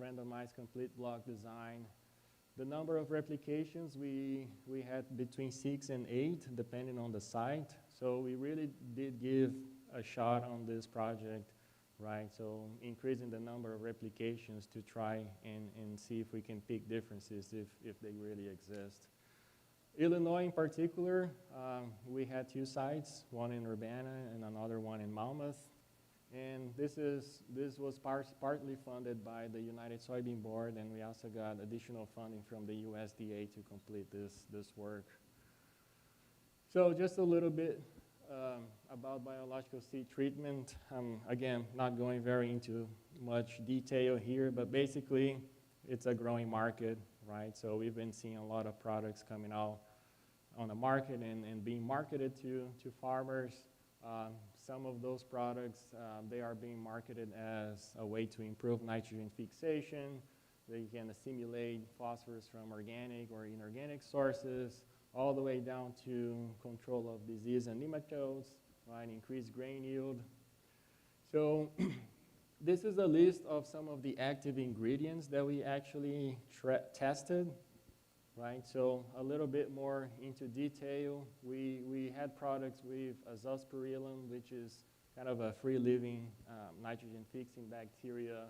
randomized complete block design. The number of replications, we had between 6 and 8, depending on the site. So we really did give a shot on this project, right? So increasing the number of replications to try and see if we can pick differences if they really exist. Illinois in particular, we had 2 sites, one in Urbana and another one in Monmouth. And this was partly funded by the United Soybean Board, and we also got additional funding from the USDA to complete this work. So just a little bit about biological seed treatment. Again, not going very into much detail here, but basically it's a growing market, right? So we've been seeing a lot of products coming out on the market and being marketed to farmers. Some of those products, they are being marketed as a way to improve nitrogen fixation. They can assimilate phosphorus from organic or inorganic sources, all the way down to control of disease and nematodes, right, increase grain yield. So this is a list of some of the active ingredients that we actually tested, right? So a little bit more into detail. We had products with azospirillum, which is kind of a free-living nitrogen-fixing bacteria.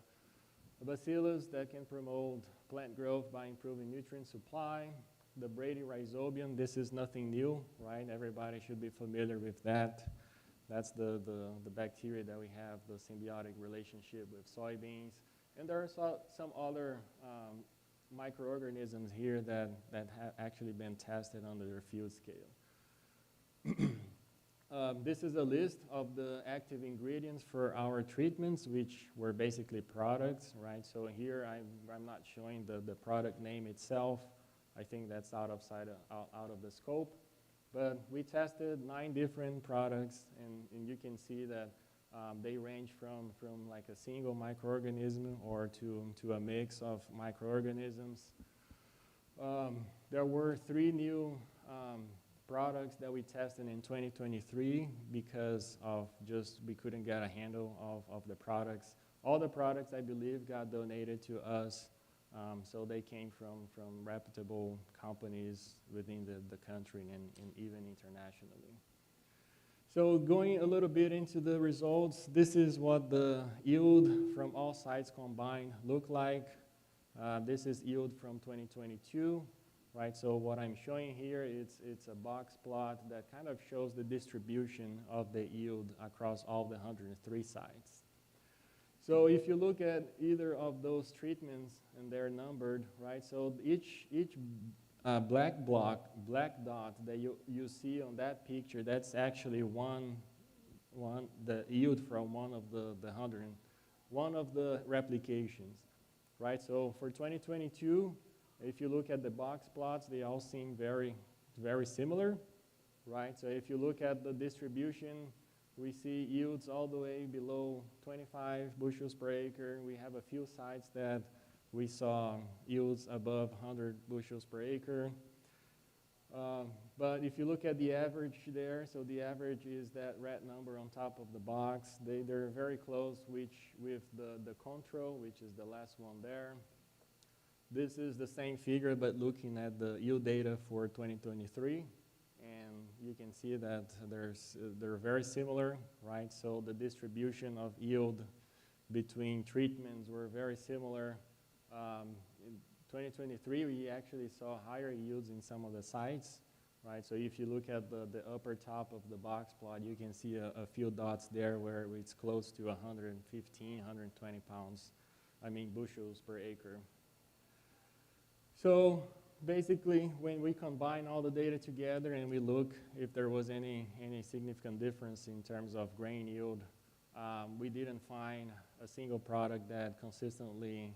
a bacillus that can promote plant growth by improving nutrient supply. The Bradyrhizobium, this is nothing new, right? Everybody should be familiar with that. That's the bacteria that we have, the symbiotic relationship with soybeans. And there are some other microorganisms here that have actually been tested under their field scale. This is a list of the active ingredients for our treatments, which were basically products, right? So here I'm not showing the product name itself. I think that's out of the scope. But we tested 9 different products, and you can see that they range from like a single microorganism or to a mix of microorganisms. There were 3 new products that we tested in 2023 because of we couldn't get a handle of the products. All the products, I believe, got donated to us, so they came from reputable companies within the country and even internationally. So going a little bit into the results, this is what the yield from all sites combined look like. This is yield from 2022. Right, so what I'm showing here, it's a box plot that kind of shows the distribution of the yield across all the 103 sites. So if you look at either of those treatments, and they're numbered, right, so each black dot that you see on that picture, that's actually the yield from one of the replications, right? So for 2022, if you look at the box plots, they all seem very, very similar, right? So if you look at the distribution, we see yields all the way below 25 bushels per acre. We have a few sites that we saw yields above 100 bushels per acre. But if you look at the average there, so the average is that red number on top of the box. They're very close with the control, which is the last one there. This is the same figure, but looking at the yield data for 2023, and you can see that they're very similar, right? So the distribution of yield between treatments were very similar. In 2023, we actually saw higher yields in some of the sites, right? So if you look at the upper top of the box plot, you can see a few dots there where it's close to 115, 120 bushels per acre. So basically, when we combine all the data together and we look if there was any significant difference in terms of grain yield, we didn't find a single product that consistently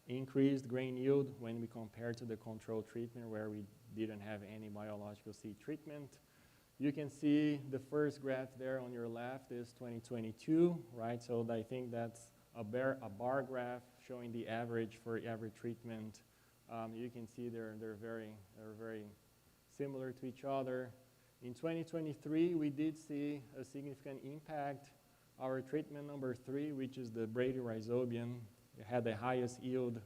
increased grain yield when we compare to the control treatment where we didn't have any biological seed treatment. You can see the first graph there on your left is 2022, right? So I think that's a bar graph showing the average for every treatment. You can see they're very similar to each other. In 2023, we did see a significant impact. Our treatment number 3, which is the Bradyrhizobium, had the highest yield.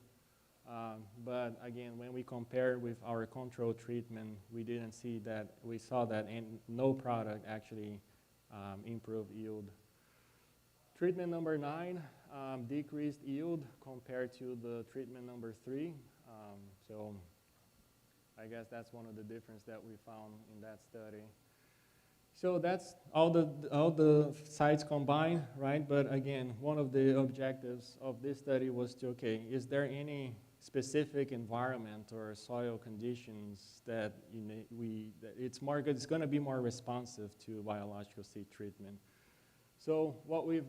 But again, when we compare with our control treatment, we didn't see that. We saw that no product actually improved yield. Treatment number 9 decreased yield compared to the treatment number 3. So I guess that's one of the differences that we found in that study. So that's all the sites combined, right? But again, one of the objectives of this study was to, okay, is there any specific environment or soil conditions that it's going to be more responsive to biological seed treatment? So what we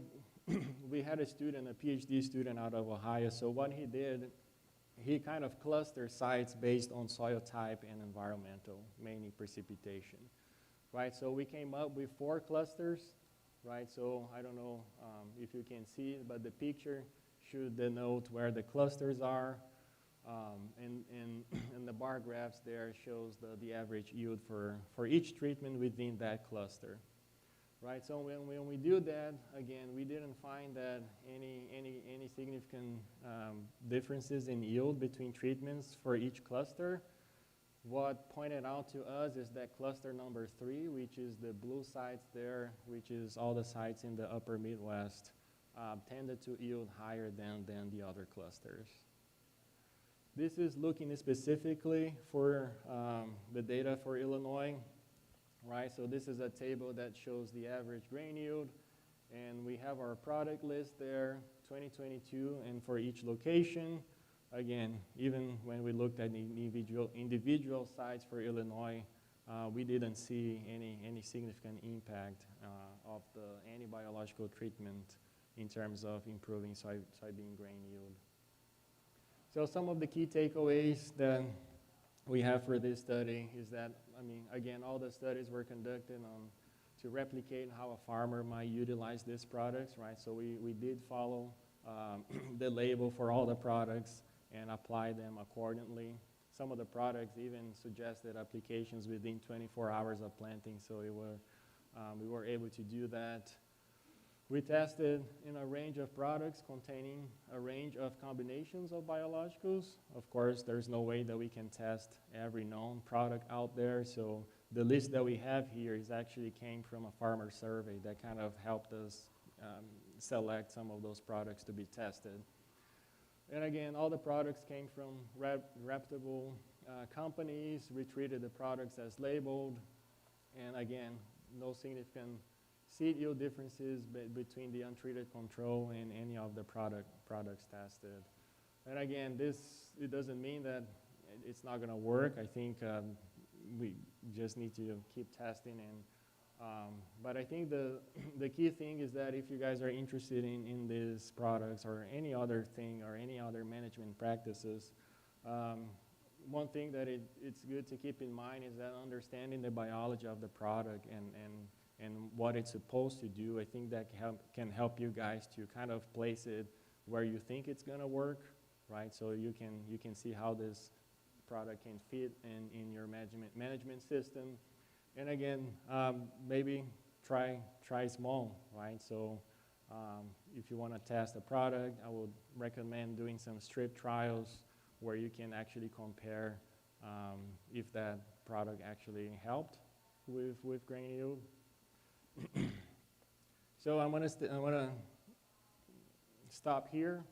had a student, a PhD student out of Ohio. So what he did, he kind of clustered sites based on soil type and environmental, mainly precipitation, right? So we came up with 4 clusters, right? So I don't know if you can see it, but the picture should denote where the clusters are, and the bar graphs there shows the average yield for each treatment within that cluster. Right, so when we do that, again, we didn't find that any significant differences in yield between treatments for each cluster. What pointed out to us is that cluster number 3, which is the blue sites there, which is all the sites in the upper Midwest, tended to yield higher than the other clusters. This is looking specifically for the data for Illinois, right? So this is a table that shows the average grain yield, and we have our product list there, 2022, and for each location. Again, even when we looked at the individual sites for Illinois, we didn't see any significant impact of the anti-biological treatment in terms of improving soybean grain yield. So some of the key takeaways that we have for this study is that, I mean, again, all the studies were conducted to replicate how a farmer might utilize these products, right? So we did follow the label for all the products and apply them accordingly. Some of the products even suggested applications within 24 hours of planting, so we were able to do that. We tested in a range of products containing a range of combinations of biologicals. Of course, there's no way that we can test every known product out there, so the list that we have here actually came from a farmer survey that kind of helped us select some of those products to be tested. And again, all the products came from reputable companies. We treated the products as labeled, and again, no significant seed yield differences between the untreated control and any of the products tested. And again, it doesn't mean that it's not going to work. I think we just need to keep testing. But I think the key thing is that if you guys are interested in these products or any other thing or any other management practices, one thing that it's good to keep in mind is that understanding the biology of the product and what it's supposed to do, I think that can help you guys to kind of place it where you think it's going to work, right? So you can see how this product can fit in your management system. And again, maybe try small, right? So if you want to test a product, I would recommend doing some strip trials where you can actually compare if that product actually helped with grain yield. So I'm gonna stop here,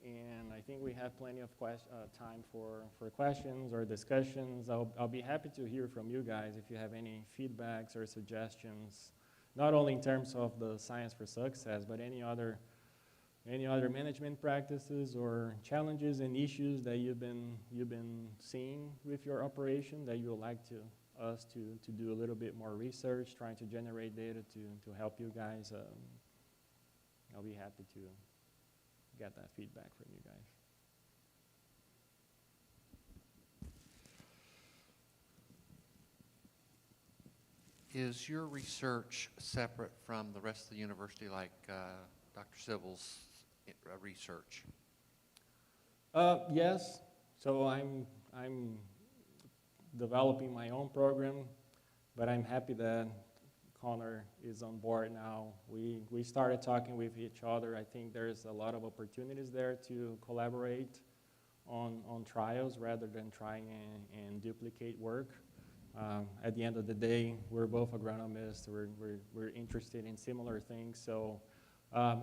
and I think we have plenty of time for questions or discussions. I'll be happy to hear from you guys if you have any feedbacks or suggestions, not only in terms of the Science for Success, but any other management practices or challenges and issues that you've been seeing with your operation that you would like us to do a little bit more research, trying to generate data to help you guys. I'll be happy to get that feedback from you guys. Is your research separate from the rest of the university, like Dr. Sybil's research? Yes. So I'm developing my own program, but I'm happy that Connor is on board now. We started talking with each other. I think there's a lot of opportunities there to collaborate on trials rather than trying and duplicate work. At the end of the day, we're both agronomists. We're interested in similar things. So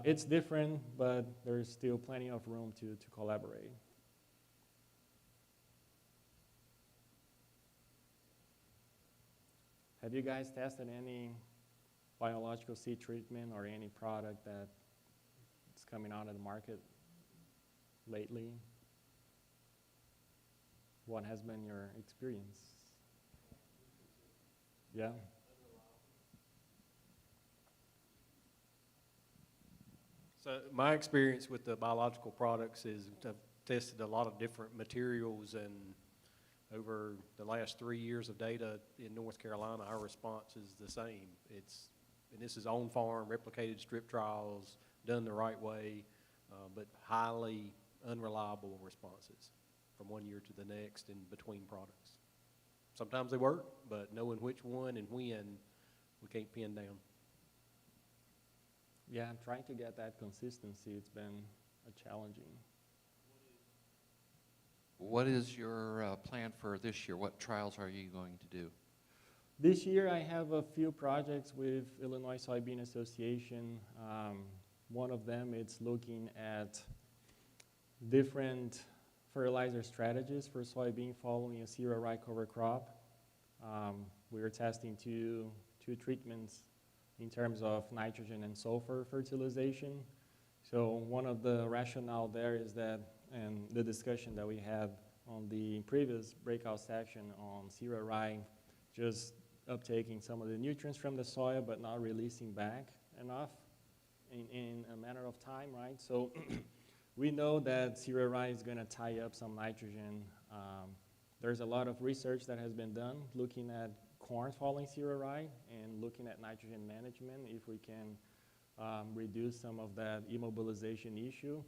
it's different, but there's still plenty of room to collaborate. Have you guys tested any biological seed treatment or any product that's coming out of the market lately? What has been your experience? Yeah? So my experience with the biological products is I've tested a lot of different materials, and over the last 3 years of data in North Carolina, our response is the same. And this is on-farm, replicated strip trials, done the right way, but highly unreliable responses from one year to the next and between products. Sometimes they work, but knowing which one and when, we can't pin down. Yeah, trying to get that consistency, it's been challenging. What is your plan for this year? What trials are you going to do? This year I have a few projects with Illinois Soybean Association. One of them is looking at different fertilizer strategies for soybean following a zero rye cover crop. We are testing two treatments in terms of nitrogen and sulfur fertilization. So one of the rationale there is that, and the discussion that we had on the previous breakout section on zero rye, just uptaking some of the nutrients from the soil but not releasing back enough in a matter of time, right? So we know that zero rye is going to tie up some nitrogen. There's a lot of research that has been done looking at corn following zero rye and looking at nitrogen management if we can reduce some of that immobilization issue.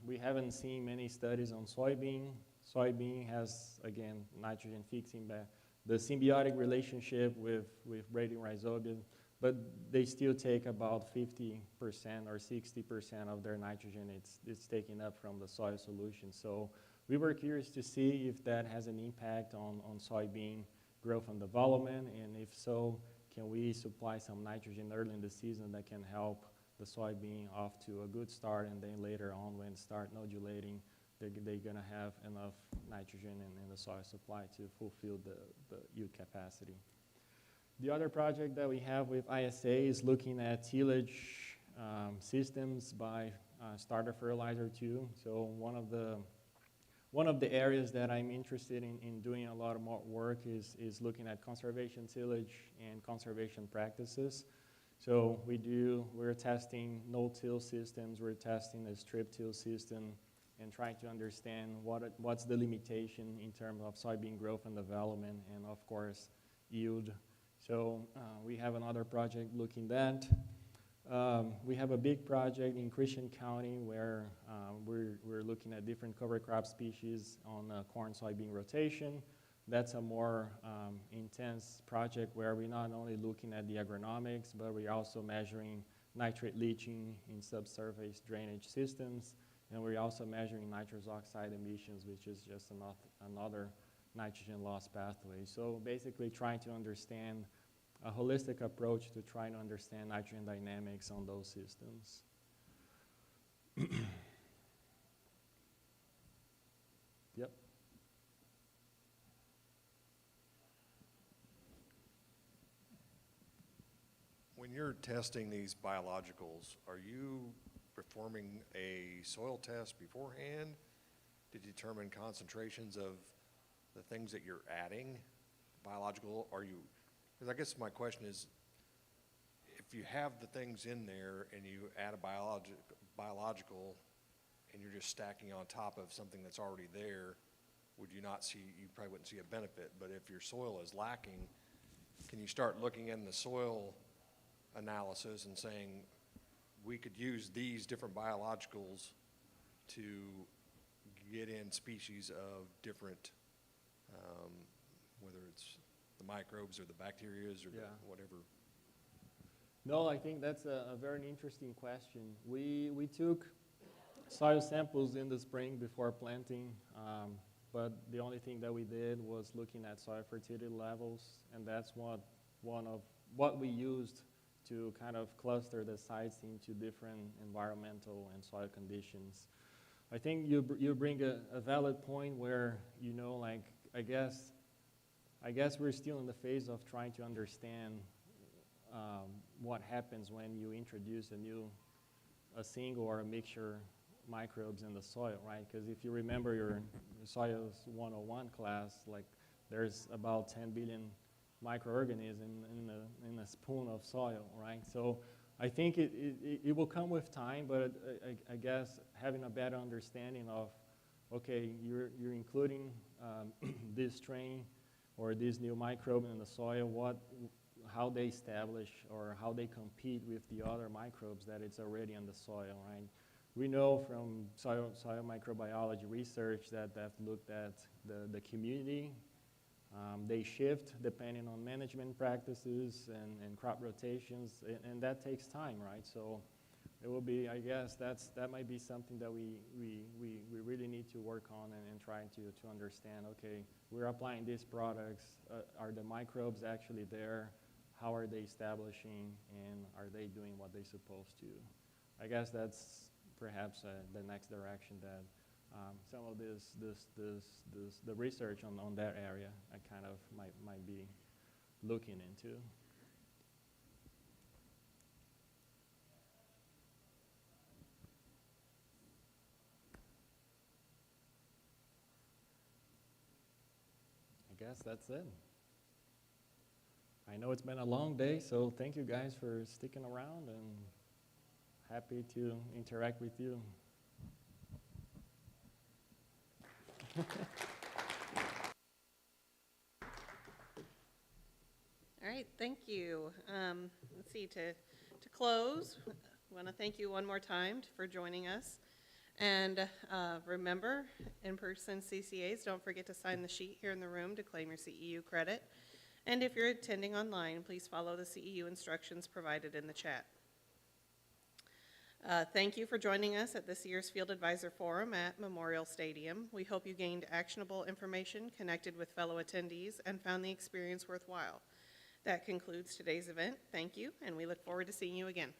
We haven't seen many studies on soybean. Soybean has, again, nitrogen fixing the symbiotic relationship with braiding rhizobia, but they still take about 50% or 60% of their nitrogen. It's taken up from the soil solution. So we were curious to see if that has an impact on soybean growth and development, and if so, can we supply some nitrogen early in the season that can help the soybean off to a good start, and then later on when start nodulating, they're going to have enough nitrogen in the soil supply to fulfill the yield capacity. The other project that we have with ISA is looking at tillage systems by starter fertilizer too. So one of the areas that I'm interested in doing a lot of more work is looking at conservation tillage and conservation practices. So we're testing no-till systems, we're testing a strip-till system, and trying to understand what's the limitation in terms of soybean growth and development, and of course, yield. So we have another project looking at that. We have a big project in Christian County where we're looking at different cover crop species on corn-soybean rotation. That's a more intense project where we're not only looking at the agronomics, but we're also measuring nitrate leaching in subsurface drainage systems, and we're also measuring nitrous oxide emissions, which is just another nitrogen loss pathway. So basically trying to understand a holistic approach to trying to understand nitrogen dynamics on those systems. Yep. When you're testing these biologicals, are you performing a soil test beforehand to determine concentrations of the things that you're adding biological? Because I guess my question is, if you have the things in there and you add a biological and you're just stacking on top of something that's already there, you probably wouldn't see a benefit. But if your soil is lacking, can you start looking in the soil analysis and saying, we could use these different biologicals to get in species of different, whether it's the microbes or the bacterias or whatever? No, I think that's a very interesting question. We took soil samples in the spring before planting, but the only thing that we did was looking at soil fertility levels, and that's one of what we used to kind of cluster the sites into different environmental and soil conditions. I think you bring a valid point where, like, I guess we're still in the phase of trying to understand what happens when you introduce a single or a mixture microbes in the soil, right? Because if you remember your Soils 101 class, like, there's about 10 billion microorganisms in a spoon of soil, right? So I think it will come with time, but I guess having a better understanding of, okay, you're including this strain or this new microbe in the soil, how they establish or how they compete with the other microbes that it's already in the soil, right? We know from soil microbiology research that they've looked at the community. They shift depending on management practices and crop rotations, and that takes time, right? So it will be, I guess, that might be something that we really need to work on and trying to understand, okay, we're applying these products, are the microbes actually there? How are they establishing, and are they doing what they're supposed to? I guess that's perhaps the next direction that some of the research on that area I kind of might be looking into. I guess that's it. I know it's been a long day, so thank you guys for sticking around, and happy to interact with you. All right, thank you. Let's see, to close, I want to thank you one more time for joining us. And remember, in-person CCAs, don't forget to sign the sheet here in the room to claim your CEU credit. And if you're attending online, please follow the CEU instructions provided in the chat. Thank you for joining us at this year's Field Advisor Forum at Memorial Stadium. We hope you gained actionable information, connected with fellow attendees, and found the experience worthwhile. That concludes today's event. Thank you, and we look forward to seeing you again.